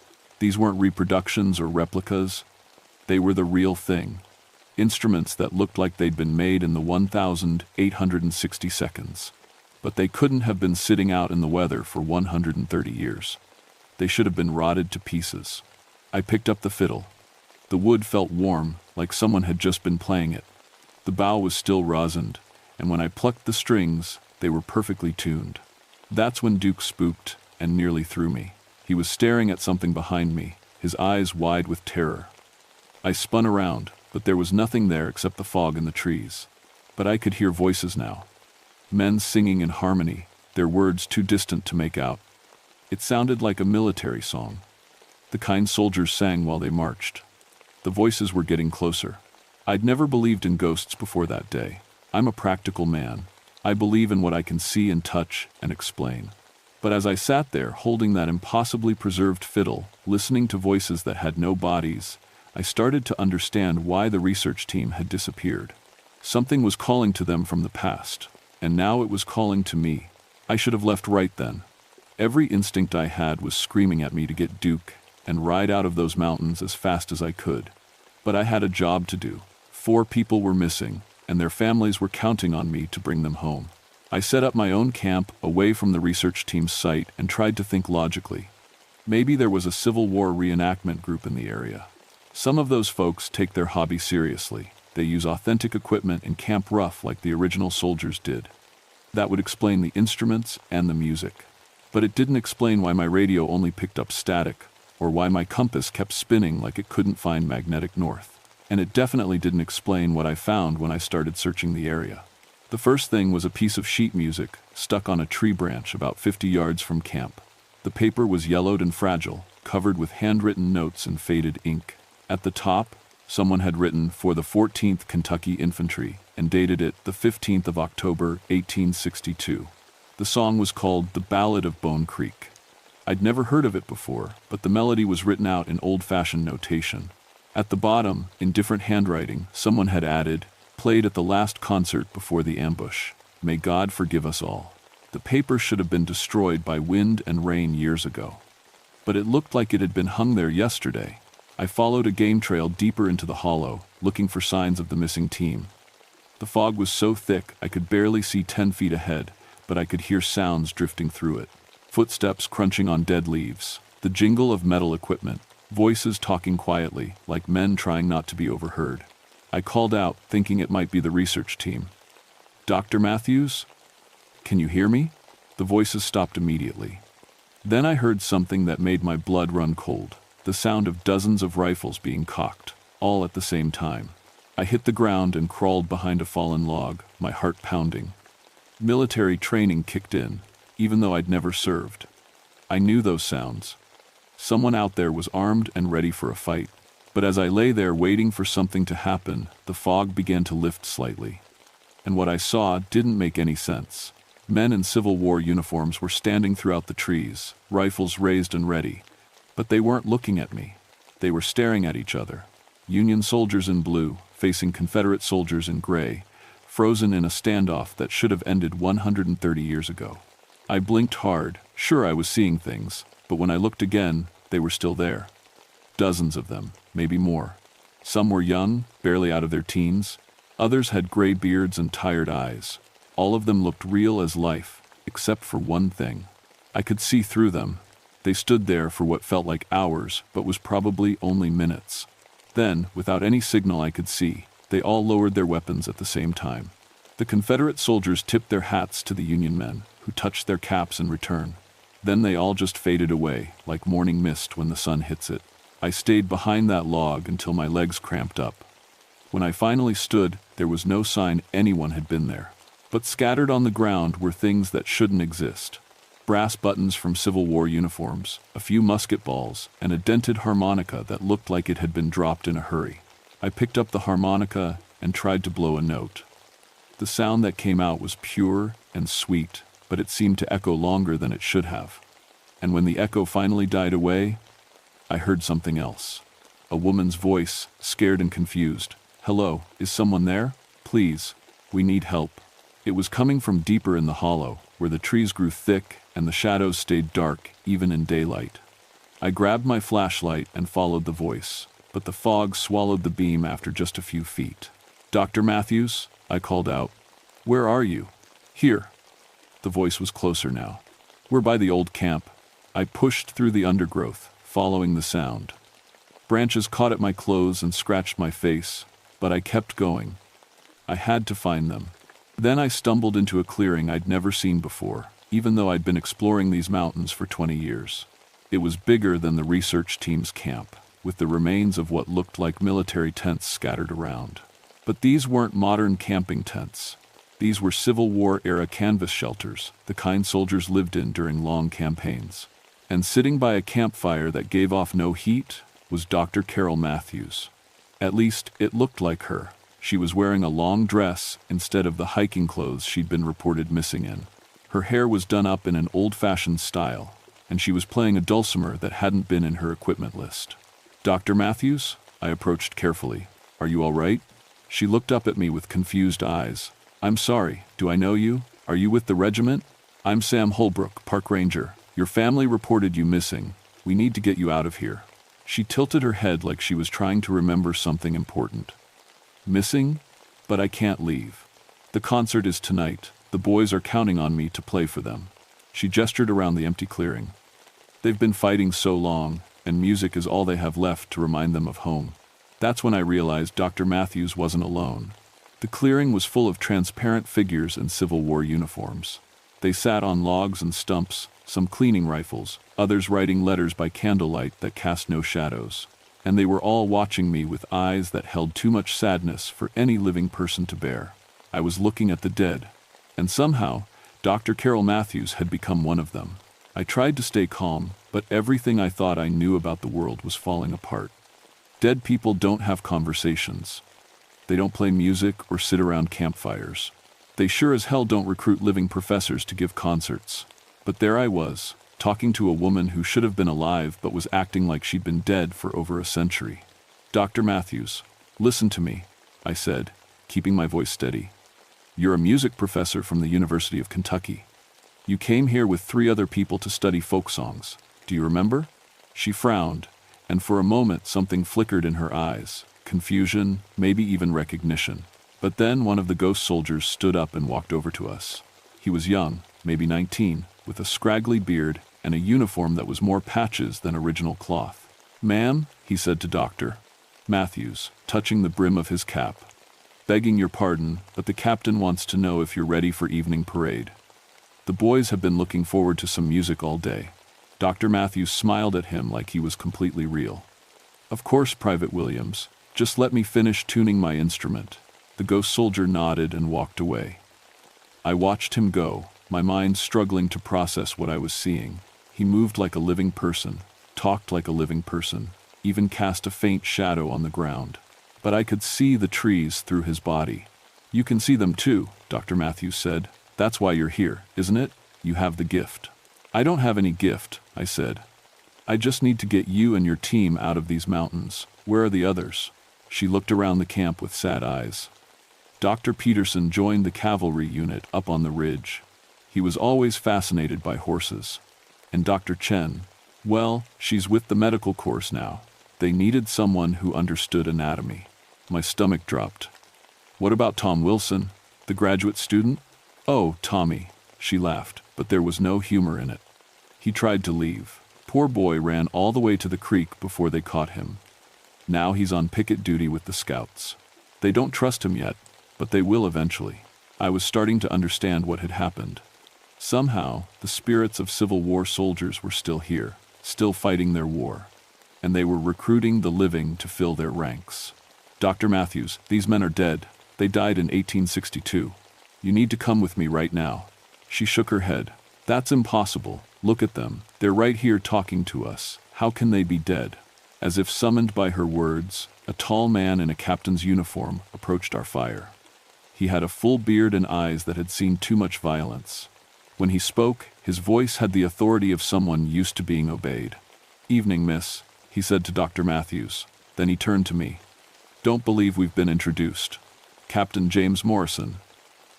These weren't reproductions or replicas. They were the real thing. Instruments that looked like they'd been made in the 1,860 seconds. But they couldn't have been sitting out in the weather for 130 years. They should have been rotted to pieces. I picked up the fiddle. The wood felt warm, like someone had just been playing it. The bow was still rosined, and when I plucked the strings, they were perfectly tuned. That's when Duke spooked and nearly threw me. He was staring at something behind me, his eyes wide with terror. I spun around, but there was nothing there except the fog in the trees. But I could hear voices now. Men singing in harmony, their words too distant to make out. It sounded like a military song. The kind soldiers sang while they marched. The voices were getting closer. I'd never believed in ghosts before that day. I'm a practical man. I believe in what I can see and touch and explain. But as I sat there holding that impossibly preserved fiddle, listening to voices that had no bodies, I started to understand why the research team had disappeared. Something was calling to them from the past. And now it was calling to me. I should have left right then. Every instinct I had was screaming at me to get Duke and ride out of those mountains as fast as I could. But I had a job to do. 4 people were missing, and their families were counting on me to bring them home. I set up my own camp away from the research team's site and tried to think logically. Maybe there was a Civil War reenactment group in the area. Some of those folks take their hobby seriously. They use authentic equipment and camp rough like the original soldiers did. That would explain the instruments and the music. But it didn't explain why my radio only picked up static, or why my compass kept spinning like it couldn't find magnetic north. And it definitely didn't explain what I found when I started searching the area. The first thing was a piece of sheet music stuck on a tree branch about 50 yards from camp. The paper was yellowed and fragile, covered with handwritten notes and faded ink. At the top, someone had written "For the 14th Kentucky Infantry" and dated it the 15th of October, 1862. The song was called "The Ballad of Bone Creek." I'd never heard of it before, but the melody was written out in old-fashioned notation. At the bottom, in different handwriting, someone had added, "Played at the last concert before the ambush. May God forgive us all." The paper should have been destroyed by wind and rain years ago. But it looked like it had been hung there yesterday. I followed a game trail deeper into the hollow, looking for signs of the missing team. The fog was so thick I could barely see 10 feet ahead, but I could hear sounds drifting through it. Footsteps crunching on dead leaves, the jingle of metal equipment, voices talking quietly, like men trying not to be overheard. I called out, thinking it might be the research team. "Dr. Matthews? Can you hear me?" The voices stopped immediately. Then I heard something that made my blood run cold. The sound of dozens of rifles being cocked, all at the same time. I hit the ground and crawled behind a fallen log, my heart pounding. Military training kicked in, even though I'd never served. I knew those sounds. Someone out there was armed and ready for a fight. But as I lay there waiting for something to happen, the fog began to lift slightly. And what I saw didn't make any sense. Men in Civil War uniforms were standing throughout the trees, rifles raised and ready. But they weren't looking at me. They were staring at each other. Union soldiers in blue, facing Confederate soldiers in gray, frozen in a standoff that should have ended 130 years ago. I blinked hard, sure I was seeing things, but when I looked again, they were still there. Dozens of them, maybe more. Some were young, barely out of their teens. Others had gray beards and tired eyes. All of them looked real as life, except for one thing. I could see through them. They stood there for what felt like hours, but was probably only minutes. Then, without any signal I could see, they all lowered their weapons at the same time. The Confederate soldiers tipped their hats to the Union men, who touched their caps in return. Then they all just faded away, like morning mist when the sun hits it. I stayed behind that log until my legs cramped up. When I finally stood, there was no sign anyone had been there. But scattered on the ground were things that shouldn't exist. brass buttons from Civil War uniforms, a few musket balls, and a dented harmonica that looked like it had been dropped in a hurry. I picked up the harmonica and tried to blow a note. The sound that came out was pure and sweet, but it seemed to echo longer than it should have. And when the echo finally died away, I heard something else. A woman's voice, scared and confused. "Hello, is someone there? Please, we need help." It was coming from deeper in the hollow, where the trees grew thick and the shadows stayed dark even in daylight. I grabbed my flashlight and followed the voice, but the fog swallowed the beam after just a few feet. "Dr. Matthews?" I called out. "Where are you?" "Here." The voice was closer now. "We're by the old camp." I pushed through the undergrowth, following the sound. Branches caught at my clothes and scratched my face, but I kept going. I had to find them. Then I stumbled into a clearing I'd never seen before, even though I'd been exploring these mountains for 20 years. It was bigger than the research team's camp, with the remains of what looked like military tents scattered around. But these weren't modern camping tents. These were Civil War-era canvas shelters, the kind soldiers lived in during long campaigns. And sitting by a campfire that gave off no heat was Dr. Carol Matthews. At least, it looked like her. She was wearing a long dress instead of the hiking clothes she'd been reported missing in. Her hair was done up in an old-fashioned style, and she was playing a dulcimer that hadn't been in her equipment list. "Dr. Matthews?" I approached carefully. "Are you all right?" She looked up at me with confused eyes. "I'm sorry, do I know you? Are you with the regiment?" "I'm Sam Holbrook, park ranger. Your family reported you missing. We need to get you out of here." She tilted her head like she was trying to remember something important. "Missing? But I can't leave. The concert is tonight. The boys are counting on me to play for them." She gestured around the empty clearing. "They've been fighting so long, and music is all they have left to remind them of home." That's when I realized Dr. Matthews wasn't alone. The clearing was full of transparent figures in Civil War uniforms. They sat on logs and stumps, some cleaning rifles, others writing letters by candlelight that cast no shadows. And they were all watching me with eyes that held too much sadness for any living person to bear. I was looking at the dead, and somehow, Dr. Carol Matthews had become one of them. I tried to stay calm, but everything I thought I knew about the world was falling apart. Dead people don't have conversations. They don't play music or sit around campfires. They sure as hell don't recruit living professors to give concerts. But there I was, talking to a woman who should have been alive but was acting like she'd been dead for over a century. "Dr. Matthews, listen to me," I said, keeping my voice steady. "You're a music professor from the University of Kentucky. You came here with 3 other people to study folk songs. Do you remember?" She frowned, and for a moment something flickered in her eyes. Confusion, maybe even recognition. But then one of the ghost soldiers stood up and walked over to us. He was young, maybe 19, with a scraggly beard and a uniform that was more patches than original cloth. "Ma'am," he said to Dr. Matthews, touching the brim of his cap. "Begging your pardon, but the captain wants to know if you're ready for evening parade. The boys have been looking forward to some music all day." Dr. Matthews smiled at him like he was completely real. "Of course, Private Williams. Just let me finish tuning my instrument." The ghost soldier nodded and walked away. I watched him go, my mind struggling to process what I was seeing. He moved like a living person, talked like a living person, even cast a faint shadow on the ground. But I could see the trees through his body. "You can see them too," Dr. Matthews said. "That's why you're here, isn't it? You have the gift." "I don't have any gift," I said. "I just need to get you and your team out of these mountains. Where are the others?" She looked around the camp with sad eyes. Dr. Peterson joined the cavalry unit up on the ridge. He was always fascinated by horses. And Dr. Chen, well, she's with the medical course now. They needed someone who understood anatomy. My stomach dropped. "What about Tom Wilson, the graduate student?" "Oh, Tommy," she laughed, but there was no humor in it. "He tried to leave. Poor boy ran all the way to the creek before they caught him. Now he's on picket duty with the scouts. They don't trust him yet, but they will eventually." I was starting to understand what had happened. Somehow, the spirits of Civil War soldiers were still here, still fighting their war. And they were recruiting the living to fill their ranks. "Dr. Matthews, these men are dead. They died in 1862. You need to come with me right now." She shook her head. That's impossible. Look at them. They're right here talking to us. How can they be dead? As if summoned by her words, a tall man in a captain's uniform approached our fire. He had a full beard and eyes that had seen too much violence. When he spoke, his voice had the authority of someone used to being obeyed. "Evening, miss," he said to Dr. Matthews. Then he turned to me. "Don't believe we've been introduced. Captain James Morrison,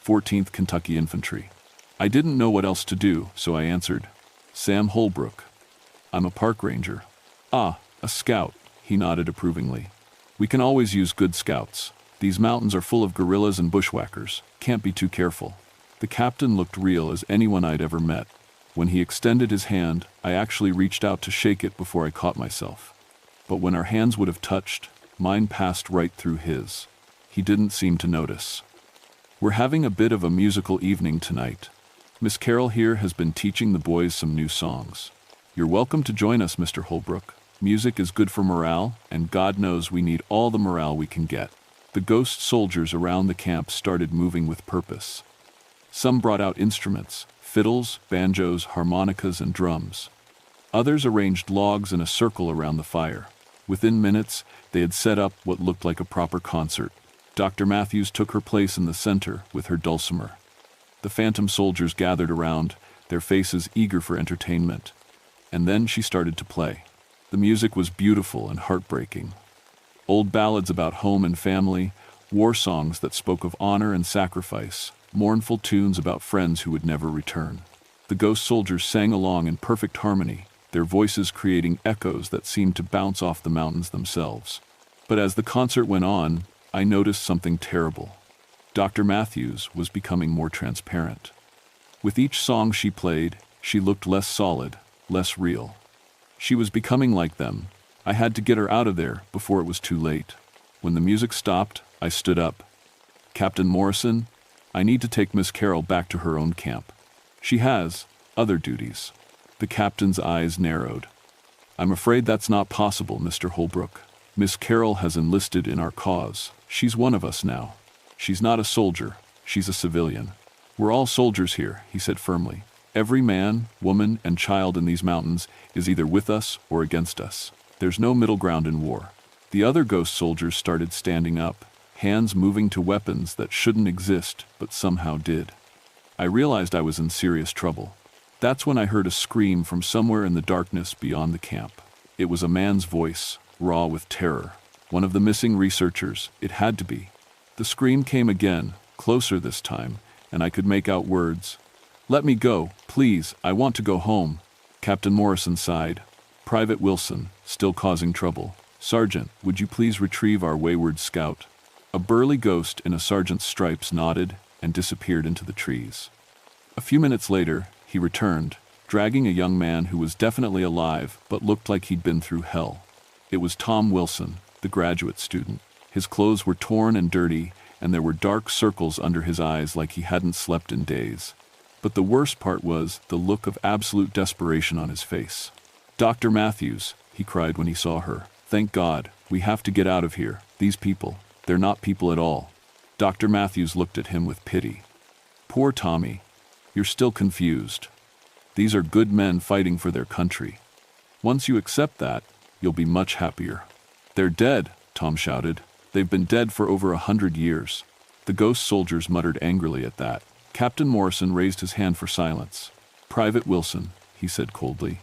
14th Kentucky Infantry." I didn't know what else to do, so I answered, "Sam Holbrook. I'm a park ranger." "Ah, a scout," he nodded approvingly. "We can always use good scouts. These mountains are full of guerrillas and bushwhackers. Can't be too careful." The captain looked real as anyone I'd ever met. When he extended his hand, I actually reached out to shake it before I caught myself. But when our hands would have touched, mine passed right through his. He didn't seem to notice. "We're having a bit of a musical evening tonight. Miss Carroll here has been teaching the boys some new songs. You're welcome to join us, Mr. Holbrook. Music is good for morale, and God knows we need all the morale we can get." The ghost soldiers around the camp started moving with purpose. Some brought out instruments, fiddles, banjos, harmonicas, and drums. Others arranged logs in a circle around the fire. Within minutes, they had set up what looked like a proper concert. Dr. Matthews took her place in the center with her dulcimer. The phantom soldiers gathered around, their faces eager for entertainment. And then she started to play. The music was beautiful and heartbreaking. Old ballads about home and family, war songs that spoke of honor and sacrifice, mournful tunes about friends who would never return. The ghost soldiers sang along in perfect harmony, their voices creating echoes that seemed to bounce off the mountains themselves. But as the concert went on, I noticed something terrible. Dr. Matthews was becoming more transparent. With each song she played, she looked less solid, less real. She was becoming like them. I had to get her out of there before it was too late. When the music stopped, I stood up. "Captain Morrison, I need to take Miss Carroll back to her own camp. She has other duties." The captain's eyes narrowed. "I'm afraid that's not possible, Mr. Holbrook. Miss Carroll has enlisted in our cause. She's one of us now. She's not a soldier, she's a civilian." "We're all soldiers here," he said firmly. "Every man, woman, and child in these mountains is either with us or against us. There's no middle ground in war." The other ghost soldiers started standing up, hands moving to weapons that shouldn't exist but somehow did. I realized I was in serious trouble. That's when I heard a scream from somewhere in the darkness beyond the camp. It was a man's voice, raw with terror. One of the missing researchers, it had to be. The scream came again, closer this time, and I could make out words. "Let me go, please, I want to go home." Captain Morrison sighed. "Private Wilson, still causing trouble. Sergeant, would you please retrieve our wayward scout?" A burly ghost in a sergeant's stripes nodded and disappeared into the trees. A few minutes later, he returned, dragging a young man who was definitely alive but looked like he'd been through hell. It was Tom Wilson, the graduate student. His clothes were torn and dirty, and there were dark circles under his eyes like he hadn't slept in days. But the worst part was the look of absolute desperation on his face. "Dr. Matthews," he cried when he saw her. "Thank God, we have to get out of here. These people, they're not people at all." Dr. Matthews looked at him with pity. "Poor Tommy, you're still confused. These are good men fighting for their country. Once you accept that, you'll be much happier." "They're dead," Tom shouted. "They've been dead for over 100 years. The ghost soldiers muttered angrily at that. Captain Morrison raised his hand for silence. "Private Wilson," he said coldly,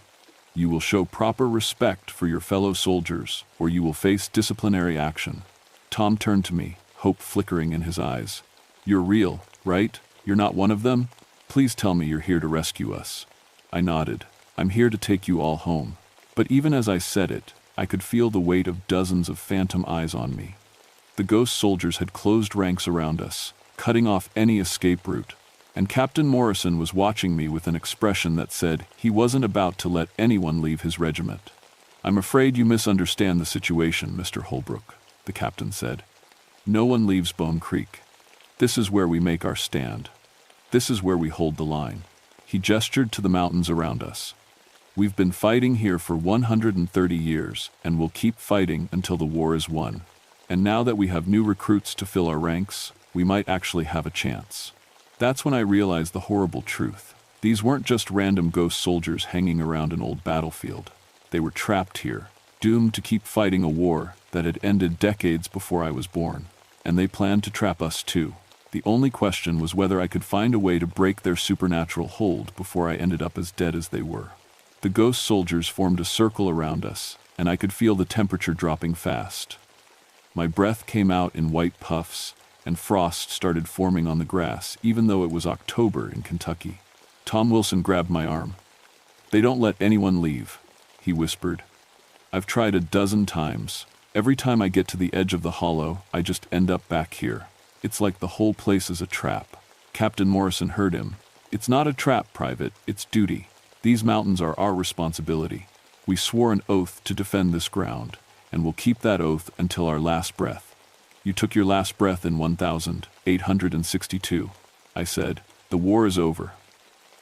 "you will show proper respect for your fellow soldiers, or you will face disciplinary action." Tom turned to me, hope flickering in his eyes. "You're real, right? You're not one of them? Please tell me you're here to rescue us." I nodded. "I'm here to take you all home." But even as I said it, I could feel the weight of dozens of phantom eyes on me. The ghost soldiers had closed ranks around us, cutting off any escape route, and Captain Morrison was watching me with an expression that said he wasn't about to let anyone leave his regiment. "I'm afraid you misunderstand the situation, Mr. Holbrook," the captain said. "No one leaves Bone Creek. This is where we make our stand. This is where we hold the line." He gestured to the mountains around us. "We've been fighting here for 130 years, and we'll keep fighting until the war is won. And now that we have new recruits to fill our ranks, we might actually have a chance." That's when I realized the horrible truth. These weren't just random ghost soldiers hanging around an old battlefield. They were trapped here, doomed to keep fighting a war that had ended decades before I was born. And they planned to trap us too. The only question was whether I could find a way to break their supernatural hold before I ended up as dead as they were. The ghost soldiers formed a circle around us, and I could feel the temperature dropping fast. My breath came out in white puffs, and frost started forming on the grass, even though it was October in Kentucky. Tom Wilson grabbed my arm. "They don't let anyone leave," he whispered. "I've tried a dozen times. Every time I get to the edge of the hollow, I just end up back here. It's like the whole place is a trap." Captain Morrison heard him. "It's not a trap, Private, it's duty. These mountains are our responsibility. We swore an oath to defend this ground, and we'll keep that oath until our last breath." "You took your last breath in 1862, I said. "The war is over.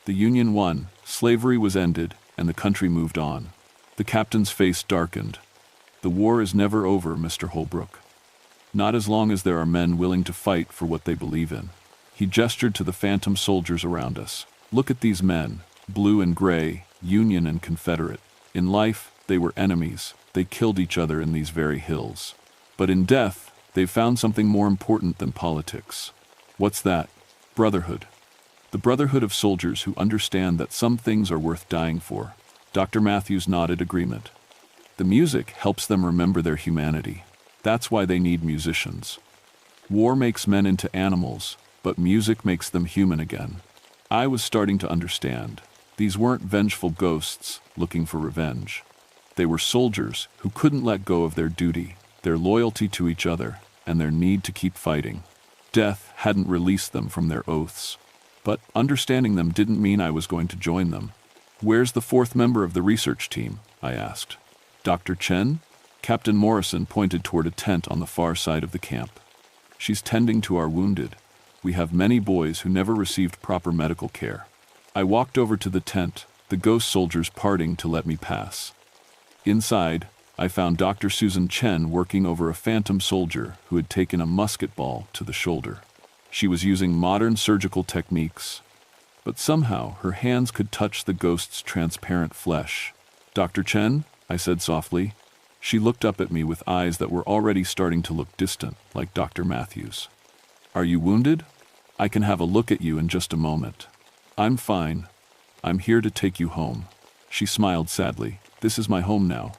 The Union won, slavery was ended, and the country moved on." The captain's face darkened. "The war is never over, Mr. Holbrook. Not as long as there are men willing to fight for what they believe in." He gestured to the phantom soldiers around us. "Look at these men, blue and gray, Union and Confederate. In life, they were enemies. They killed each other in these very hills. But in death, they've found something more important than politics." "What's that?" "Brotherhood. The brotherhood of soldiers who understand that some things are worth dying for." Dr. Matthews nodded agreement. "The music helps them remember their humanity. That's why they need musicians. War makes men into animals, but music makes them human again." I was starting to understand. These weren't vengeful ghosts looking for revenge. They were soldiers who couldn't let go of their duty, their loyalty to each other, and their need to keep fighting. Death hadn't released them from their oaths. But understanding them didn't mean I was going to join them. "Where's the fourth member of the research team?" I asked. "Dr. Chen?" Captain Morrison pointed toward a tent on the far side of the camp. "She's tending to our wounded. We have many boys who never received proper medical care." I walked over to the tent, the ghost soldiers parting to let me pass. Inside, I found Dr. Susan Chen working over a phantom soldier who had taken a musket ball to the shoulder. She was using modern surgical techniques, but somehow her hands could touch the ghost's transparent flesh. "Dr. Chen?" I said softly. She looked up at me with eyes that were already starting to look distant, like Dr. Matthews. "Are you wounded? I can have a look at you in just a moment." "I'm fine. I'm here to take you home." She smiled sadly. "This is my home now.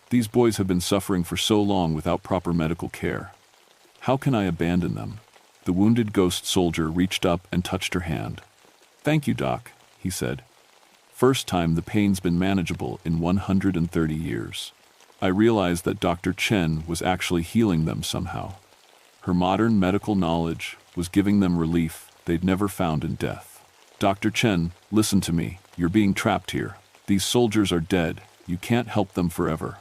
These boys have been suffering for so long without proper medical care. How can I abandon them?" The wounded ghost soldier reached up and touched her hand. "Thank you, Doc," he said. "First time the pain's been manageable in 130 years." I realized that Dr. Chen was actually healing them somehow. Her modern medical knowledge was giving them relief they'd never found in death. "Dr. Chen, listen to me. You're being trapped here. These soldiers are dead. You can't help them forever."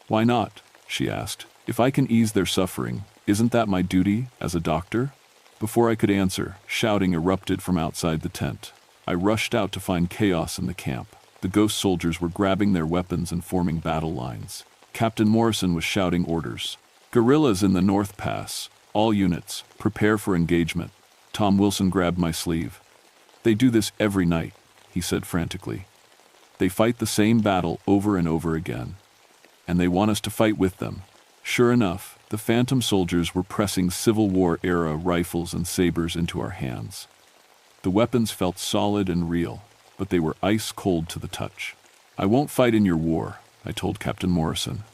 "Why not?" she asked. "If I can ease their suffering, isn't that my duty as a doctor?" Before I could answer, shouting erupted from outside the tent. I rushed out to find chaos in the camp. The ghost soldiers were grabbing their weapons and forming battle lines. Captain Morrison was shouting orders. "Guerrillas in the North Pass. All units, prepare for engagement." Tom Wilson grabbed my sleeve. "They do this every night," he said frantically. "They fight the same battle over and over again. And they want us to fight with them." Sure enough, the phantom soldiers were pressing Civil War-era rifles and sabers into our hands. The weapons felt solid and real, but they were ice-cold to the touch. "I won't fight in your war," I told Captain Morrison.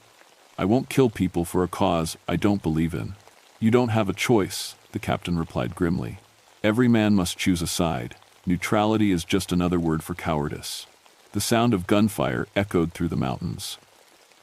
"I won't kill people for a cause I don't believe in." "You don't have a choice," the captain replied grimly. "Every man must choose a side. Neutrality is just another word for cowardice." The sound of gunfire echoed through the mountains.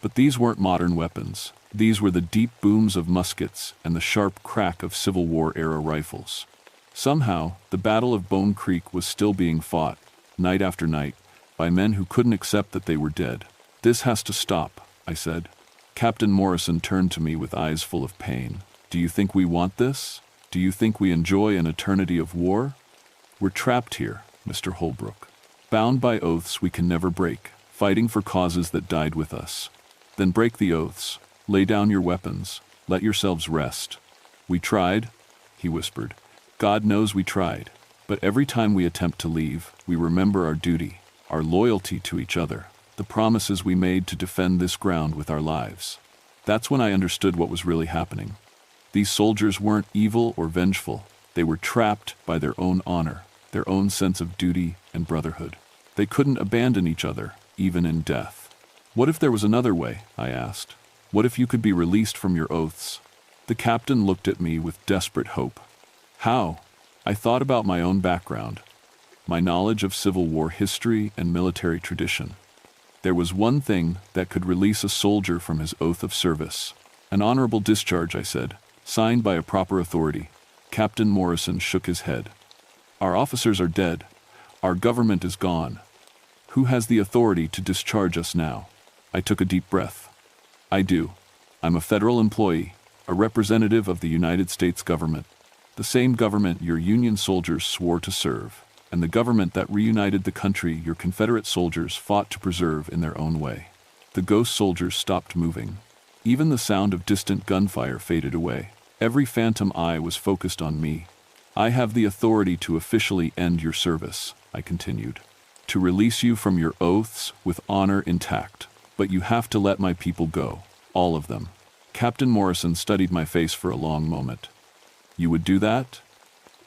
But these weren't modern weapons. These were the deep booms of muskets and the sharp crack of Civil War-era rifles. Somehow, the Battle of Bone Creek was still being fought, night after night, by men who couldn't accept that they were dead. "This has to stop," I said. Captain Morrison turned to me with eyes full of pain. "Do you think we want this? Do you think we enjoy an eternity of war? We're trapped here, Mr. Holbrook. Bound by oaths we can never break, fighting for causes that died with us. Then break the oaths. Lay down your weapons. Let yourselves rest." "We tried," he whispered. "God knows we tried. But every time we attempt to leave, we remember our duty, our loyalty to each other, the promises we made to defend this ground with our lives. That's when I understood what was really happening. These soldiers weren't evil or vengeful. They were trapped by their own honor, their own sense of duty and brotherhood. They couldn't abandon each other, even in death. What if there was another way? I asked. What if you could be released from your oaths? The captain looked at me with desperate hope. How? I thought about my own background, my knowledge of Civil War history and military tradition. There was one thing that could release a soldier from his oath of service. An honorable discharge, I said, signed by a proper authority. Captain Morrison shook his head. Our officers are dead. Our government is gone. Who has the authority to discharge us now? I took a deep breath. I do. I'm a federal employee, a representative of the United States government. The same government your Union soldiers swore to serve, and the government that reunited the country your Confederate soldiers fought to preserve in their own way. The ghost soldiers stopped moving. Even the sound of distant gunfire faded away. Every phantom eye was focused on me. I have the authority to officially end your service, I continued, to release you from your oaths with honor intact. But you have to let my people go, all of them. Captain Morrison studied my face for a long moment. You would do that?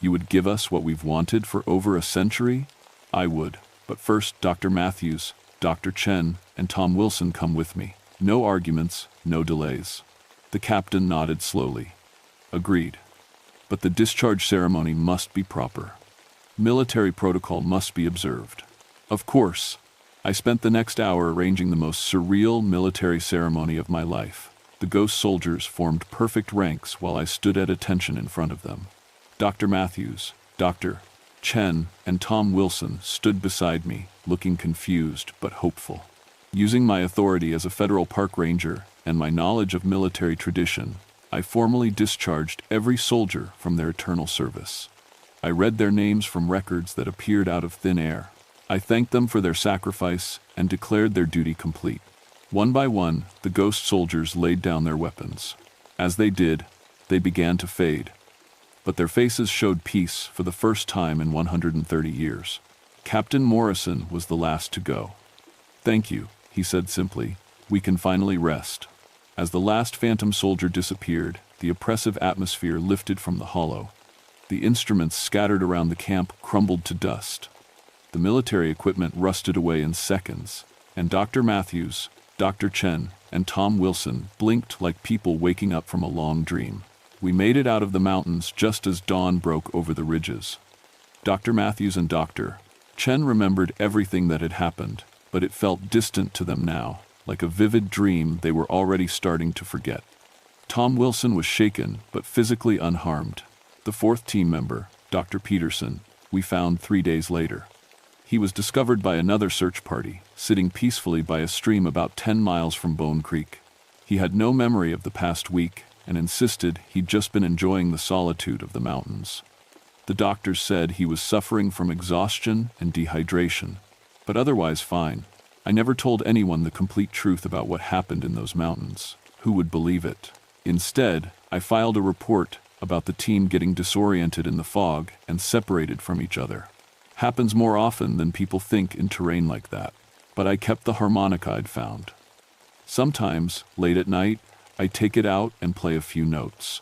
You would give us what we've wanted for over a century? I would. But first, Dr. Matthews, Dr. Chen, and Tom Wilson come with me. No arguments, no delays. The captain nodded slowly. Agreed. But the discharge ceremony must be proper. Military protocol must be observed. Of course. I spent the next hour arranging the most surreal military ceremony of my life. The ghost soldiers formed perfect ranks while I stood at attention in front of them. Dr. Matthews, Dr. Chen, and Tom Wilson stood beside me, looking confused but hopeful. Using my authority as a federal park ranger and my knowledge of military tradition, I formally discharged every soldier from their eternal service. I read their names from records that appeared out of thin air. I thanked them for their sacrifice and declared their duty complete. One by one, the ghost soldiers laid down their weapons. As they did, they began to fade. But their faces showed peace for the first time in 130 years. Captain Morrison was the last to go. Thank you, he said simply. We can finally rest. As the last phantom soldier disappeared, the oppressive atmosphere lifted from the hollow. The instruments scattered around the camp crumbled to dust. The military equipment rusted away in seconds, and Dr. Matthews, Dr. Chen, and Tom Wilson blinked like people waking up from a long dream. We made it out of the mountains just as dawn broke over the ridges. Dr. Matthews and Dr. Chen remembered everything that had happened, but it felt distant to them now, like a vivid dream they were already starting to forget. Tom Wilson was shaken, but physically unharmed. The fourth team member, Dr. Peterson, we found 3 days later. He was discovered by another search party, sitting peacefully by a stream about 10 miles from Bone Creek. He had no memory of the past week and insisted he'd just been enjoying the solitude of the mountains. The doctors said he was suffering from exhaustion and dehydration, but otherwise fine. I never told anyone the complete truth about what happened in those mountains. Who would believe it? Instead, I filed a report about the team getting disoriented in the fog and separated from each other. Happens more often than people think in terrain like that. But I kept the harmonica I'd found. Sometimes, late at night, I take it out and play a few notes.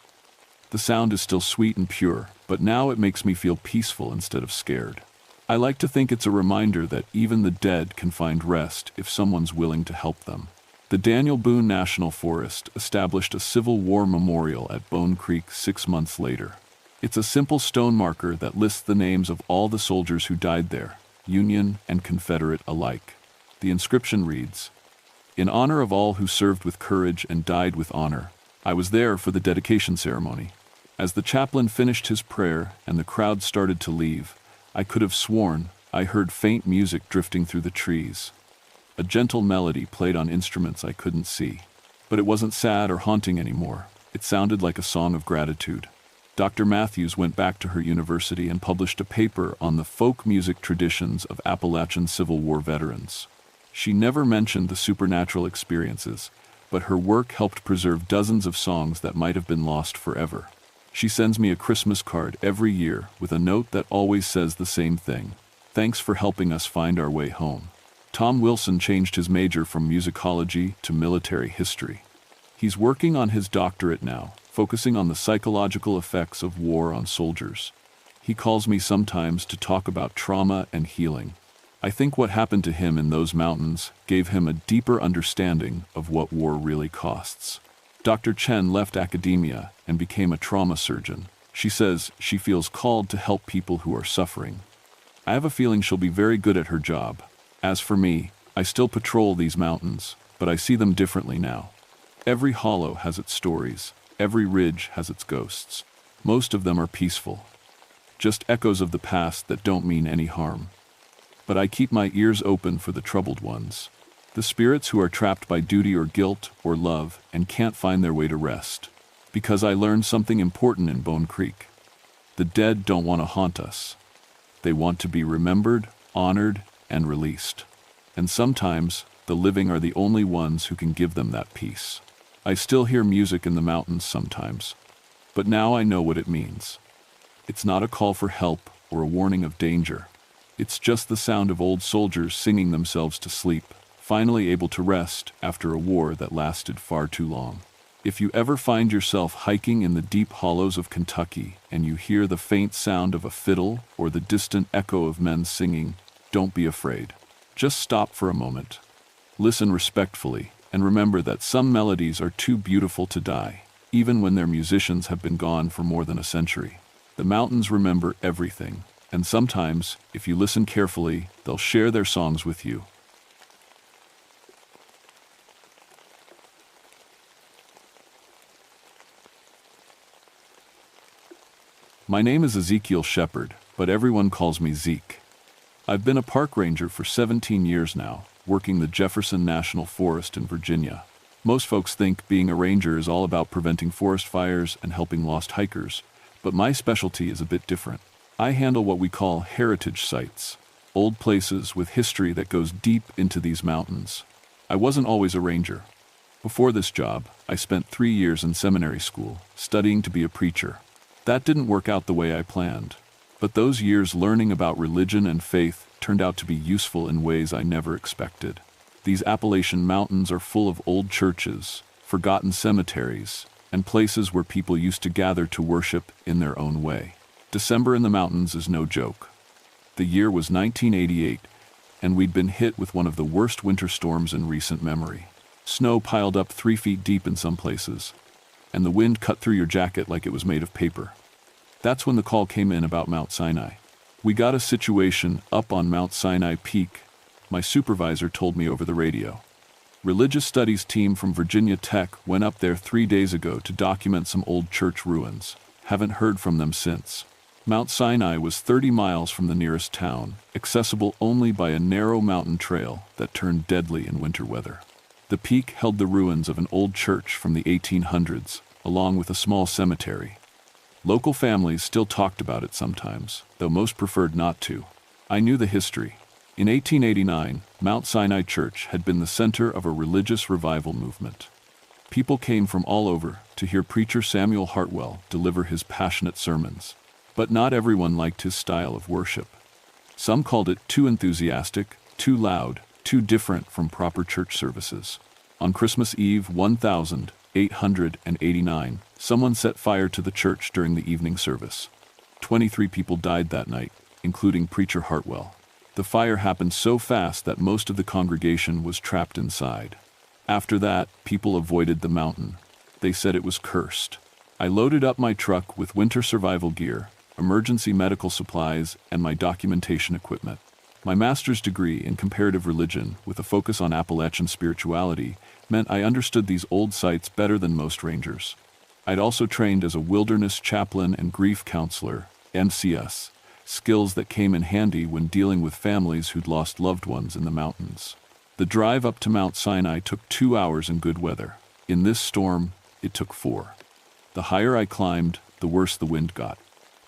The sound is still sweet and pure, but now it makes me feel peaceful instead of scared. I like to think it's a reminder that even the dead can find rest if someone's willing to help them. The Daniel Boone National Forest established a Civil War memorial at Bone Creek 6 months later. It's a simple stone marker that lists the names of all the soldiers who died there, Union and Confederate alike. The inscription reads, "In honor of all who served with courage and died with honor." I was there for the dedication ceremony. As the chaplain finished his prayer and the crowd started to leave, I could have sworn I heard faint music drifting through the trees. A gentle melody played on instruments I couldn't see. But it wasn't sad or haunting anymore. It sounded like a song of gratitude. Dr. Matthews went back to her university and published a paper on the folk music traditions of Appalachian Civil War veterans. She never mentioned the supernatural experiences, but her work helped preserve dozens of songs that might have been lost forever. She sends me a Christmas card every year with a note that always says the same thing. Thanks for helping us find our way home. Tom Wilson changed his major from musicology to military history. He's working on his doctorate now, focusing on the psychological effects of war on soldiers. He calls me sometimes to talk about trauma and healing. I think what happened to him in those mountains gave him a deeper understanding of what war really costs. Dr. Chen left academia and became a trauma surgeon. She says she feels called to help people who are suffering. I have a feeling she'll be very good at her job. As for me, I still patrol these mountains, but I see them differently now. Every hollow has its stories. Every ridge has its ghosts. Most of them are peaceful, just echoes of the past that don't mean any harm. But I keep my ears open for the troubled ones, the spirits who are trapped by duty or guilt or love and can't find their way to rest. Because I learned something important in Bone Creek. The dead don't want to haunt us. They want to be remembered, honored, and released. And sometimes, the living are the only ones who can give them that peace. I still hear music in the mountains sometimes, but now I know what it means. It's not a call for help or a warning of danger. It's just the sound of old soldiers singing themselves to sleep, finally able to rest after a war that lasted far too long. If you ever find yourself hiking in the deep hollows of Kentucky and you hear the faint sound of a fiddle or the distant echo of men singing, don't be afraid. Just stop for a moment. Listen respectfully, and remember that some melodies are too beautiful to die, even when their musicians have been gone for more than a century. The mountains remember everything, and sometimes, if you listen carefully, they'll share their songs with you. My name is Ezekiel Shepard, but everyone calls me Zeke. I've been a park ranger for 17 years now, working the Jefferson National Forest in Virginia. Most folks think being a ranger is all about preventing forest fires and helping lost hikers, but my specialty is a bit different. I handle what we call heritage sites, old places with history that goes deep into these mountains. I wasn't always a ranger. Before this job, I spent 3 years in seminary school, studying to be a preacher. That didn't work out the way I planned. But those years learning about religion and faith turned out to be useful in ways I never expected. These Appalachian mountains are full of old churches, forgotten cemeteries, and places where people used to gather to worship in their own way. December in the mountains is no joke. The year was 1988, and we'd been hit with one of the worst winter storms in recent memory. Snow piled up 3 feet deep in some places, and the wind cut through your jacket like it was made of paper. That's when the call came in about Mount Sinai. We got a situation up on Mount Sinai Peak, my supervisor told me over the radio. Religious studies team from Virginia Tech went up there 3 days ago to document some old church ruins. Haven't heard from them since. Mount Sinai was 30 miles from the nearest town, accessible only by a narrow mountain trail that turned deadly in winter weather. The peak held the ruins of an old church from the 1800s, along with a small cemetery. Local families still talked about it sometimes, though most preferred not to. I knew the history. In 1889, Mount Sinai Church had been the center of a religious revival movement. People came from all over to hear preacher Samuel Hartwell deliver his passionate sermons. But not everyone liked his style of worship. Some called it too enthusiastic, too loud, too different from proper church services. On Christmas Eve 1889, someone set fire to the church during the evening service. 23 people died that night, including preacher Hartwell. The fire happened so fast that most of the congregation was trapped inside. After that, people avoided the mountain. They said it was cursed. I loaded up my truck with winter survival gear, emergency medical supplies, and my documentation equipment. My master's degree in comparative religion, with a focus on Appalachian spirituality, meant I understood these old sites better than most rangers. I'd also trained as a wilderness chaplain and grief counselor, MCS, skills that came in handy when dealing with families who'd lost loved ones in the mountains. The drive up to Mount Sinai took 2 hours in good weather. In this storm, it took 4. The higher I climbed, the worse the wind got.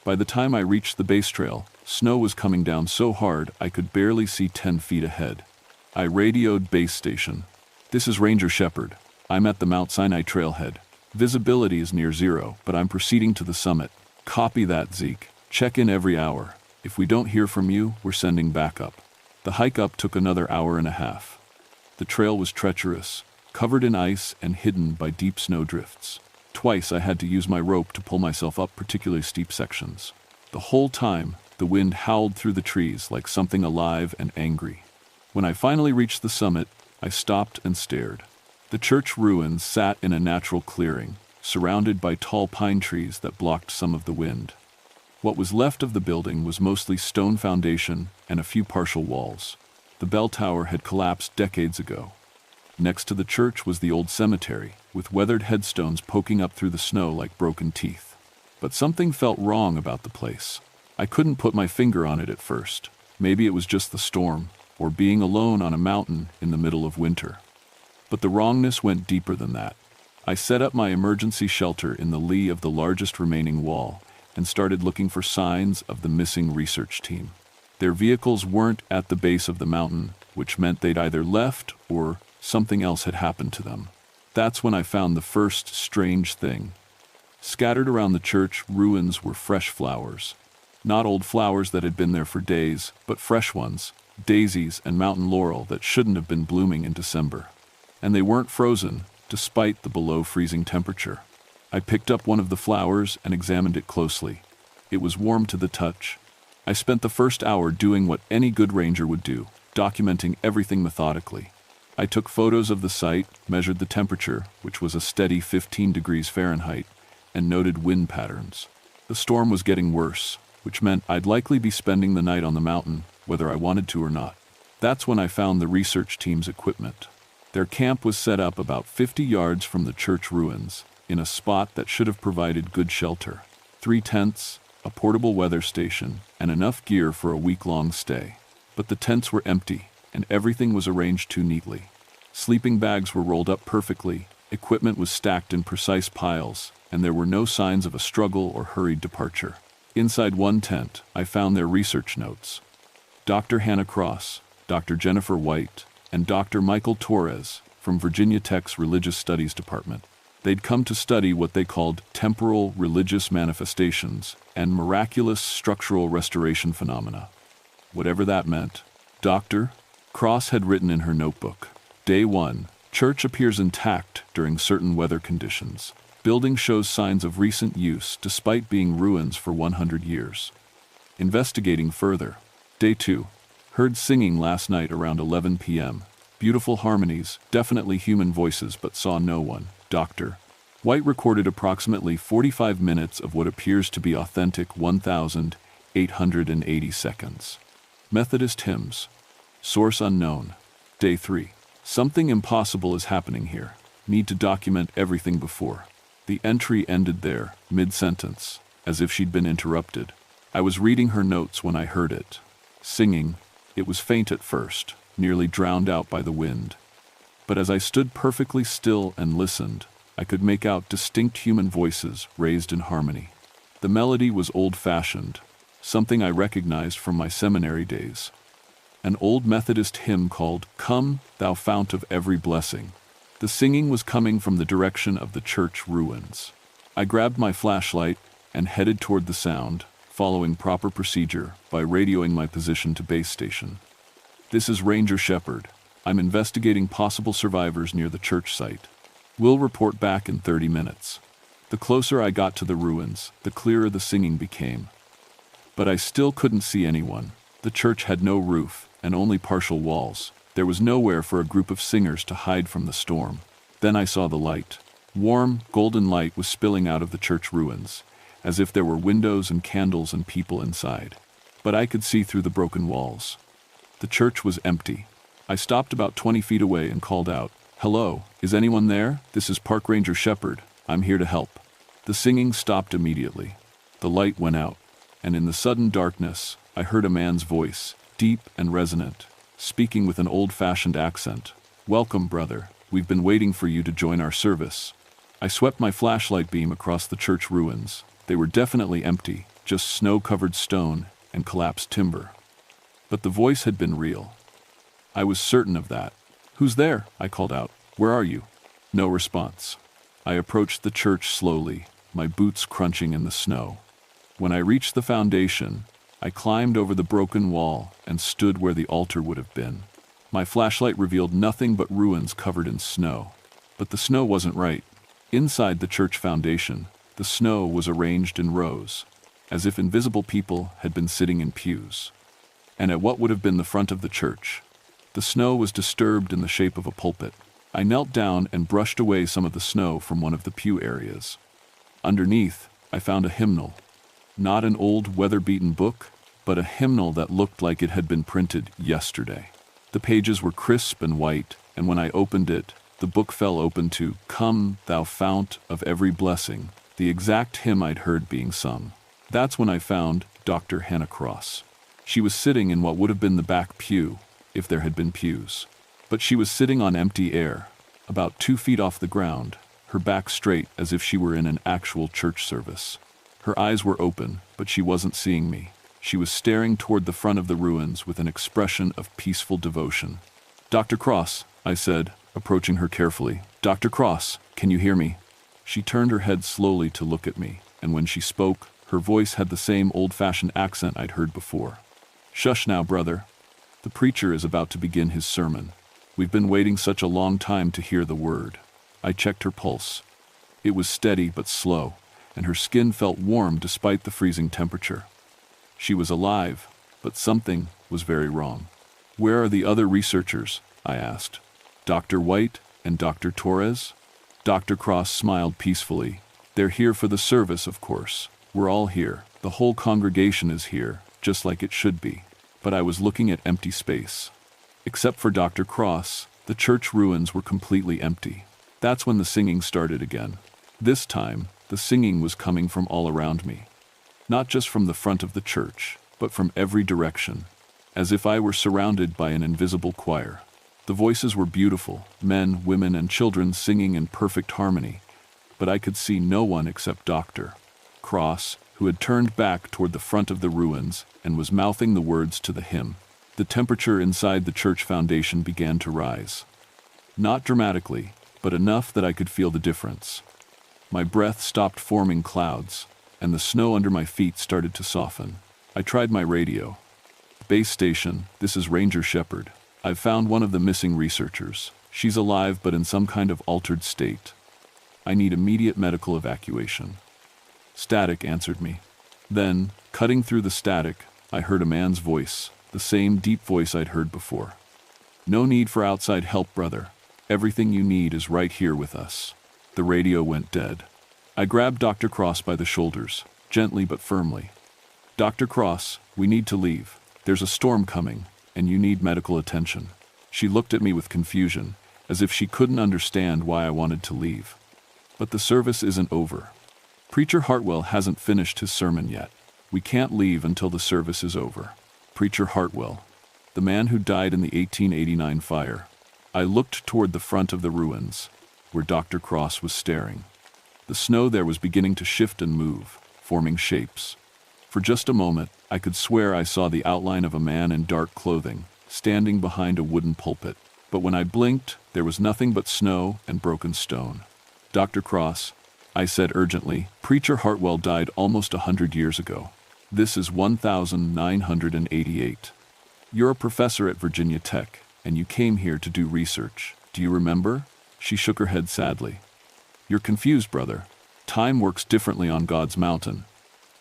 By the time I reached the base trail, snow was coming down so hard I could barely see 10 feet ahead. I radioed base station. "This is Ranger Shepard. I'm at the Mount Sinai trailhead. Visibility is near zero, but I'm proceeding to the summit. Copy that, Zeke. Check in every hour. If we don't hear from you, we're sending backup. The hike up took another hour and a half. The trail was treacherous, covered in ice and hidden by deep snow drifts. Twice I had to use my rope to pull myself up particularly steep sections. The whole time, the wind howled through the trees like something alive and angry. When I finally reached the summit, I stopped and stared. The church ruins sat in a natural clearing, surrounded by tall pine trees that blocked some of the wind. What was left of the building was mostly stone foundation and a few partial walls. The bell tower had collapsed decades ago. Next to the church was the old cemetery, with weathered headstones poking up through the snow like broken teeth. But something felt wrong about the place. I couldn't put my finger on it at first. Maybe it was just the storm, or being alone on a mountain in the middle of winter. But the wrongness went deeper than that. I set up my emergency shelter in the lee of the largest remaining wall and started looking for signs of the missing research team. Their vehicles weren't at the base of the mountain, which meant they'd either left or something else had happened to them. That's when I found the first strange thing. Scattered around the church ruins were fresh flowers. Not old flowers that had been there for days, but fresh ones, daisies and mountain laurel that shouldn't have been blooming in December. And they weren't frozen, despite the below-freezing temperature. I picked up one of the flowers and examined it closely. It was warm to the touch. I spent the first hour doing what any good ranger would do, documenting everything methodically. I took photos of the site, measured the temperature, which was a steady 15 degrees Fahrenheit, and noted wind patterns. The storm was getting worse, which meant I'd likely be spending the night on the mountain, whether I wanted to or not. That's when I found the research team's equipment. Their camp was set up about 50 yards from the church ruins, in a spot that should have provided good shelter. 3 tents, a portable weather station, and enough gear for a week-long stay. But the tents were empty, and everything was arranged too neatly. Sleeping bags were rolled up perfectly, equipment was stacked in precise piles, and there were no signs of a struggle or hurried departure. Inside one tent, I found their research notes. Dr. Hannah Cross, Dr. Jennifer White, and Dr. Michael Torres from Virginia Tech's Religious Studies Department. They'd come to study what they called temporal religious manifestations and miraculous structural restoration phenomena. Whatever that meant. Dr. Cross had written in her notebook, Day 1, church appears intact during certain weather conditions. Building shows signs of recent use despite being ruins for 100 years. Investigating further. Day 2, heard singing last night around 11 p.m. Beautiful harmonies, definitely human voices, but saw no one. Dr. White recorded approximately 45 minutes of what appears to be authentic 1,880 seconds. Methodist hymns. Source unknown. Day 3. Something impossible is happening here. Need to document everything before. The entry ended there, mid-sentence, as if she'd been interrupted. I was reading her notes when I heard it. Singing. It was faint at first, nearly drowned out by the wind. But as I stood perfectly still and listened, I could make out distinct human voices raised in harmony. The melody was old-fashioned, something I recognized from my seminary days. An old Methodist hymn called, Come, Thou Fount of Every Blessing. The singing was coming from the direction of the church ruins. I grabbed my flashlight and headed toward the sound, following proper procedure by radioing my position to base station. This is Ranger Shepard. I'm investigating possible survivors near the church site. We'll report back in 30 minutes. The closer I got to the ruins, the clearer the singing became. But I still couldn't see anyone. The church had no roof and only partial walls. There was nowhere for a group of singers to hide from the storm. Then I saw the light. Warm, golden light was spilling out of the church ruins, as if there were windows and candles and people inside. But I could see through the broken walls. The church was empty. I stopped about 20 feet away and called out, Hello, is anyone there? This is Park Ranger Shepard. I'm here to help. The singing stopped immediately. The light went out, and in the sudden darkness, I heard a man's voice, deep and resonant, speaking with an old-fashioned accent. Welcome, brother. We've been waiting for you to join our service. I swept my flashlight beam across the church ruins. They were definitely empty, just snow-covered stone and collapsed timber. But the voice had been real. I was certain of that. Who's there? I called out. Where are you? No response. I approached the church slowly, my boots crunching in the snow. When I reached the foundation, I climbed over the broken wall and stood where the altar would have been. My flashlight revealed nothing but ruins covered in snow. But the snow wasn't right. Inside the church foundation, the snow was arranged in rows, as if invisible people had been sitting in pews. And at what would have been the front of the church, the snow was disturbed in the shape of a pulpit. I knelt down and brushed away some of the snow from one of the pew areas. Underneath, I found a hymnal. Not an old weather-beaten book, but a hymnal that looked like it had been printed yesterday. The pages were crisp and white, and when I opened it, the book fell open to "Come, Thou Fount of Every Blessing," the exact hymn I'd heard being sung. That's when I found Dr. Hannah Cross. She was sitting in what would have been the back pew, if there had been pews. But she was sitting on empty air, about 2 feet off the ground, her back straight as if she were in an actual church service. Her eyes were open, but she wasn't seeing me. She was staring toward the front of the ruins with an expression of peaceful devotion. "Dr. Cross," I said, approaching her carefully. "Dr. Cross, can you hear me?" She turned her head slowly to look at me, and when she spoke, her voice had the same old-fashioned accent I'd heard before. "Shush now, brother. The preacher is about to begin his sermon. We've been waiting such a long time to hear the word." I checked her pulse. It was steady but slow, and her skin felt warm despite the freezing temperature. She was alive, but something was very wrong. "Where are the other researchers?" I asked. "Dr. White and Dr. Torres?" Dr. Cross smiled peacefully. "They're here for the service, of course. We're all here. The whole congregation is here, just like it should be." But I was looking at empty space. Except for Dr. Cross, the church ruins were completely empty. That's when the singing started again. This time, the singing was coming from all around me. Not just from the front of the church, but from every direction, as if I were surrounded by an invisible choir. The voices were beautiful, men, women, and children singing in perfect harmony, but I could see no one except Dr. Cross, who had turned back toward the front of the ruins and was mouthing the words to the hymn. The temperature inside the church foundation began to rise. Not dramatically, but enough that I could feel the difference. My breath stopped forming clouds, and the snow under my feet started to soften. I tried my radio. "Base station, this is Ranger Shepard. I've found one of the missing researchers. She's alive but in some kind of altered state. I need immediate medical evacuation." Static answered me. Then, cutting through the static, I heard a man's voice, the same deep voice I'd heard before. "No need for outside help, brother. Everything you need is right here with us." The radio went dead. I grabbed Dr. Cross by the shoulders, gently but firmly. "Dr. Cross, we need to leave. There's a storm coming, and you need medical attention." She looked at me with confusion, as if she couldn't understand why I wanted to leave. "But the service isn't over. Preacher Hartwell hasn't finished his sermon yet. We can't leave until the service is over." Preacher Hartwell, the man who died in the 1889 fire. I looked toward the front of the ruins, where Dr. Cross was staring. The snow there was beginning to shift and move, forming shapes. For just a moment, I could swear I saw the outline of a man in dark clothing, standing behind a wooden pulpit. But when I blinked, there was nothing but snow and broken stone. "Dr. Cross," I said urgently, "Preacher Hartwell died almost 100 years ago. This is 1988. You're a professor at Virginia Tech, and you came here to do research. Do you remember?" She shook her head sadly. "You're confused, brother. Time works differently on God's mountain.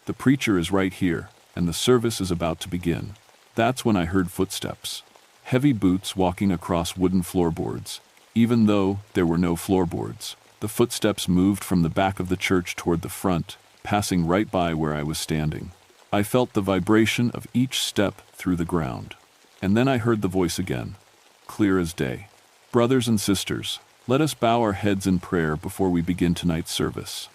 The preacher is right here, and the service is about to begin." That's when I heard footsteps. Heavy boots walking across wooden floorboards. Even though there were no floorboards, the footsteps moved from the back of the church toward the front, passing right by where I was standing. I felt the vibration of each step through the ground. And then I heard the voice again, clear as day. "Brothers and sisters, let us bow our heads in prayer before we begin tonight's service.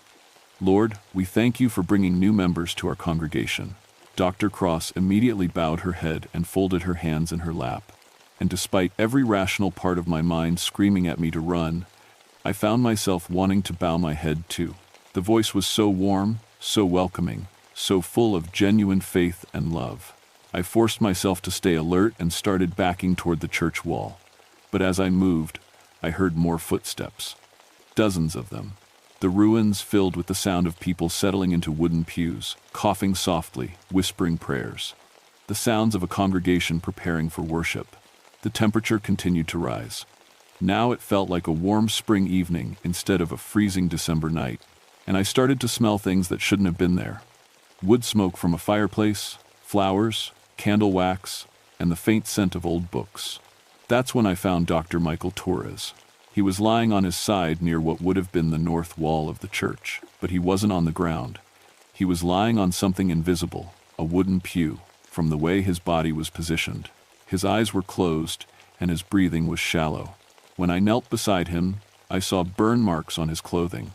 Lord, we thank you for bringing new members to our congregation." Dr. Cross immediately bowed her head and folded her hands in her lap. And despite every rational part of my mind screaming at me to run, I found myself wanting to bow my head too. The voice was so warm, so welcoming, so full of genuine faith and love. I forced myself to stay alert and started backing toward the church wall. But as I moved, I heard more footsteps. Dozens of them. The ruins filled with the sound of people settling into wooden pews, coughing softly, whispering prayers. The sounds of a congregation preparing for worship. The temperature continued to rise. Now it felt like a warm spring evening instead of a freezing December night, and I started to smell things that shouldn't have been there. Wood smoke from a fireplace, flowers, candle wax, and the faint scent of old books. That's when I found Dr. Michael Torres. He was lying on his side near what would have been the north wall of the church, but he wasn't on the ground. He was lying on something invisible, a wooden pew, from the way his body was positioned. His eyes were closed, and his breathing was shallow. When I knelt beside him, I saw burn marks on his clothing.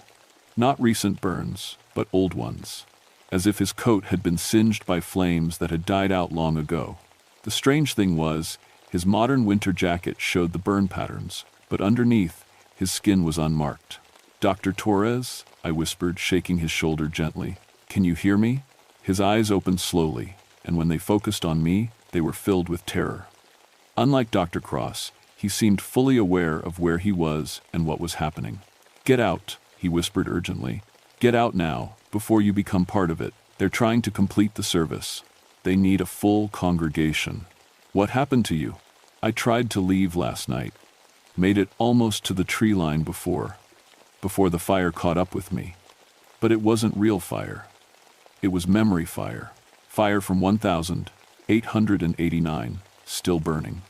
Not recent burns, but old ones, as if his coat had been singed by flames that had died out long ago. The strange thing was, his modern winter jacket showed the burn patterns, but underneath, his skin was unmarked. "Dr. Torres," I whispered, shaking his shoulder gently. "Can you hear me?" His eyes opened slowly, and when they focused on me, they were filled with terror. Unlike Dr. Cross, he seemed fully aware of where he was and what was happening. "Get out," he whispered urgently. "Get out now, before you become part of it. They're trying to complete the service. They need a full congregation." "What happened to you?" "I tried to leave last night. Made it almost to the tree line before the fire caught up with me. But it wasn't real fire. It was memory fire. Fire from 1889, still burning."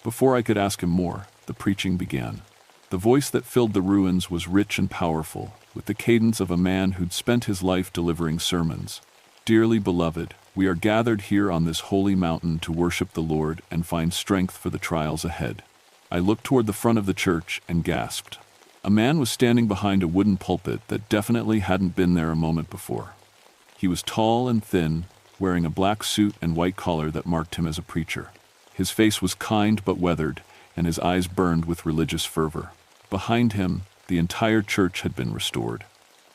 Before I could ask him more, the preaching began. The voice that filled the ruins was rich and powerful, with the cadence of a man who'd spent his life delivering sermons. "Dearly beloved, we are gathered here on this holy mountain to worship the Lord and find strength for the trials ahead." I looked toward the front of the church and gasped. A man was standing behind a wooden pulpit that definitely hadn't been there a moment before. He was tall and thin, wearing a black suit and white collar that marked him as a preacher. His face was kind but weathered, and his eyes burned with religious fervor. Behind him, the entire church had been restored.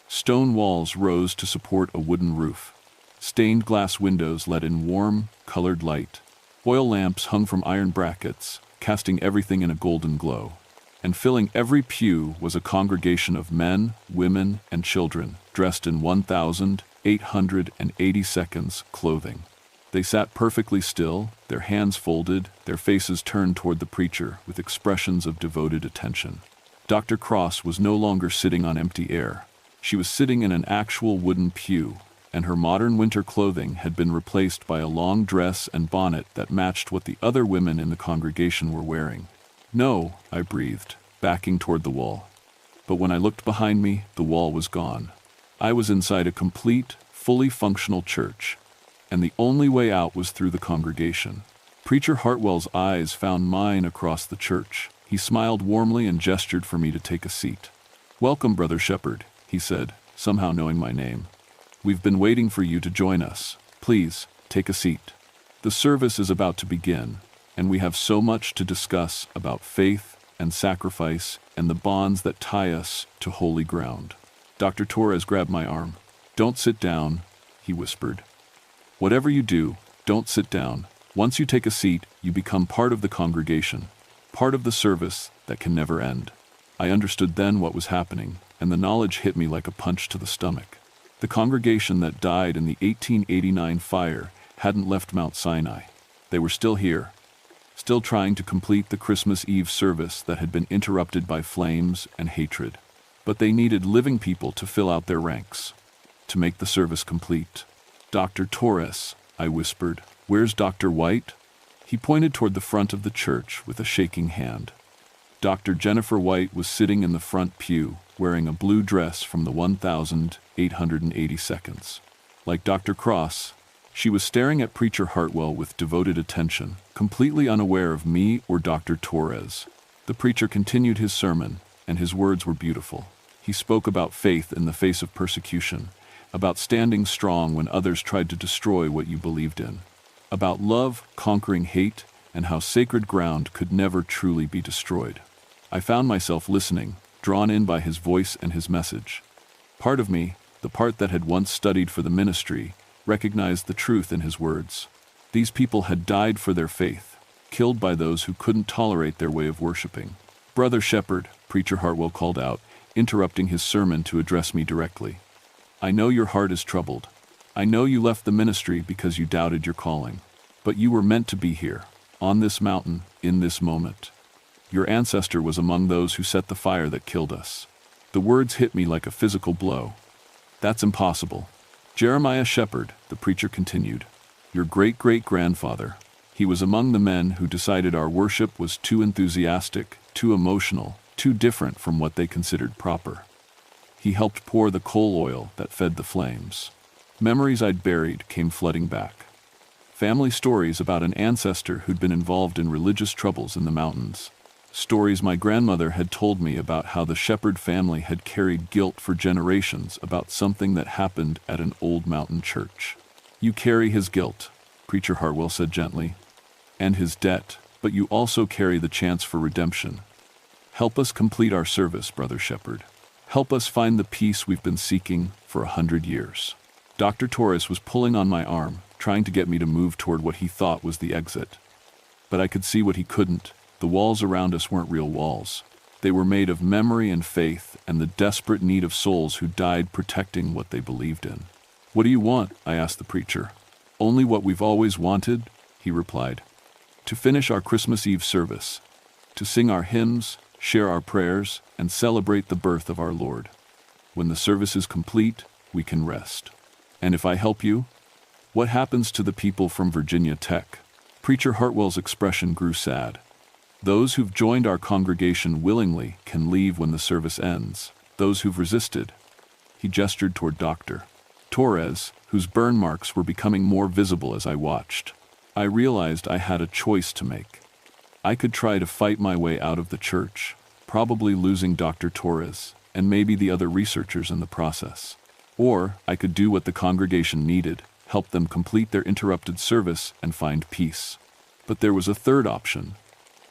Stone walls rose to support a wooden roof. Stained glass windows let in warm, colored light. Oil lamps hung from iron brackets, casting everything in a golden glow. And filling every pew was a congregation of men, women, and children, dressed in 1,880 clothing. They sat perfectly still, their hands folded, their faces turned toward the preacher with expressions of devoted attention. Dr. Cross was no longer sitting on empty air. She was sitting in an actual wooden pew, and her modern winter clothing had been replaced by a long dress and bonnet that matched what the other women in the congregation were wearing. "No," I breathed, backing toward the wall. But when I looked behind me, the wall was gone. I was inside a complete, fully functional church, and the only way out was through the congregation. Preacher Hartwell's eyes found mine across the church. He smiled warmly and gestured for me to take a seat. "Welcome, Brother Shepherd," he said, somehow knowing my name. "We've been waiting for you to join us. Please, take a seat. The service is about to begin, and we have so much to discuss about faith and sacrifice and the bonds that tie us to holy ground." Dr. Torres grabbed my arm. "Don't sit down," he whispered. "Whatever you do, don't sit down. Once you take a seat, you become part of the congregation, part of the service that can never end." I understood then what was happening, and the knowledge hit me like a punch to the stomach. The congregation that died in the 1889 fire hadn't left Mount Sinai. They were still here, still trying to complete the Christmas Eve service that had been interrupted by flames and hatred. But they needed living people to fill out their ranks, to make the service complete. "Dr. Torres," I whispered, "where's Dr. White?" He pointed toward the front of the church with a shaking hand. Dr. Jennifer White was sitting in the front pew, wearing a blue dress from the 1880. Like Dr. Cross, she was staring at Preacher Hartwell with devoted attention, completely unaware of me or Dr. Torres. The preacher continued his sermon, and his words were beautiful. He spoke about faith in the face of persecution, about standing strong when others tried to destroy what you believed in, about love conquering hate, and how sacred ground could never truly be destroyed. I found myself listening, drawn in by his voice and his message. Part of me, the part that had once studied for the ministry, recognized the truth in his words. These people had died for their faith, killed by those who couldn't tolerate their way of worshiping. "Brother Shepherd," Preacher Hartwell called out, interrupting his sermon to address me directly. "I know your heart is troubled. I know you left the ministry because you doubted your calling. But you were meant to be here, on this mountain, in this moment. Your ancestor was among those who set the fire that killed us." The words hit me like a physical blow. "That's impossible. Jeremiah Shepherd," the preacher continued, "your great-great-grandfather, he was among the men who decided our worship was too enthusiastic, too emotional, too different from what they considered proper. He helped pour the coal oil that fed the flames. Memories I'd buried came flooding back. Family stories about an ancestor who'd been involved in religious troubles in the mountains. Stories my grandmother had told me about how the Shepherd family had carried guilt for generations about something that happened at an old mountain church. "You carry his guilt," Preacher Hartwell said gently, "and his debt, but you also carry the chance for redemption. Help us complete our service, Brother Shepherd. Help us find the peace we've been seeking for 100 years. Dr. Torres was pulling on my arm, trying to get me to move toward what he thought was the exit. But I could see what he couldn't. The walls around us weren't real walls. They were made of memory and faith and the desperate need of souls who died protecting what they believed in. "What do you want?" I asked the preacher. "Only what we've always wanted," he replied. "To finish our Christmas Eve service, to sing our hymns, share our prayers, and celebrate the birth of our Lord. When the service is complete, we can rest. And if I help you, what happens to the people from Virginia Tech?" Preacher Hartwell's expression grew sad. "Those who've joined our congregation willingly can leave when the service ends. Those who've resisted." He gestured toward Dr. Torres, whose burn marks were becoming more visible as I watched. I realized I had a choice to make. I could try to fight my way out of the church, probably losing Dr. Torres and maybe the other researchers in the process. Or I could do what the congregation needed, help them complete their interrupted service and find peace. But there was a third option,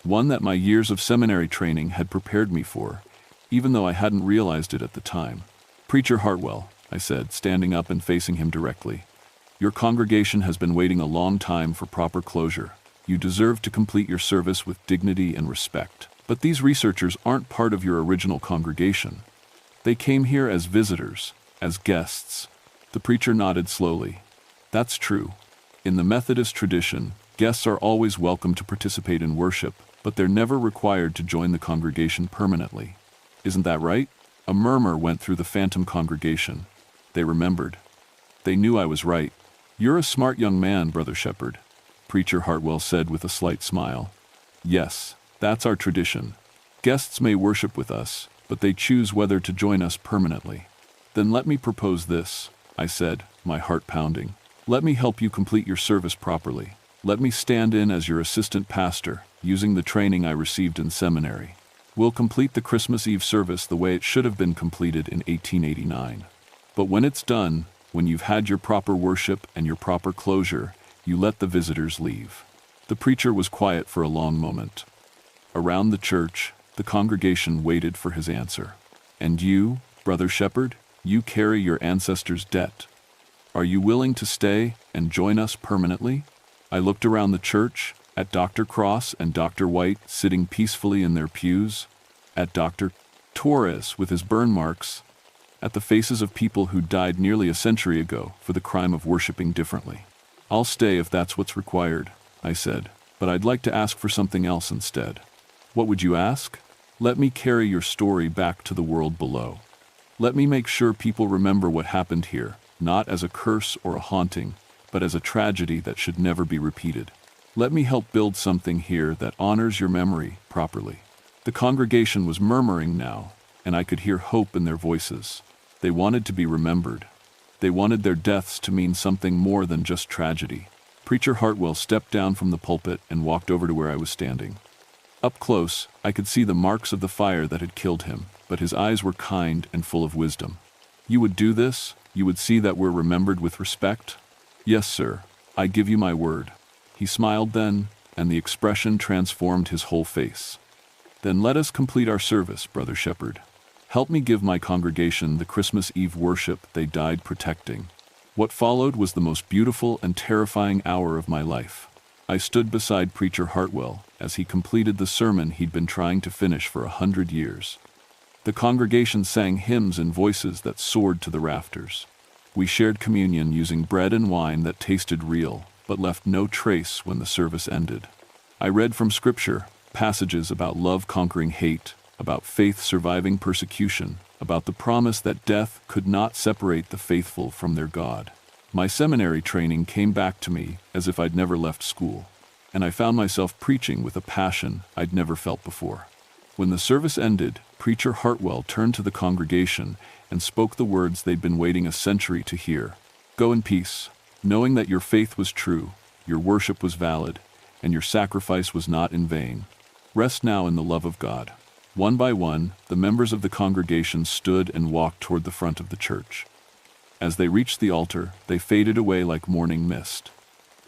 one that my years of seminary training had prepared me for, even though I hadn't realized it at the time. "Preacher Hartwell," I said, standing up and facing him directly, "your congregation has been waiting a long time for proper closure. You deserve to complete your service with dignity and respect. But these researchers aren't part of your original congregation. They came here as visitors, as guests." The preacher nodded slowly. "That's true. In the Methodist tradition, guests are always welcome to participate in worship, but they're never required to join the congregation permanently. Isn't that right?" A murmur went through the phantom congregation. They remembered. They knew I was right. "You're a smart young man, Brother Shepherd," Preacher Hartwell said with a slight smile. "Yes, that's our tradition. Guests may worship with us, but they choose whether to join us permanently." "Then let me propose this," I said, my heart pounding. "Let me help you complete your service properly. Let me stand in as your assistant pastor, using the training I received in seminary. We'll complete the Christmas Eve service the way it should have been completed in 1889. But when it's done, when you've had your proper worship and your proper closure, you let the visitors leave." The preacher was quiet for a long moment. Around the church, the congregation waited for his answer. "And you, Brother Shepherd, you carry your ancestors' debt. Are you willing to stay and join us permanently?" I looked around the church, at Dr. Cross and Dr. White sitting peacefully in their pews, at Dr. Torres with his burn marks, at the faces of people who died nearly a century ago for the crime of worshiping differently. "I'll stay if that's what's required," I said, "but I'd like to ask for something else instead." "What would you ask?" "Let me carry your story back to the world below. Let me make sure people remember what happened here, not as a curse or a haunting, but as a tragedy that should never be repeated. Let me help build something here that honors your memory properly." The congregation was murmuring now, and I could hear hope in their voices. They wanted to be remembered. They wanted their deaths to mean something more than just tragedy. Preacher Hartwell stepped down from the pulpit and walked over to where I was standing. Up close, I could see the marks of the fire that had killed him, but his eyes were kind and full of wisdom. "You would do this? You would see that we're remembered with respect?" "Yes, sir. I give you my word." He smiled then, and the expression transformed his whole face. "Then let us complete our service, Brother Shepherd. Help me give my congregation the Christmas Eve worship they died protecting." What followed was the most beautiful and terrifying hour of my life. I stood beside Preacher Hartwell as he completed the sermon he'd been trying to finish for 100 years. The congregation sang hymns in voices that soared to the rafters. We shared communion using bread and wine that tasted real, but left no trace when the service ended. I read from Scripture, passages about love conquering hate, about faith surviving persecution, about the promise that death could not separate the faithful from their God. My seminary training came back to me as if I'd never left school, and I found myself preaching with a passion I'd never felt before. When the service ended, Preacher Hartwell turned to the congregation and spoke the words they'd been waiting a century to hear. Go in peace, knowing that your faith was true, your worship was valid, and your sacrifice was not in vain. Rest now in the love of God. One by one, the members of the congregation stood and walked toward the front of the church. As they reached the altar, they faded away like morning mist.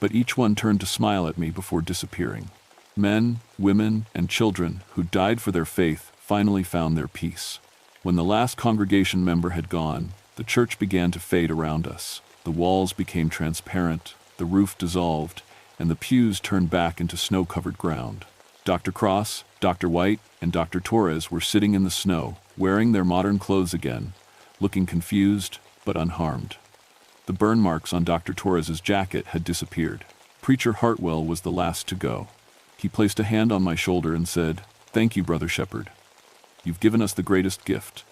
But each one turned to smile at me before disappearing. Men, women, and children who died for their faith finally found their peace. When the last congregation member had gone, the church began to fade around us. The walls became transparent, the roof dissolved, and the pews turned back into snow-covered ground. Dr. Cross, Dr. White, and Dr. Torres were sitting in the snow, wearing their modern clothes again, looking confused but unharmed. The burn marks on Dr. Torres's jacket had disappeared. Preacher Hartwell was the last to go. He placed a hand on my shoulder and said, "Thank you, Brother Shepherd. You've given us the greatest gift,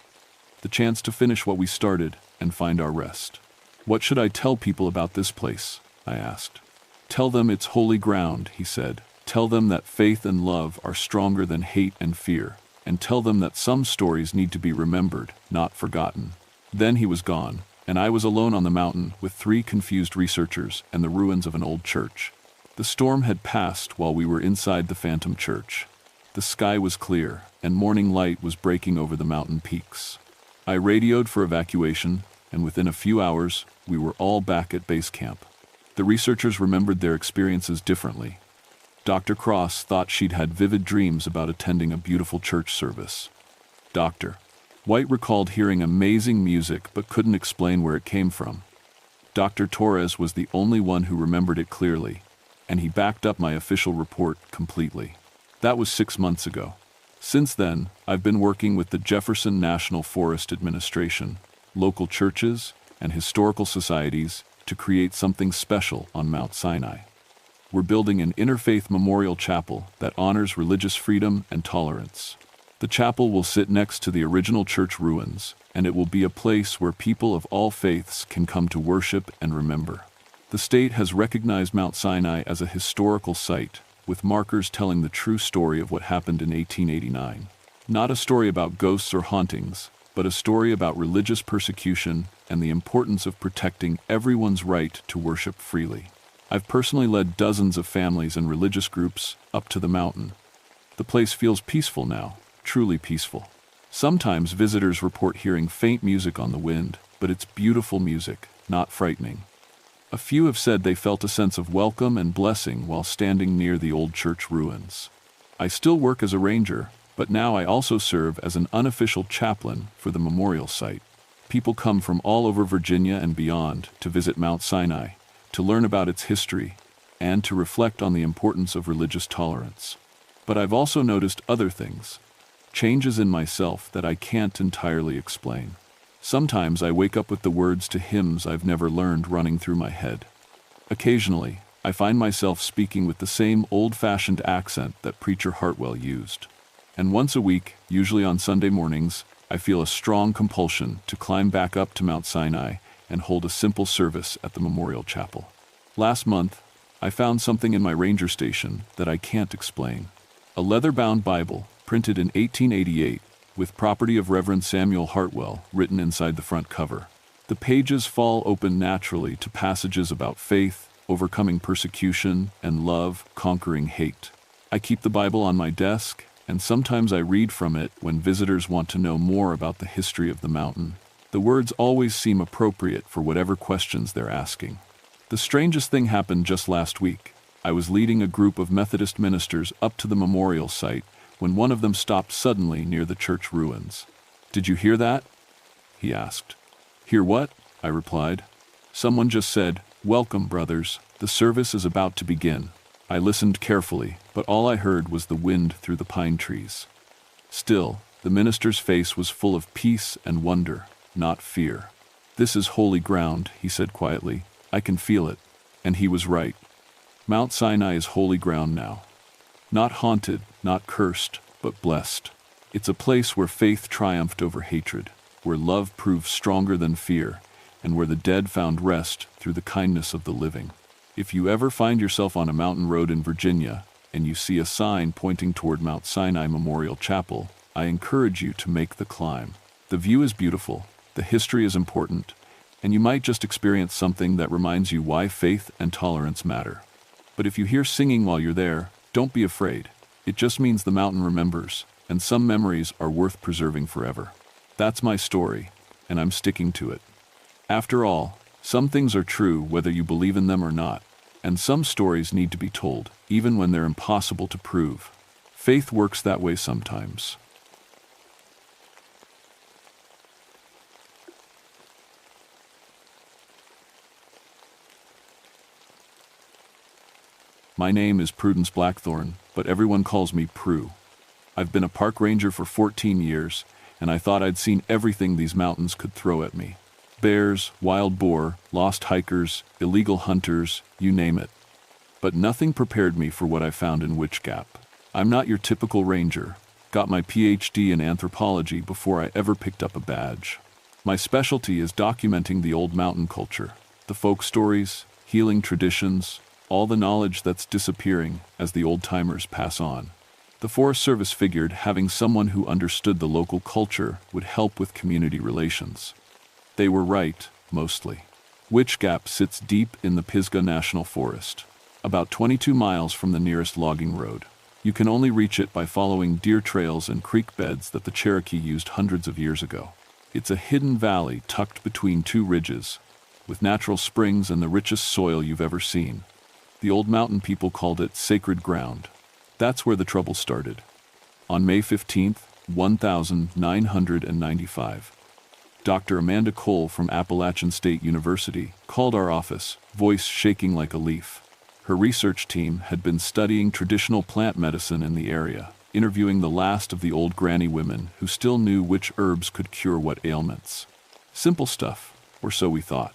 the chance to finish what we started and find our rest." "What should I tell people about this place?" I asked. "Tell them it's holy ground," he said. "Tell them that faith and love are stronger than hate and fear, and tell them that some stories need to be remembered, not forgotten." Then he was gone, and I was alone on the mountain with 3 confused researchers and the ruins of an old church. The storm had passed while we were inside the phantom church. The sky was clear, and morning light was breaking over the mountain peaks. I radioed for evacuation, and within a few hours, we were all back at base camp. The researchers remembered their experiences differently. Dr. Cross thought she'd had vivid dreams about attending a beautiful church service. Dr. White recalled hearing amazing music but couldn't explain where it came from. Dr. Torres was the only one who remembered it clearly, and he backed up my official report completely. That was 6 months ago. Since then, I've been working with the Jefferson National Forest Administration, local churches, and historical societies to create something special on Mount Sinai. We're building an interfaith memorial chapel that honors religious freedom and tolerance. The chapel will sit next to the original church ruins, and it will be a place where people of all faiths can come to worship and remember. The state has recognized Mount Sinai as a historical site, with markers telling the true story of what happened in 1889. Not a story about ghosts or hauntings, but a story about religious persecution and the importance of protecting everyone's right to worship freely. I've personally led dozens of families and religious groups up to the mountain. The place feels peaceful now, truly peaceful. Sometimes visitors report hearing faint music on the wind, but it's beautiful music, not frightening. A few have said they felt a sense of welcome and blessing while standing near the old church ruins. I still work as a ranger, but now I also serve as an unofficial chaplain for the memorial site. People come from all over Virginia and beyond to visit Mount Sinai, to learn about its history, and to reflect on the importance of religious tolerance. But I've also noticed other things, changes in myself that I can't entirely explain. Sometimes I wake up with the words to hymns I've never learned running through my head. Occasionally, I find myself speaking with the same old-fashioned accent that Preacher Hartwell used. And once a week, usually on Sunday mornings, I feel a strong compulsion to climb back up to Mount Sinai and hold a simple service at the memorial chapel. Last month, I found something in my ranger station that I can't explain. A leather-bound Bible, printed in 1888, with property of Reverend Samuel Hartwell written inside the front cover. The pages fall open naturally to passages about faith, overcoming persecution, and love conquering hate. I keep the Bible on my desk, and sometimes I read from it when visitors want to know more about the history of the mountain. The words always seem appropriate for whatever questions they're asking. The strangest thing happened just last week. I was leading a group of Methodist ministers up to the memorial site when one of them stopped suddenly near the church ruins. "Did you hear that?" he asked. "Hear what?" I replied. "Someone just said, 'Welcome, brothers, the service is about to begin.'" I listened carefully, but all I heard was the wind through the pine trees. Still, The minister's face was full of peace and wonder, not fear. "This is holy ground," he said quietly. "I can feel it." And he was right. Mount Sinai is holy ground now. Not haunted, not cursed, but blessed. It's a place where faith triumphed over hatred, where love proved stronger than fear, and where the dead found rest through the kindness of the living. If you ever find yourself on a mountain road in Virginia, and you see a sign pointing toward Mount Sinai Memorial Chapel, I encourage you to make the climb. The view is beautiful, the history is important, and you might just experience something that reminds you why faith and tolerance matter. But if you hear singing while you're there, don't be afraid. It just means the mountain remembers, and some memories are worth preserving forever. That's my story, and I'm sticking to it. After all, some things are true whether you believe in them or not, and some stories need to be told, even when they're impossible to prove. Faith works that way sometimes. My name is Prudence Blackthorne, but everyone calls me Prue. I've been a park ranger for 14 years, and I thought I'd seen everything these mountains could throw at me. Bears, wild boar, lost hikers, illegal hunters, you name it. But nothing prepared me for what I found in Witch Gap. I'm not your typical ranger. Got my PhD in anthropology before I ever picked up a badge. My specialty is documenting the old mountain culture, the folk stories, healing traditions, all the knowledge that's disappearing as the old-timers pass on. The Forest Service figured having someone who understood the local culture would help with community relations. They were right, mostly. Witch Gap sits deep in the Pisgah National Forest, about 22 miles from the nearest logging road. You can only reach it by following deer trails and creek beds that the Cherokee used hundreds of years ago. It's a hidden valley tucked between two ridges, with natural springs and the richest soil you've ever seen. The old mountain people called it sacred ground. That's where the trouble started. On May 15, 1995, Dr. Amanda Cole from Appalachian State University called our office, voice shaking like a leaf. Her research team had been studying traditional plant medicine in the area, interviewing the last of the old granny women who still knew which herbs could cure what ailments. Simple stuff, or so we thought.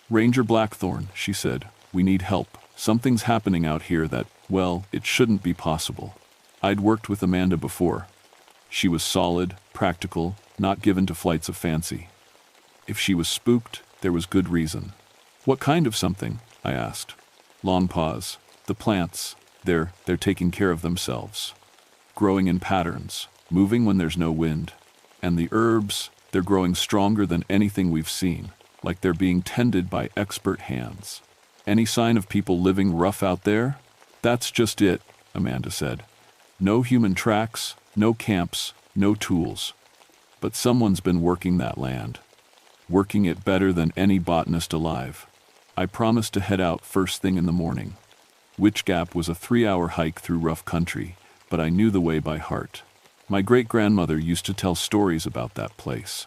"Ranger Blackthorne," she said, "we need help. Something's happening out here that, well, it shouldn't be possible." I'd worked with Amanda before. She was solid, practical, not given to flights of fancy. If she was spooked, there was good reason. "What kind of something?" I asked. Long pause. "The plants, they're taking care of themselves. Growing in patterns, moving when there's no wind. And the herbs, they're growing stronger than anything we've seen, like they're being tended by expert hands." "Any sign of people living rough out there?" "That's just it," Amanda said. "No human tracks, no camps, no tools. But someone's been working that land. Working it better than any botanist alive." I promised to head out first thing in the morning. Witch Gap was a 3-hour hike through rough country, but I knew the way by heart. My great-grandmother used to tell stories about that place.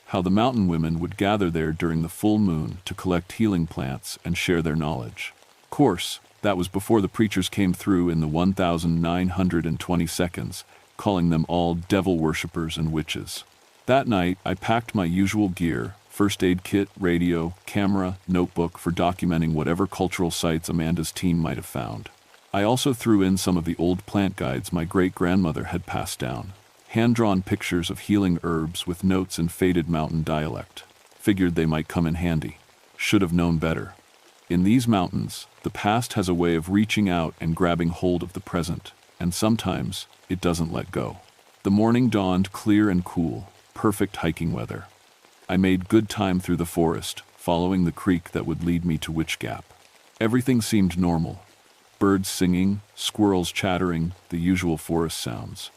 How the mountain women would gather there during the full moon to collect healing plants and share their knowledge. Of course, that was before the preachers came through in the 1920 seconds, calling them all devil worshippers and witches. That night, I packed my usual gear, first aid kit, radio, camera, notebook for documenting whatever cultural sites Amanda's team might have found. I also threw in some of the old plant guides my great-grandmother had passed down. Hand-drawn pictures of healing herbs with notes in faded mountain dialect. Figured they might come in handy. Should have known better. In these mountains, the past has a way of reaching out and grabbing hold of the present, and sometimes it doesn't let go. The morning dawned clear and cool, perfect hiking weather. I made good time through the forest, following the creek that would lead me to Witch Gap. Everything seemed normal. Birds singing, squirrels chattering, the usual forest sounds.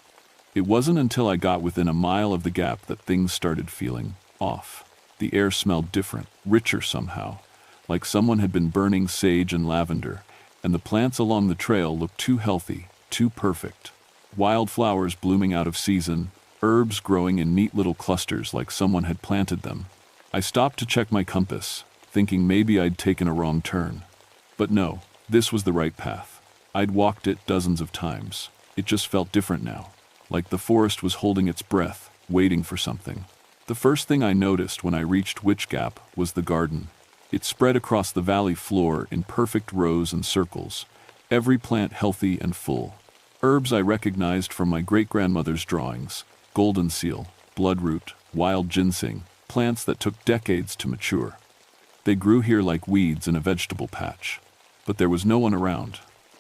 It wasn't until I got within a mile of the gap that things started feeling off. The air smelled different, richer somehow, like someone had been burning sage and lavender, and the plants along the trail looked too healthy, too perfect. Wildflowers blooming out of season, herbs growing in neat little clusters like someone had planted them. I stopped to check my compass, thinking maybe I'd taken a wrong turn. But no, this was the right path. I'd walked it dozens of times. It just felt different now. like the forest was holding its breath, waiting for something. The first thing I noticed when I reached Witch Gap was the garden. It spread across the valley floor in perfect rows and circles, every plant healthy and full. Herbs I recognized from my great-grandmother's drawings: golden seal, bloodroot, wild ginseng, plants that took decades to mature. They grew here like weeds in a vegetable patch. But there was no one around.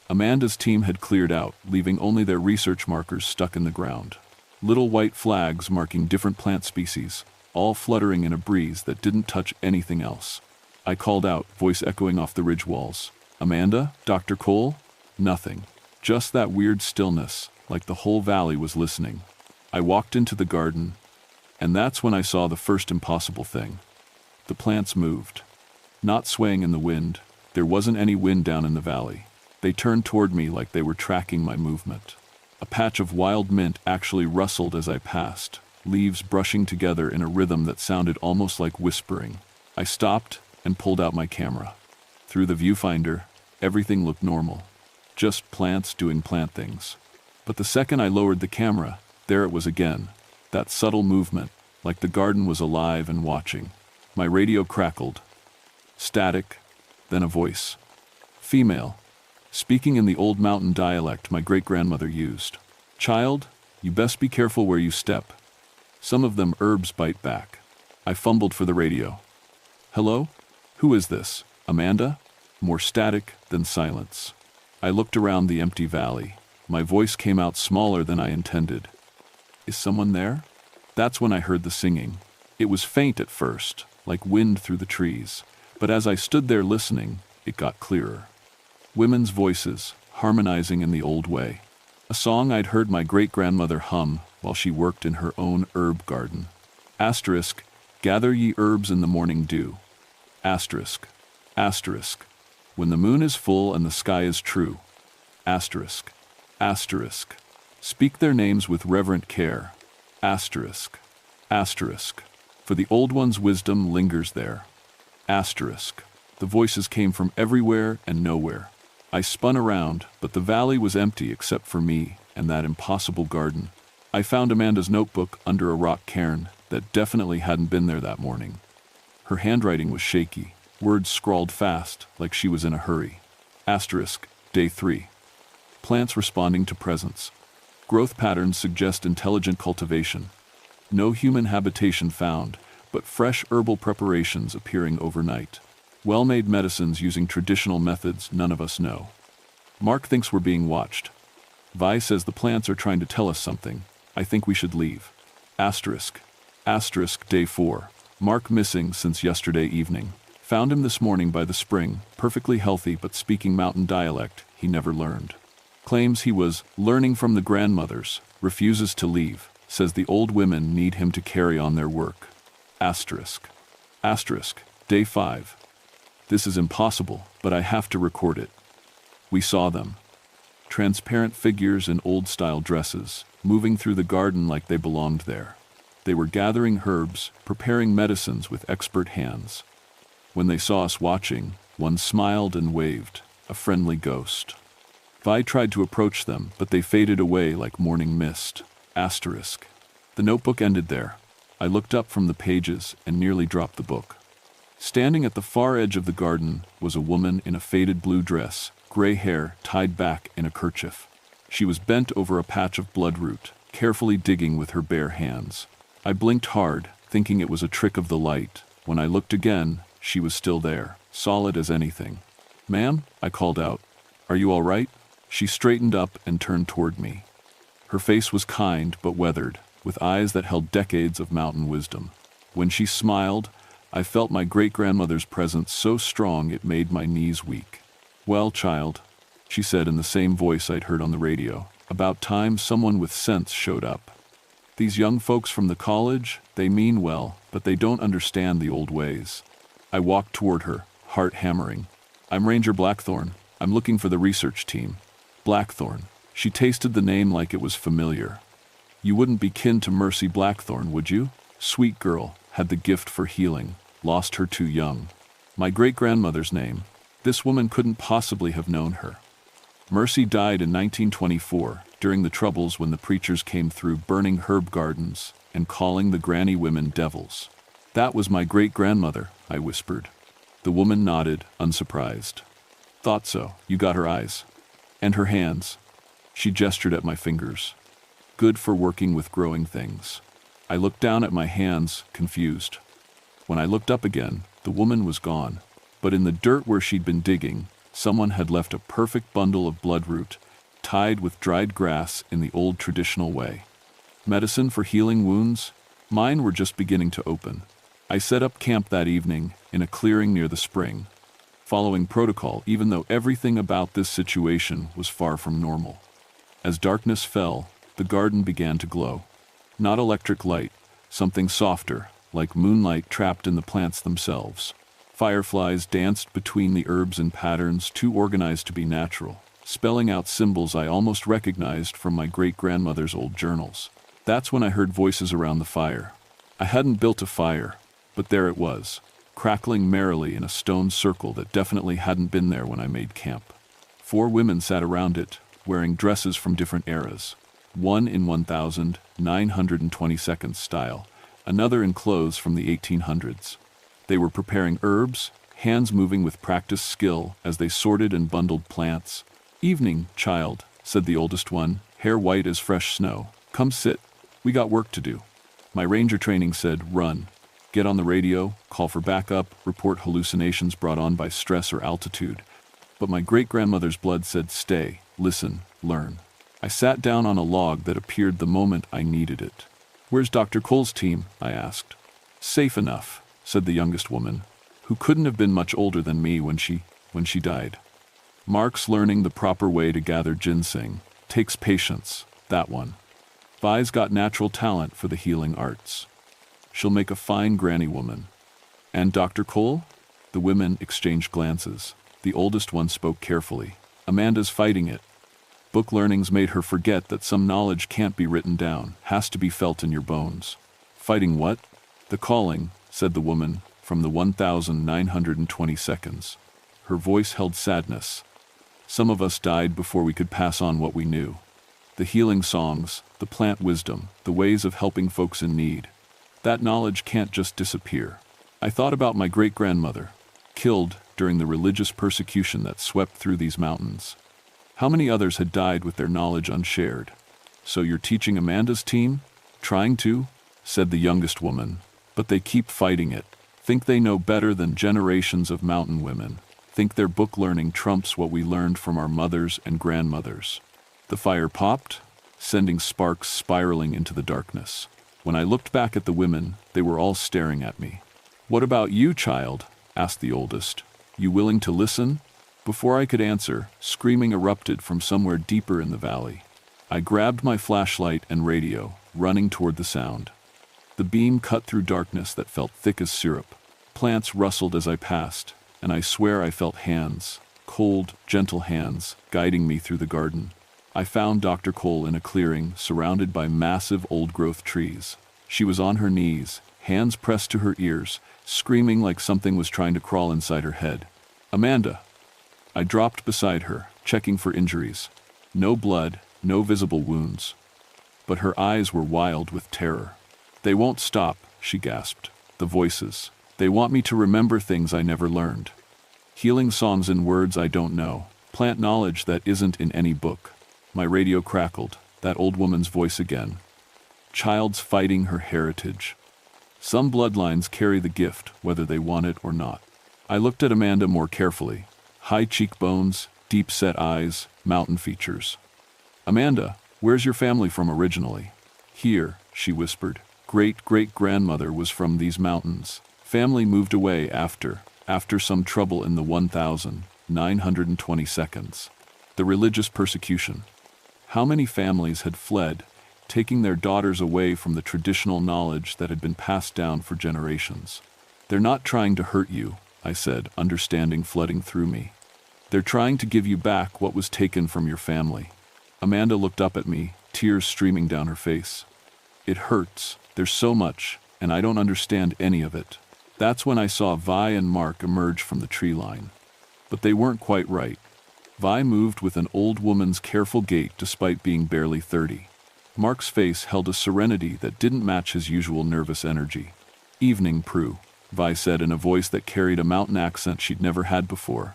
Amanda's team had cleared out, leaving only their research markers stuck in the ground. Little white flags marking different plant species, all fluttering in a breeze that didn't touch anything else. I called out, voice echoing off the ridge walls. "Amanda? Dr. Cole?" Nothing. Just that weird stillness, like the whole valley was listening. I walked into the garden, and that's when I saw the first impossible thing. The plants moved. Not swaying in the wind. There wasn't any wind down in the valley. They turned toward me like they were tracking my movement. A patch of wild mint actually rustled as I passed, leaves brushing together in a rhythm that sounded almost like whispering. I stopped and pulled out my camera. Through the viewfinder, everything looked normal. Just plants doing plant things. But the second I lowered the camera, there it was again. That subtle movement, like the garden was alive and watching. My radio crackled. Static, then a voice. Female. Speaking in the old mountain dialect my great-grandmother used. "Child, you best be careful where you step. Some of them herbs bite back." I fumbled for the radio. "Hello? Who is this? Amanda?" More static than silence. I looked around the empty valley. My voice came out smaller than I intended. "Is someone there?" That's when I heard the singing. It was faint at first, like wind through the trees. But as I stood there listening, it got clearer. Women's voices, harmonizing in the old way. A song I'd heard my great-grandmother hum while she worked in her own herb garden. Asterisk, "Gather ye herbs in the morning dew." Asterisk, asterisk, "When the moon is full and the sky is true." Asterisk, asterisk, "Speak their names with reverent care." Asterisk, asterisk, "For the old one's wisdom lingers there." Asterisk. The voices came from everywhere and nowhere. I spun around, but the valley was empty except for me and that impossible garden. I found Amanda's notebook under a rock cairn that definitely hadn't been there that morning. Her handwriting was shaky, words scrawled fast, like she was in a hurry. Asterisk, day 3. Plants responding to presence. Growth patterns suggest intelligent cultivation. No human habitation found, but fresh herbal preparations appearing overnight. Well-made medicines using traditional methods none of us know. Mark thinks we're being watched. Vi says the plants are trying to tell us something. I think we should leave. Asterisk. Asterisk, day 4. Mark missing since yesterday evening. Found him this morning by the spring, perfectly healthy but speaking mountain dialect he never learned. Claims he was learning from the grandmothers, refuses to leave, says the old women need him to carry on their work. Asterisk. Asterisk, day 5. This is impossible, but I have to record it. We saw them. Transparent figures in old-style dresses, moving through the garden like they belonged there. They were gathering herbs, preparing medicines with expert hands. When they saw us watching, one smiled and waved, a friendly ghost. Vi tried to approach them, but they faded away like morning mist. Asterisk. The notebook ended there. I looked up from the pages and nearly dropped the book. Standing at the far edge of the garden was a woman in a faded blue dress, gray hair tied back in a kerchief. She was bent over a patch of bloodroot, carefully digging with her bare hands. I blinked hard, thinking it was a trick of the light. When I looked again, she was still there, solid as anything. "Ma'am," I called out. "Are you all right?" She straightened up and turned toward me. Her face was kind but weathered, with eyes that held decades of mountain wisdom. When she smiled, I felt my great-grandmother's presence so strong it made my knees weak. "Well, child," she said in the same voice I'd heard on the radio, "about time someone with sense showed up. These young folks from the college, they mean well, but they don't understand the old ways." I walked toward her, heart hammering. "I'm Ranger Blackthorn. I'm looking for the research team." Blackthorn. She tasted the name like it was familiar. "You wouldn't be kin to Mercy Blackthorn, would you? Sweet girl, had the gift for healing, lost her too young. My great-grandmother's name. This woman couldn't possibly have known her. Mercy died in 1924, during the Troubles when the preachers came through burning herb gardens and calling the granny women devils. That was my great-grandmother, I whispered. The woman nodded, unsurprised. Thought so, you got her eyes. And her hands. She gestured at my fingers. Good for working with growing things. I looked down at my hands, confused. When I looked up again, the woman was gone. But in the dirt where she'd been digging, someone had left a perfect bundle of bloodroot, tied with dried grass in the old traditional way. Medicine for healing wounds? Mine were just beginning to open. I set up camp that evening in a clearing near the spring, following protocol even though everything about this situation was far from normal. As darkness fell, the garden began to glow. Not electric light, something softer, like moonlight trapped in the plants themselves. Fireflies danced between the herbs in patterns too organized to be natural, spelling out symbols I almost recognized from my great-grandmother's old journals. That's when I heard voices around the fire. I hadn't built a fire, but there it was, crackling merrily in a stone circle that definitely hadn't been there when I made camp. 4 women sat around it, wearing dresses from different eras. One in 1922 style, another in clothes from the 1800s. They were preparing herbs, hands moving with practiced skill as they sorted and bundled plants. "Evening, child," said the oldest one, hair white as fresh snow. "Come sit. We got work to do." My ranger training said, run. Get on the radio, call for backup, report hallucinations brought on by stress or altitude. But my great-grandmother's blood said stay, listen, learn. I sat down on a log that appeared the moment I needed it. "Where's Dr. Cole's team?" I asked. "Safe enough," said the youngest woman, who couldn't have been much older than me when she died. "Mark's learning the proper way to gather ginseng. Takes patience, that one. Vi's got natural talent for the healing arts. She'll make a fine granny woman." "And Dr. Cole?" The women exchanged glances. The oldest one spoke carefully. "Amanda's fighting it. Book learning's made her forget that some knowledge can't be written down, has to be felt in your bones." "Fighting what?" "The calling," said the woman, from the 1922. Her voice held sadness. "Some of us died before we could pass on what we knew. The healing songs, the plant wisdom, the ways of helping folks in need. That knowledge can't just disappear." I thought about my great-grandmother, killed during the religious persecution that swept through these mountains. How many others had died with their knowledge unshared? "So you're teaching Amanda's team?" "Trying to," said the youngest woman. "But they keep fighting it. Think they know better than generations of mountain women. Think their book learning trumps what we learned from our mothers and grandmothers." The fire popped, sending sparks spiraling into the darkness. When I looked back at the women, they were all staring at me. "What about you, child?" asked the oldest. "You willing to listen?" Before I could answer, screaming erupted from somewhere deeper in the valley. I grabbed my flashlight and radio, running toward the sound. The beam cut through darkness that felt thick as syrup. Plants rustled as I passed, and I swear I felt hands, cold, gentle hands, guiding me through the garden. I found Dr. Cole in a clearing surrounded by massive old-growth trees. She was on her knees, hands pressed to her ears, screaming like something was trying to crawl inside her head. "Amanda!" I dropped beside her, checking for injuries. No blood, no visible wounds. But her eyes were wild with terror. "They won't stop," she gasped. "The voices. They want me to remember things I never learned. Healing songs in words I don't know. Plant knowledge that isn't in any book." My radio crackled, that old woman's voice again. "Child's fighting her heritage. Some bloodlines carry the gift, whether they want it or not." I looked at Amanda more carefully. High cheekbones, deep-set eyes, mountain features. "Amanda, where's your family from originally?" "Here," she whispered. "Great-great-grandmother was from these mountains. Family moved away after some trouble in the 1922. The religious persecution. How many families had fled, taking their daughters away from the traditional knowledge that had been passed down for generations. "They're not trying to hurt you," I said, understanding flooding through me. "They're trying to give you back what was taken from your family." Amanda looked up at me, tears streaming down her face. "It hurts. There's so much, and I don't understand any of it." That's when I saw Vi and Mark emerge from the tree line. But they weren't quite right. Vi moved with an old woman's careful gait despite being barely 30. Mark's face held a serenity that didn't match his usual nervous energy. "Evening, Prue," Vi said in a voice that carried a mountain accent she'd never had before.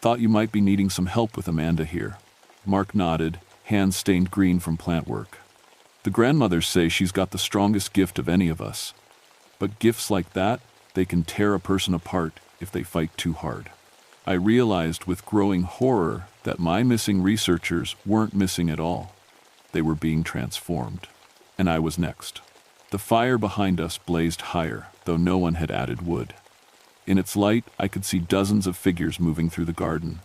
"Thought you might be needing some help with Amanda here." Mark nodded, hands stained green from plant work. "The grandmothers say she's got the strongest gift of any of us. But gifts like that, they can tear a person apart if they fight too hard." I realized with growing horror that my missing researchers weren't missing at all. They were being transformed. And I was next. The fire behind us blazed higher, though no one had added wood. In its light, I could see dozens of figures moving through the garden.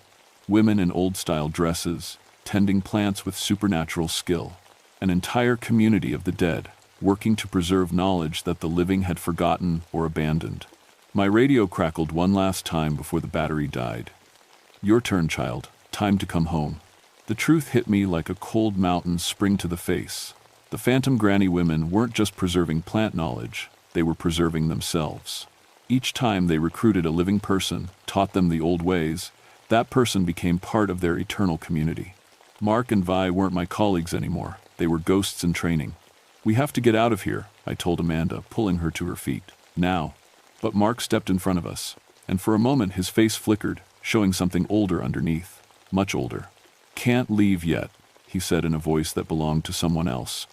Women in old-style dresses, tending plants with supernatural skill. An entire community of the dead, working to preserve knowledge that the living had forgotten or abandoned. My radio crackled one last time before the battery died. "Your turn, child. Time to come home." The truth hit me like a cold mountain spring to the face. The phantom granny women weren't just preserving plant knowledge, they were preserving themselves. Each time they recruited a living person, taught them the old ways, that person became part of their eternal community. Mark and Vi weren't my colleagues anymore. They were ghosts in training. "We have to get out of here," I told Amanda, pulling her to her feet. "Now." But Mark stepped in front of us, and for a moment his face flickered, showing something older underneath. Much older. "Can't leave yet," he said in a voice that belonged to someone else.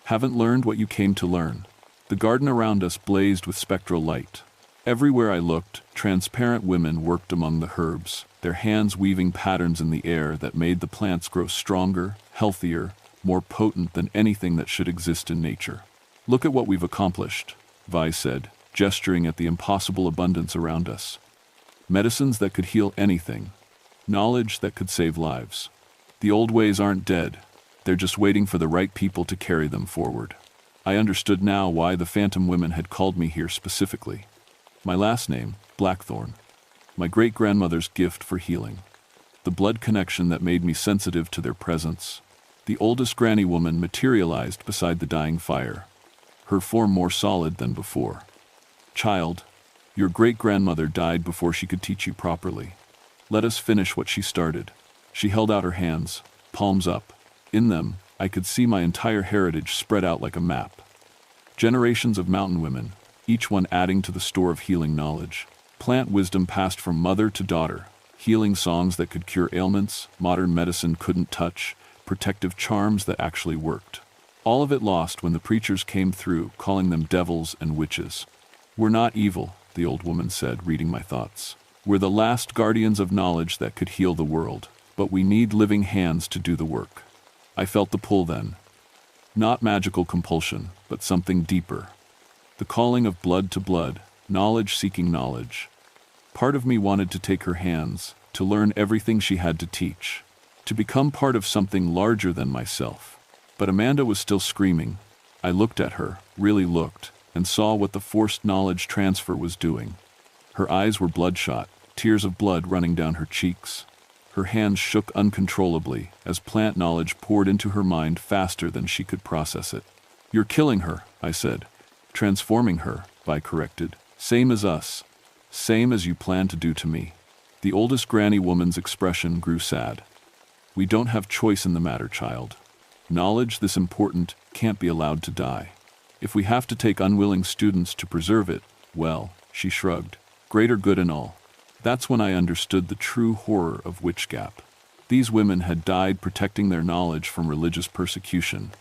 "Haven't learned what you came to learn." The garden around us blazed with spectral light. Everywhere I looked, transparent women worked among the herbs, their hands weaving patterns in the air that made the plants grow stronger, healthier, more potent than anything that should exist in nature. "Look at what we've accomplished," Vi said, gesturing at the impossible abundance around us. "Medicines that could heal anything. Knowledge that could save lives. The old ways aren't dead. They're just waiting for the right people to carry them forward." I understood now why the phantom women had called me here specifically. My last name, Blackthorn. My great-grandmother's gift for healing. The blood connection that made me sensitive to their presence. The oldest granny woman materialized beside the dying fire, her form more solid than before. "Child, your great-grandmother died before she could teach you properly. Let us finish what she started." She held out her hands, palms up. In them, I could see my entire heritage spread out like a map. Generations of mountain women, each one adding to the store of healing knowledge. Plant wisdom passed from mother to daughter. Healing songs that could cure ailments modern medicine couldn't touch. Protective charms that actually worked. All of it lost when the preachers came through, calling them devils and witches. "We're not evil," the old woman said, reading my thoughts. "We're the last guardians of knowledge that could heal the world, but we need living hands to do the work." I felt the pull then. Not magical compulsion, but something deeper. The calling of blood to blood, knowledge seeking knowledge. Part of me wanted to take her hands, to learn everything she had to teach, to become part of something larger than myself. But Amanda was still screaming. I looked at her, really looked, and saw what the forced knowledge transfer was doing. Her eyes were bloodshot, tears of blood running down her cheeks. Her hands shook uncontrollably as plant knowledge poured into her mind faster than she could process it. "You're killing her," I said. "Transforming her," Vi corrected. "Same as us. Same as you plan to do to me." The oldest granny woman's expression grew sad. "We don't have choice in the matter, child. Knowledge this important can't be allowed to die. If we have to take unwilling students to preserve it, well," she shrugged, "greater good and all." That's when I understood the true horror of Witch Gap. These women had died protecting their knowledge from religious persecution,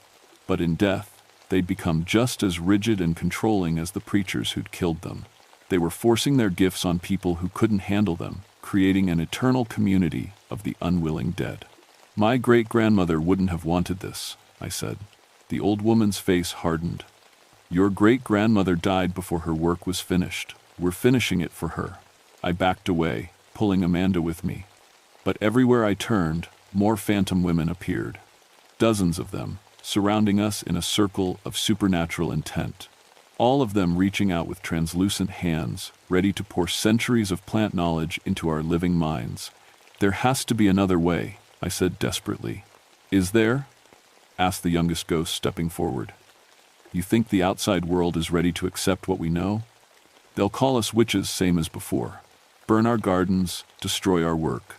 but in death, they'd become just as rigid and controlling as the preachers who'd killed them. They were forcing their gifts on people who couldn't handle them, creating an eternal community of the unwilling dead. "My great-grandmother wouldn't have wanted this," I said. The old woman's face hardened. "Your great-grandmother died before her work was finished. We're finishing it for her." I backed away, pulling Amanda with me. But everywhere I turned, more phantom women appeared. Dozens of them, surrounding us in a circle of supernatural intent. All of them reaching out with translucent hands, ready to pour centuries of plant knowledge into our living minds. "There has to be another way," I said desperately. "Is there?" asked the youngest ghost, stepping forward. "You think the outside world is ready to accept what we know? They'll call us witches same as before. Burn our gardens, destroy our work.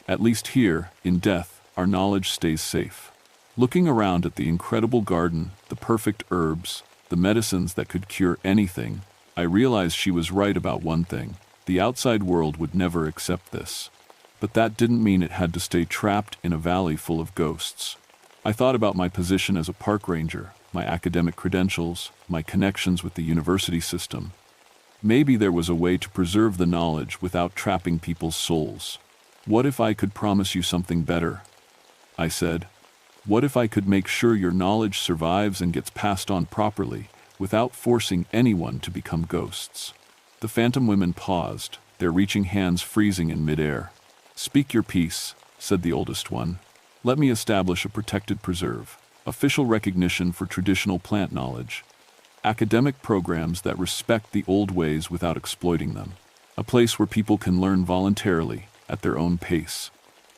At least here, in death, our knowledge stays safe. Looking around at the incredible garden, the perfect herbs, the medicines that could cure anything, I realized she was right about one thing. The outside world would never accept this. But that didn't mean it had to stay trapped in a valley full of ghosts. I thought about my position as a park ranger, my academic credentials, my connections with the university system. Maybe there was a way to preserve the knowledge without trapping people's souls. What if I could promise you something better? I said. What if I could make sure your knowledge survives and gets passed on properly, without forcing anyone to become ghosts? The phantom women paused, their reaching hands freezing in midair. Speak your piece, said the oldest one. Let me establish a protected preserve, official recognition for traditional plant knowledge, academic programs that respect the old ways without exploiting them, a place where people can learn voluntarily, at their own pace.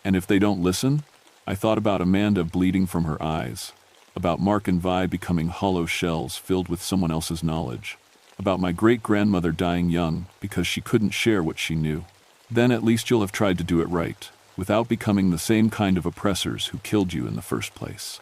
And if they don't listen? I thought about Amanda bleeding from her eyes, about Mark and Vi becoming hollow shells filled with someone else's knowledge, about my great-grandmother dying young because she couldn't share what she knew. Then at least you'll have tried to do it right, without becoming the same kind of oppressors who killed you in the first place.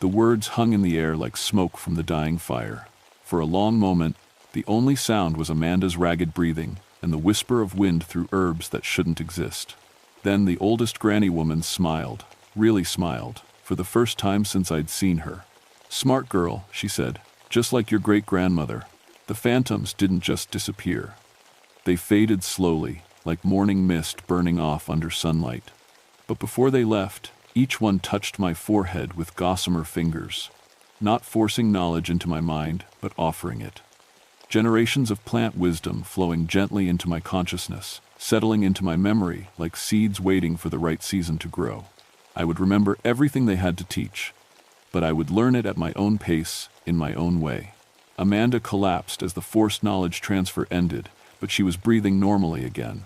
The words hung in the air like smoke from the dying fire. For a long moment, the only sound was Amanda's ragged breathing and the whisper of wind through herbs that shouldn't exist. Then the oldest granny woman smiled, really smiled, for the first time since I'd seen her. Smart girl, she said, just like your great-grandmother. The phantoms didn't just disappear. They faded slowly, like morning mist burning off under sunlight. But before they left, each one touched my forehead with gossamer fingers, not forcing knowledge into my mind, but offering it. Generations of plant wisdom flowing gently into my consciousness, settling into my memory like seeds waiting for the right season to grow. I would remember everything they had to teach, but I would learn it at my own pace, in my own way. Amanda collapsed as the forced knowledge transfer ended, but she was breathing normally again.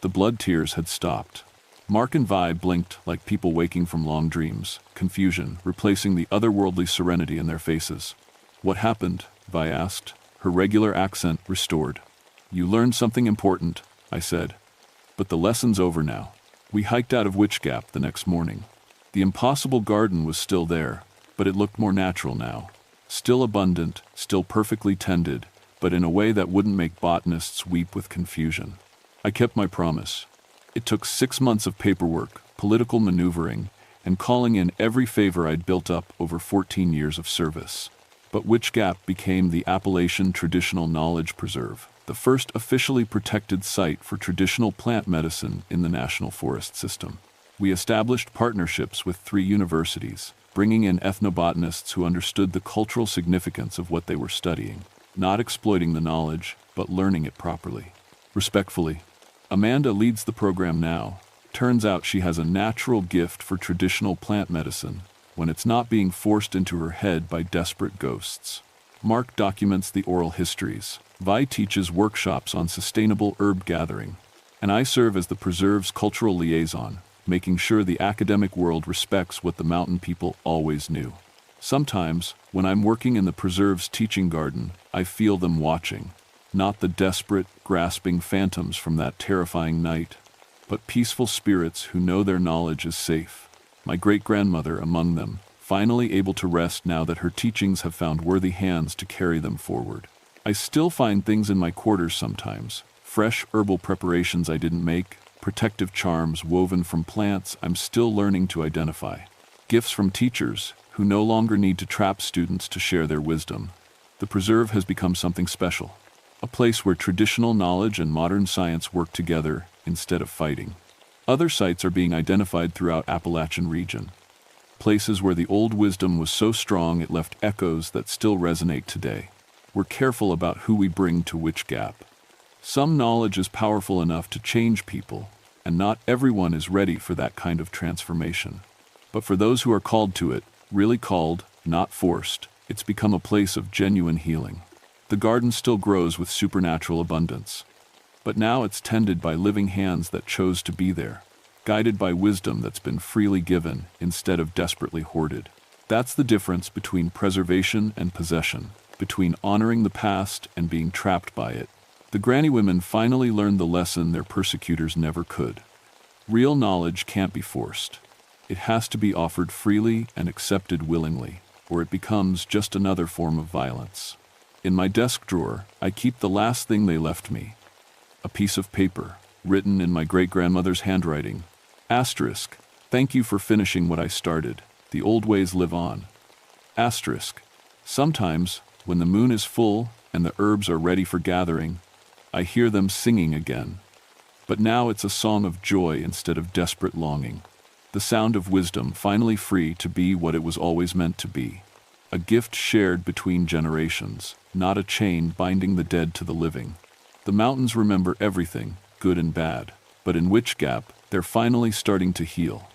The blood tears had stopped. Mark and Vi blinked like people waking from long dreams, confusion replacing the otherworldly serenity in their faces. What happened? Vi asked, her regular accent restored. You learned something important, I said. But the lesson's over now. We hiked out of Witch Gap the next morning. The impossible garden was still there, but it looked more natural now. Still abundant, still perfectly tended, but in a way that wouldn't make botanists weep with confusion. I kept my promise. It took 6 months of paperwork, political maneuvering, and calling in every favor I'd built up over 14 years of service. But Witch Gap became the Appalachian Traditional Knowledge Preserve, the first officially protected site for traditional plant medicine in the National Forest System. We established partnerships with 3 universities, bringing in ethnobotanists who understood the cultural significance of what they were studying, not exploiting the knowledge, but learning it properly. Respectfully, Amanda leads the program now. Turns out she has a natural gift for traditional plant medicine when it's not being forced into her head by desperate ghosts. Mark documents the oral histories. Vi teaches workshops on sustainable herb gathering. And I serve as the preserve's cultural liaison, making sure the academic world respects what the mountain people always knew. Sometimes, when I'm working in the preserve's teaching garden, I feel them watching. Not the desperate, grasping phantoms from that terrifying night, but peaceful spirits who know their knowledge is safe. My great-grandmother among them, finally able to rest now that her teachings have found worthy hands to carry them forward. I still find things in my quarters sometimes, fresh herbal preparations I didn't make, protective charms woven from plants I'm still learning to identify. Gifts from teachers who no longer need to trap students to share their wisdom. The preserve has become something special. A place where traditional knowledge and modern science work together instead of fighting. Other sites are being identified throughout Appalachian region. Places where the old wisdom was so strong it left echoes that still resonate today. We're careful about who we bring to Witch Gap. Some knowledge is powerful enough to change people, and not everyone is ready for that kind of transformation. But for those who are called to it, really called, not forced, it's become a place of genuine healing. The garden still grows with supernatural abundance, but now it's tended by living hands that chose to be there, guided by wisdom that's been freely given instead of desperately hoarded. That's the difference between preservation and possession, between honoring the past and being trapped by it. The granny women finally learned the lesson their persecutors never could. Real knowledge can't be forced. It has to be offered freely and accepted willingly, or it becomes just another form of violence. In my desk drawer, I keep the last thing they left me. A piece of paper, written in my great-grandmother's handwriting. Asterisk, thank you for finishing what I started. The old ways live on. Asterisk, sometimes, when the moon is full and the herbs are ready for gathering, I hear them singing again. But now it's a song of joy instead of desperate longing. The sound of wisdom finally free to be what it was always meant to be. A gift shared between generations, not a chain binding the dead to the living. The mountains remember everything, good and bad, but in Witch Gap, they're finally starting to heal.